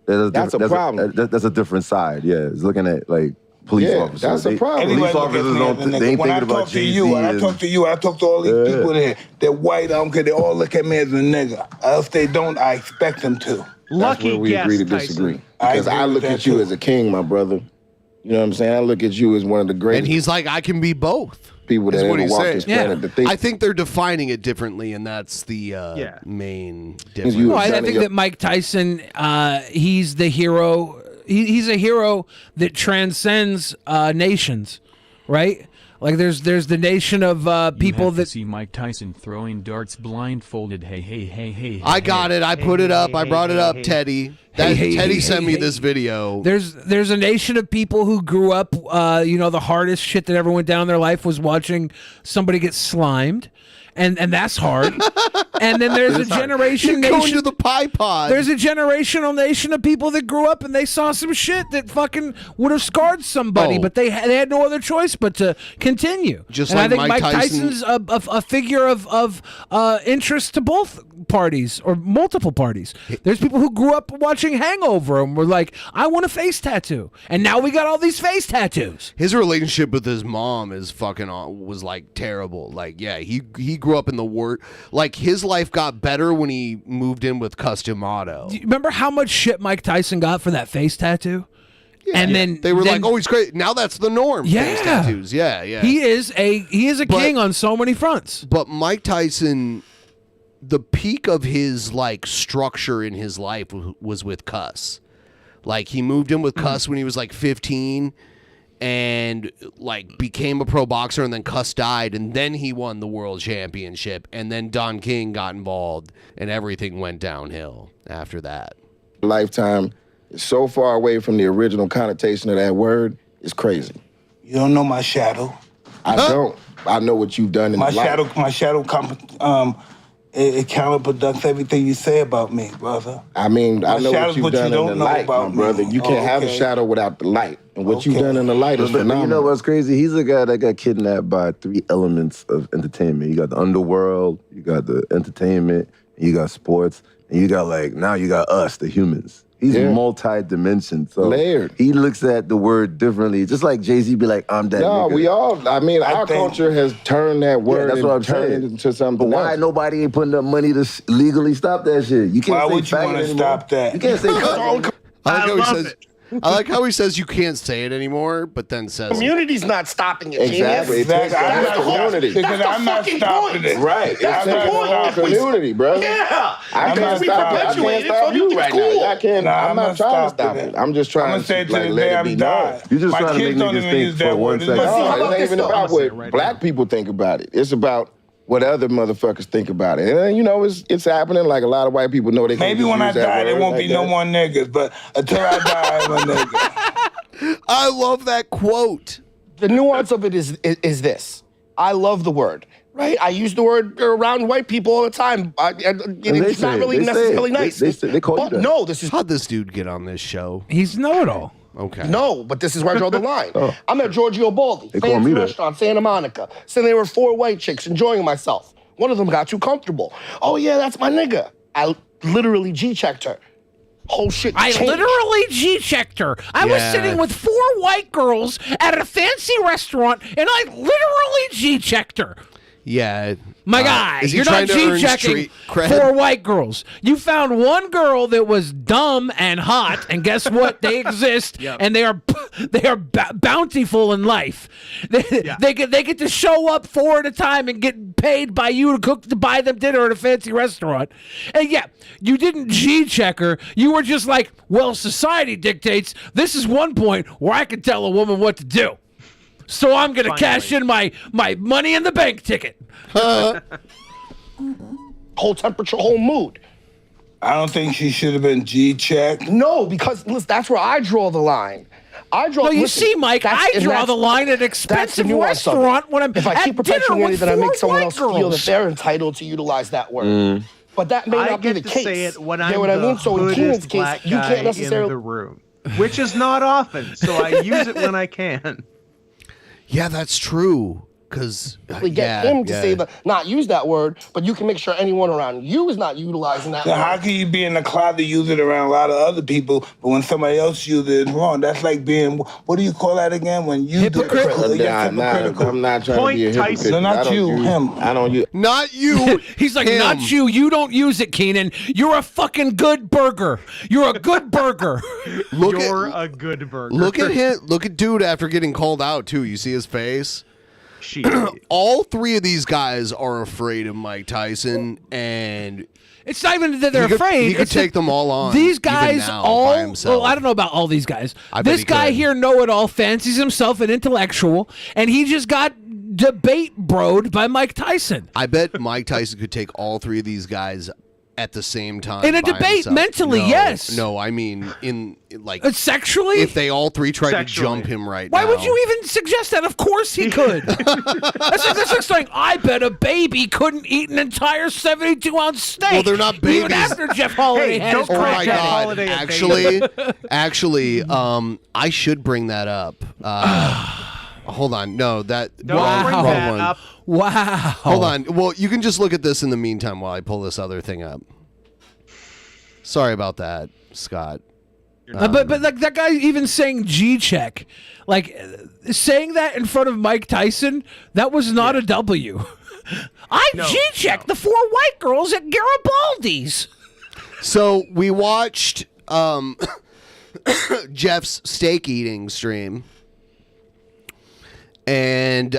That's a problem.
That's a different side. Yeah, it's looking at like police
Yeah,
officers.
that's a problem.
Police officers don't. They ain't
When I
thinking about
talk to
Jay-Z.
you, when I talk to you, I talk to all these people there. They're white. I don't care. They all look at me as a nigga. Else they don't. I expect them to.
That's where we agree to disagree. Because I look at you as a king, my brother. You know what I'm saying? I look at you as one of the greatest.
And he's like, I can be both.
People that
is what
ever
he's
walked
saying.
this planet to think.
I think they're defining it differently, and that's the main difference.
Well, I think that Mike Tyson, he's the hero. He's a hero that transcends nations, right? Like there's the nation of people
you have
that
to see Mike Tyson throwing darts blindfolded. Hey.
I got it. I put it up. I brought it up, Teddy. Teddy sent me this video.
There's a nation of people who grew up, the hardest shit that ever went down in their life was watching somebody get slimed. and that's hard. And then there's a generation
You're going
nation
to the pie pod.
There's a generational nation of people that grew up and they saw some shit that fucking would have scarred somebody, but they had no other choice but to continue.
Just
and
like
I think
Mike
Mike
Tyson-
Tyson's a figure of interest to both parties or multiple parties. There's people who grew up watching Hangover and were like, I want a face tattoo, and now we got all these face tattoos.
His relationship with his mom is fucking was like terrible. Like, yeah, he grew up in the worst. Like, his life got better when he moved in with Customato.
Do you remember how much shit Mike Tyson got for that face tattoo? And then
they were like, "Oh, he's great." Now that's the norm.
Yeah.
Face tattoos. Yeah.
He is a king on so many fronts.
But Mike Tyson, the peak of his like structure in his life was with Cuss. Like, he moved in with Cuss when he was like 15 and like became a pro boxer, and then Cuss died, and then he won the world championship, and then Don King got involved, and everything went downhill after that.
Lifetime is so far away from the original connotation of that word. It's crazy.
You don't know my shadow.
I don't. I know what you've done in
my
life.
shadow. My shadow. It counterproducts everything you say about me, brother.
I mean, I know what you've done in the light,
about
my brother. You can't have a shadow without the light. And what you've done in the light is phenomenal.
You know what's crazy? He's a guy that got kidnapped by 3 elements of entertainment. You got the underworld, you got the entertainment, you got sports, and you got now you got us, the humans. He's multi-dimensioned. So
layered.
He looks at the word differently. Just like Jay-Z be like, I'm that
No,
nigga.
we all, I mean, our culture has turned that word
that's what I'm
turned
saying.
it into something
But why
else.
nobody ain't putting up money to legally stop that shit? You can't
Why
say
would you
faggot
want to
anymore.
stop that?
You can't say faggot.
I like how he says you can't say it anymore, but then says
Community's not stopping it.
Exactly.
Genius.
It takes the
That's
whole community.
Because I'm not
fucking
stopping
point.
it.
Right. It
That's
takes the
the
whole
point.
community, bro.
Yeah.
I can't stop it. I can't stop you right now. I can't.
Nah,
I'm not trying to stop it. I'm just trying
I'm
to
gonna say to the
let
day
it
I'm
be
dying.
known.
You just
My
trying to
kids
make
don't
niggas
even
think
use
for
that
1
word.
second.
Let's see, how
No,
about
it ain't
this
even
though?
about what black people think about it. It's about what other motherfuckers think about it. And you know, it's happening. Like, a lot of white people know they can
Maybe
just
when I
use that
die, there
word
won't
like
be no
that.
more niggas. But until I die, I'm a nigga.
I love that quote.
The nuance of it is this. I love the word, right? I use the word around white people all the time. It's not really necessarily nice.
They call you
But
that.
no, this is
How'd this dude get on this show?
He's know-it-all.
Okay.
no, but this is where I draw the line. I'm at Giorgio Baldi,
They call
fancy
me that.
restaurant, Santa Monica. So there were 4 white chicks enjoying myself. One of them got too comfortable. Oh yeah, that's my nigga. I literally G-checked her. Whole shit
I
changed.
literally G-checked her. I was
Yeah.
sitting with 4 white girls at a fancy restaurant, and I literally G-checked her.
Yeah.
My guy,
is he
you're not
trying to earn
G-checking
street cred?
4 white girls. You found one girl that was dumb and hot, and guess what? They exist, and they are bountiful in life. They get to show up 4 at a time and get paid by you to buy them dinner at a fancy restaurant. And yeah, you didn't G-check her. You were just like, well, society dictates. This is one point where I can tell a woman what to do. So I'm going to cash in my money in the bank ticket.
Whole temperature, whole mood.
I don't think she should have been G-checked.
No, because listen, that's where I draw the line. I draw.
Well, you
listen,
see, Mike,
that's-
I
and
draw
that's-
the line at an
that's the
expensive
nuance of it.
restaurant when I'm
if I
at
keep
dinner
perpetuating
with
that, I
4
make someone
white
else feel that
girls.
they're entitled to utilize that word. But that may
I
not be
get
the
to
case.
say it when
You
I'm
know what I
the
mean? So in Keenan's
hoodest
case,
black
you
guy
can't necessarily.
in the room, which is not often. So I use it when I can.
Yeah, that's true. Because
get him to say not use that word, but you can make sure anyone around you is not utilizing that
So
word.
how can you be in the closet use it around a lot of other people, but when somebody else uses it, it's wrong? That's like being, what do you call that again? When you hypocritical.
I'm not trying to be a hypocrite.
No, not you, him.
I don't use.
Not you.
He's like,
him.
not you. You don't use it, Keenan. You're a fucking good burger. You're a good burger.
You're a good burger.
Look at him. Look at dude after getting called out too. You see his face. All 3 of these guys are afraid of Mike Tyson, and
It's not even that they're
he
afraid.
could
It's
take
that
them all on.
These
even
guys
now,
all.
by himself.
Well, I don't know about all these guys.
I bet
This
he
guy
could.
here, know-it-all, fancies himself an intellectual, and he just got debate broed by Mike Tyson.
I bet Mike Tyson could take all 3 of these guys at the same time
In a
by
debate,
himself.
mentally,
No,
yes.
No, I mean in like
sexually.
If they all three tried
Sexually.
to jump him right
Why
now.
would you even suggest that? Of course he could. that's like saying, I bet a baby couldn't eat an entire 72-ounce steak.
Well, they're not babies.
Even after Jeff Holiday had his
Oh my
crack
God!
at it.
Actually, I should bring that up. Hold on, no, that
Don't
wrong,
bring
wrong
that
one.
up. Wow.
Hold on. Well, you can just look at this in the meantime while I pull this other thing up. Sorry about that, Scott.
But like that guy even saying G-check, like saying that in front of Mike Tyson, that was not a W. I G-checked the 4 white girls at Garibaldi's.
So we watched Jeff's steak eating stream, and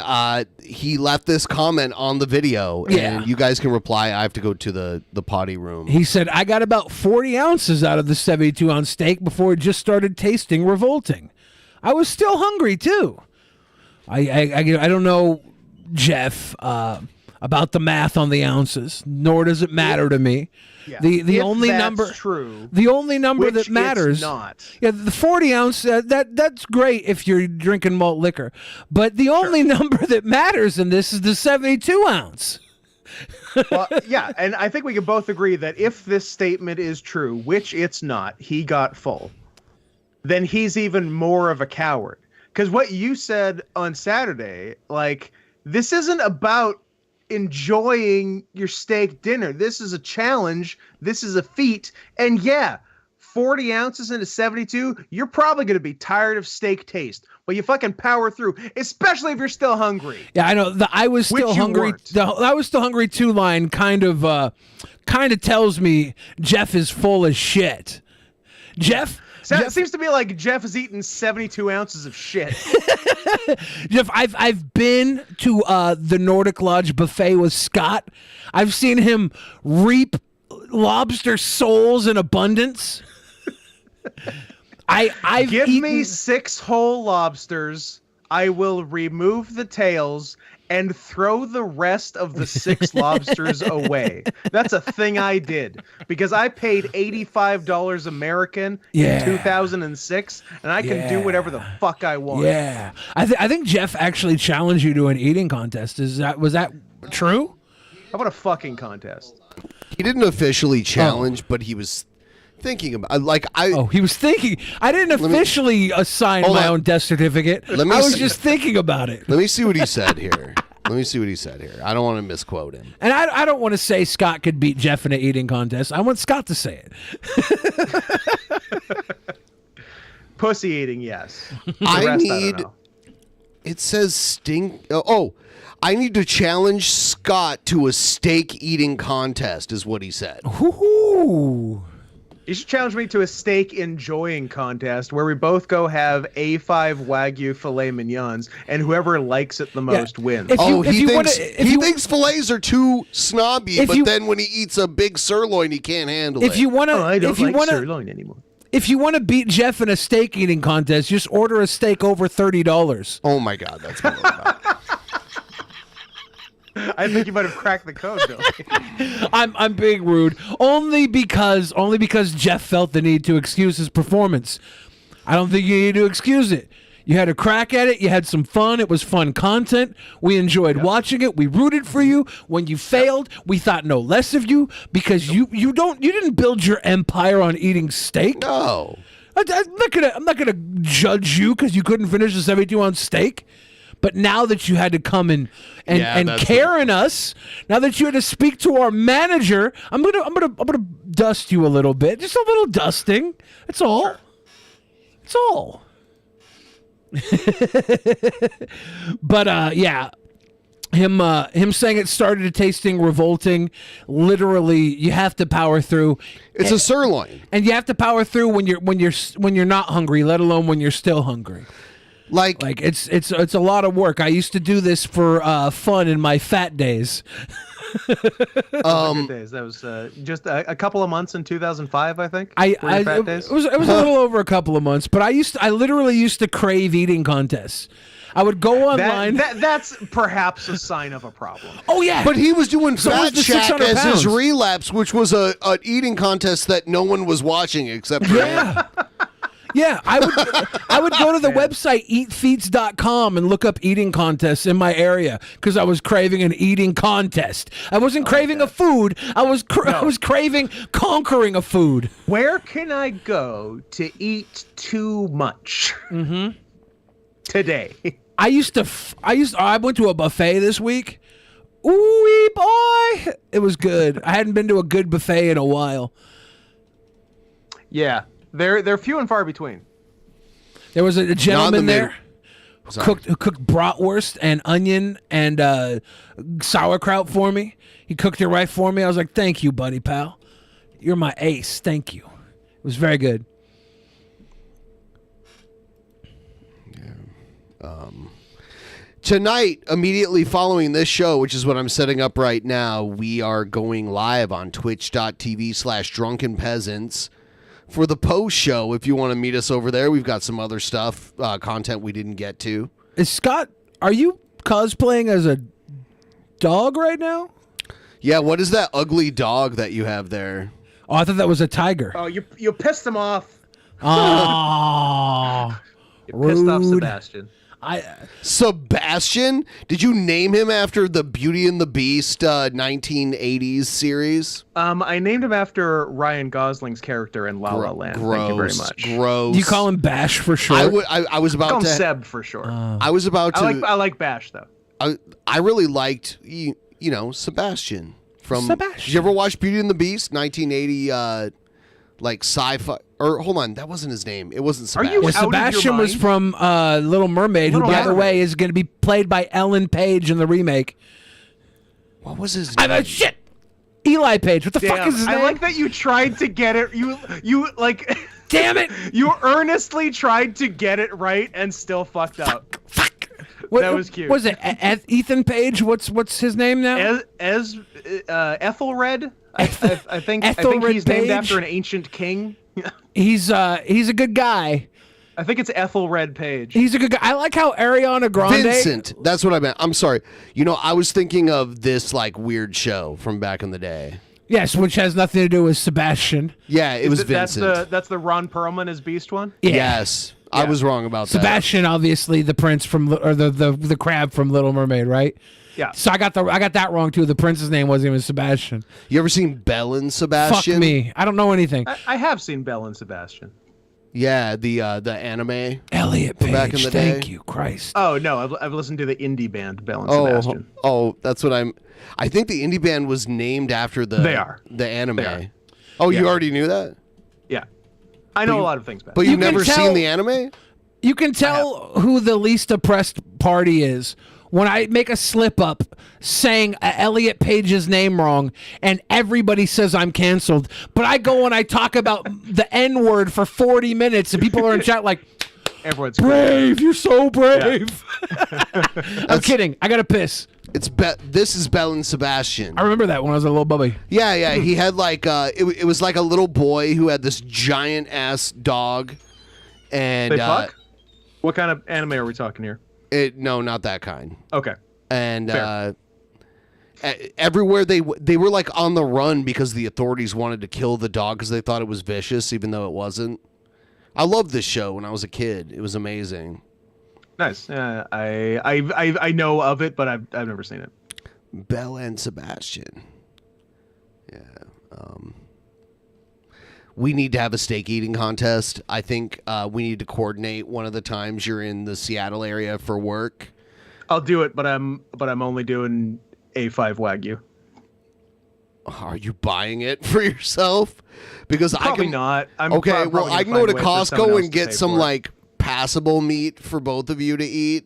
he left this comment on the video,
Yeah.
and you guys can reply. I have to go to the potty room.
He said, I got about 40 ounces out of the 72-ounce steak before it just started tasting revolting. I was still hungry, too. I don't know, Jeff, about the math on the ounces, nor does it matter to me.
Yeah.
The
If
only
that's
number
true,
the only number
which
that
it's
matters
not.
Yeah, the 40 ounce that's great if you're drinking malt liquor, but the only number that matters in this is the 72 ounce.
Well, yeah, and I think we can both agree that if this statement is true, which it's not, he got full, then he's even more of a coward. Because what you said on Saturday, like, this isn't about enjoying your steak dinner. This is a challenge. This is a feat. And yeah, 40 ounces into 72, you're probably going to be tired of steak taste, but you fucking power through, especially if you're still hungry.
Yeah, I know. The I was still
Which you
hungry.
weren't.
The I was still hungry 2 line kind of tells me Jeff is full of shit. Jeff
Seems to be like Jeff is eating 72 ounces of shit.
Jeff, I've been to the Nordic Lodge buffet with Scott. I've seen him reap lobster souls in abundance. I've
Give
eaten...
me 6 whole lobsters. I will remove the tails and throw the rest of the 6 lobsters away. That's a thing I did because I paid $85 American in 2006, and I can do whatever the fuck I want.
Yeah, I think Jeff actually challenged you to an eating contest. Was that true?
How about a fucking contest?
He didn't officially challenge, but he was thinking about
he was thinking. I didn't officially assign
Hold
my
on.
own death certificate. I was just thinking about it.
Let me see what he said here. I don't want to misquote him.
And I don't want to say Scott could beat Jeff in an eating contest. I want Scott to say it.
Pussy eating, yes.
It says stink. I need to challenge Scott to a steak eating contest, is what he said.
Ooh.
You should challenge me to a steak enjoying contest where we both go have A5 Wagyu filet mignons, and whoever likes it the most wins.
He thinks fillets are too snobby, but then when he eats a big sirloin, he can't handle it.
If you want to,
I don't like sirloin anymore.
If you want to beat Jeff in a steak eating contest, just order a steak over $30.
Oh my God, that's more about.
I think you might have cracked the code, Bill.
I'm being rude only because Jeff felt the need to excuse his performance. I don't think you need to excuse it. You had a crack at it. You had some fun. It was fun content. We enjoyed watching it. We rooted for you. When you failed, we thought no less of you because you didn't build your empire on eating steak.
No,
I'm not gonna judge you because you couldn't finish a 72-ounce steak. But now that you had to come and care in us, now that you had to speak to our manager, I'm gonna dust you a little bit, just a little dusting. That's all. Sure. That's all. But yeah, him saying it started tasting revolting. Literally, you have to power through.
It's a sirloin,
and you have to power through when you're not hungry, let alone when you're still hungry. Like it's a lot of work. I used to do this for fun in my fat days.
Good days. That was just a couple of months in 2005, I think.
It was a little over a couple of months, but I literally used to crave eating contests. I would go online.
That's perhaps a sign of a problem.
Oh yeah,
But he was doing
So was
Fat
the
Shack
600
as his
pounds.
relapse, which was an eating contest that no one was watching except for him.
Yeah, I would go to the website eatfeats.com and look up eating contests in my area because I was craving an eating contest. I wasn't craving a food. I was craving conquering a food.
Where can I go to eat too much? Today.
I went to a buffet this week. Ooh boy, it was good. I hadn't been to a good buffet in a while.
Yeah, they're few and far between.
There was a gentleman there who cooked bratwurst and onion and sauerkraut for me. He cooked it right for me. I was like, "Thank you, buddy, pal. You're my ace. Thank you." It was very good.
Tonight, immediately following this show, which is what I'm setting up right now, we are going live on twitch.tv/Drunken Peasants for the post show. If you want to meet us over there, we've got some other stuff, content we didn't get to.
Is Scott, are you cosplaying as a dog right now?
Yeah, what is that ugly dog that you have there?
Oh, I thought that was a tiger.
Oh, you pissed him off.
Oh,
You pissed off
rude.
Sebastian.
Sebastian? Did you name him after the Beauty and the Beast 1980s series?
I named him after Ryan Gosling's character in La La Land. Thank you very much.
Gross.
Do you call him Bash for short?
I was about
Call him
to.
Seb for short.
I was about to.
I like Bash though.
I really liked Sebastian from.
Sebastian.
Did you ever watch Beauty and the Beast 1980? Like sci-fi. Or hold on, that wasn't his name. It wasn't Sebastian.
Well, Sebastian was from Little Mermaid, who, by the way, is going to be played by Ellen Page in the remake.
What was his name?
Shit! Eli Page. What the fuck is his name?
I like that you tried to get it. You like.
Damn it!
You earnestly tried to get it right and still fucked up. That was cute.
Was it Ethan Page? What's his name now?
Ethelred. I think
Ethelred
he's named
Page?
after an ancient king.
He's a good guy.
I think it's Ethelred Page.
He's a good guy. I like how Ariana Grande.
Vincent. That's what I meant. I'm sorry. I was thinking of this like weird show from back in the day.
Yes, which has nothing to do with Sebastian.
Yeah, it was Vincent.
That's the Ron Perlman as Beast one.
Yeah.
Yes, I was wrong about that.
Sebastian, obviously the prince from or the crab from Little Mermaid, right?
Yeah.
So I got that wrong too. The prince's name wasn't even Sebastian.
You ever seen Belle and Sebastian?
Fuck me. I don't know anything.
I have seen Belle and Sebastian.
Yeah, the anime.
Elliot
from
Page.
back in the day.
Thank you, Christ.
Oh no, I've listened to the indie band Belle and Sebastian.
Oh, that's what I'm. I think the indie band was named after the.
They are.
The anime.
They are.
Oh,
Yeah.
you already knew that?
Yeah, I know a lot of things about.
But
it.
you've never seen the anime?
You can tell who the least oppressed party is when I make a slip up saying Elliot Page's name wrong and everybody says I'm canceled. But I go and I talk about the N word for 40 minutes and people are in chat like,
everyone's
brave. You're so brave. I'm kidding. I got to piss.
This is Belle and Sebastian.
I remember that when I was a little bubby.
Yeah. He had like it was like a little boy who had this giant ass dog, and
They fuck? What kind of anime are we talking here?
No, not that kind.
Okay.
And
Fair.
everywhere they were like on the run because the authorities wanted to kill the dog because they thought it was vicious, even though it wasn't. I loved this show when I was a kid. It was amazing.
Nice. I know of it, but I've never seen it.
Belle and Sebastian. Yeah. We need to have a steak eating contest. I think we need to coordinate one of the times you're in the Seattle area for work.
I'll do it, but I'm only doing A5 Wagyu.
Are you buying it for yourself? Because
Probably
I can
not. I'm
okay.
probably
Well,
gonna
I can go
find
to
a way for someone
Costco
else
and
to
get
pay
some
for it.
like passable meat for both of you to eat.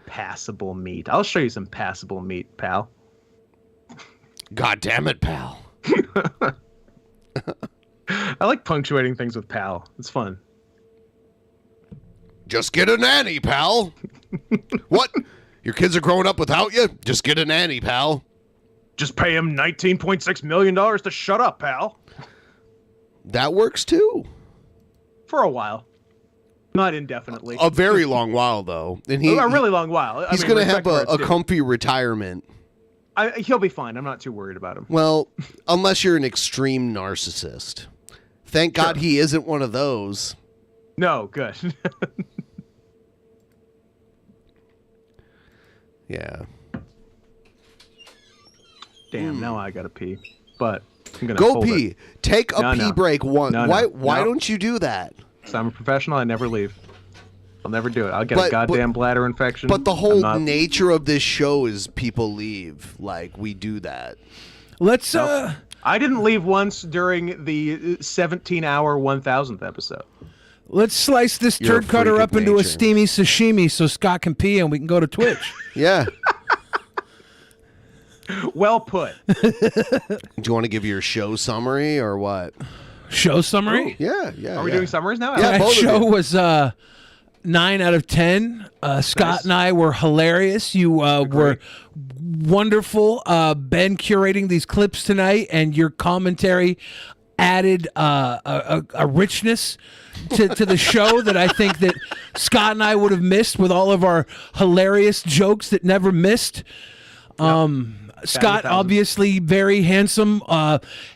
Passable meat. I'll show you some passable meat, pal.
God damn it, pal.
I like punctuating things with pal. It's fun.
Just get a nanny, pal. What? Your kids are growing up without you? Just get a nanny, pal.
Just pay him $19.6 million to shut up, pal.
That works too.
For a while. Not indefinitely.
A very long while, though. And
a really long while.
He's going to have a comfy retirement.
He'll be fine. I'm not too worried about him.
Well, unless you're an extreme narcissist. Thank God he isn't one of those.
No, good.
Yeah.
Damn, now I gotta pee. But I'm gonna
go
hold
pee.
it.
Take a pee break once. Why don't you do that?
So I'm a professional. I never leave. I'll never do it. I'll get a goddamn bladder infection.
But the whole nature of this show is people leave. Like, we do that.
Let's
I didn't leave once during the 17-hour 1000th episode.
Let's slice this turd cutter up into a steamy sashimi so Scott can pee and we can go to Twitch.
Yeah.
Well put.
Do you want to give your show summary or what?
Show summary?
Yeah.
Are we doing summaries now?
Yeah, that show was 9 out of 10. Scott and I were hilarious. You were wonderful. Ben curating these clips tonight, and your commentary added a richness to the show that I think that Scott and I would have missed with all of our hilarious jokes that never missed. Scott, obviously very handsome,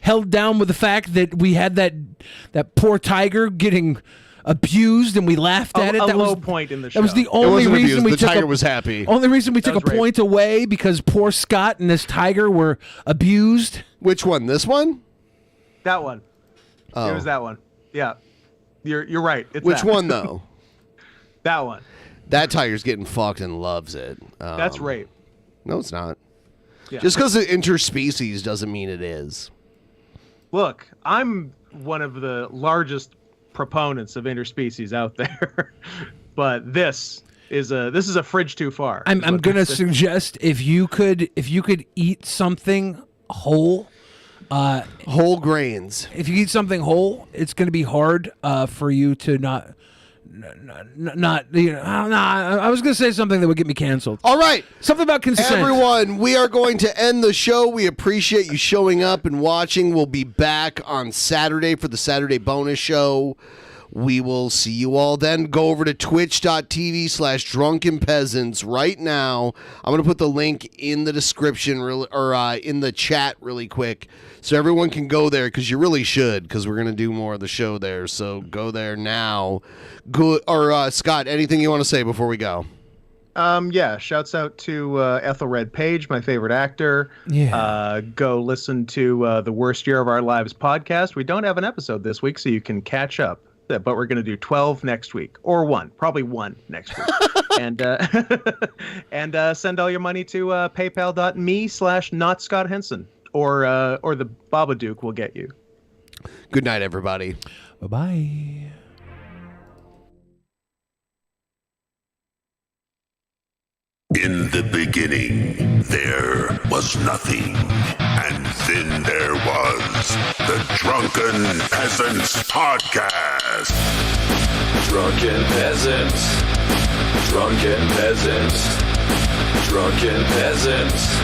held down with the fact that we had that poor tiger getting abused, and we laughed at it. That
low
was
point in the show.
That was the only reason we
the
took
tiger was happy.
Only reason we took a point away, because poor Scott and this tiger were abused.
Which one? This one?
That one.
Oh.
It was that one. Yeah. You're right. It's
Which
that.
one, though?
That one.
That tiger's getting fucked and loves it.
That's rape.
No, it's not.
Yeah.
Just because it's interspecies doesn't mean it is.
Look, I'm one of the largest proponents of interspecies out there, but this is a fridge too far.
I'm gonna suggest if you could eat something whole,
whole grains.
If you eat something whole, it's gonna be hard for you to not. I was going to say something that would get me canceled.
All right.
Something about consent.
Everyone, we are going to end the show. We appreciate you showing up and watching. We'll be back on Saturday for the Saturday bonus show. We will see you all then. Go over to twitch.tv/Drunken Peasants right now. I'm going to put the link in the description or in the chat really quick so everyone can go there, because you really should, because we're going to do more of the show there. So go there now. Good. Or Scott, anything you want to say before we go?
Yeah, shouts out to Ethelred Page, my favorite actor.
Yeah.
Go listen to the Worst Year of Our Lives podcast. We don't have an episode this week, so you can catch up. But we're going to do 12 next week, or probably one next week. and send all your money to paypal.me/notscotthenson, or the Babadook will get you.
Good night, everybody.
Bye-bye.
In the beginning, there was nothing, and then there was the Drunken Peasants Podcast.
Drunken Peasants, Drunken Peasants, Drunken Peasants,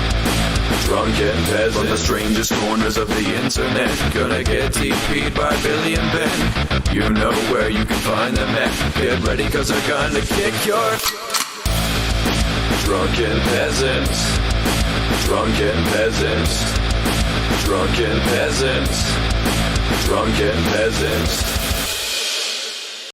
Drunken Peasants. From the strangest corners of the internet, gonna get TP'd by Billy and Ben. You know where you can find them at. Get ready, cause they're gonna kick your... Drunken Peasants, Drunken Peasants, Drunken Peasants, Drunken Peasants.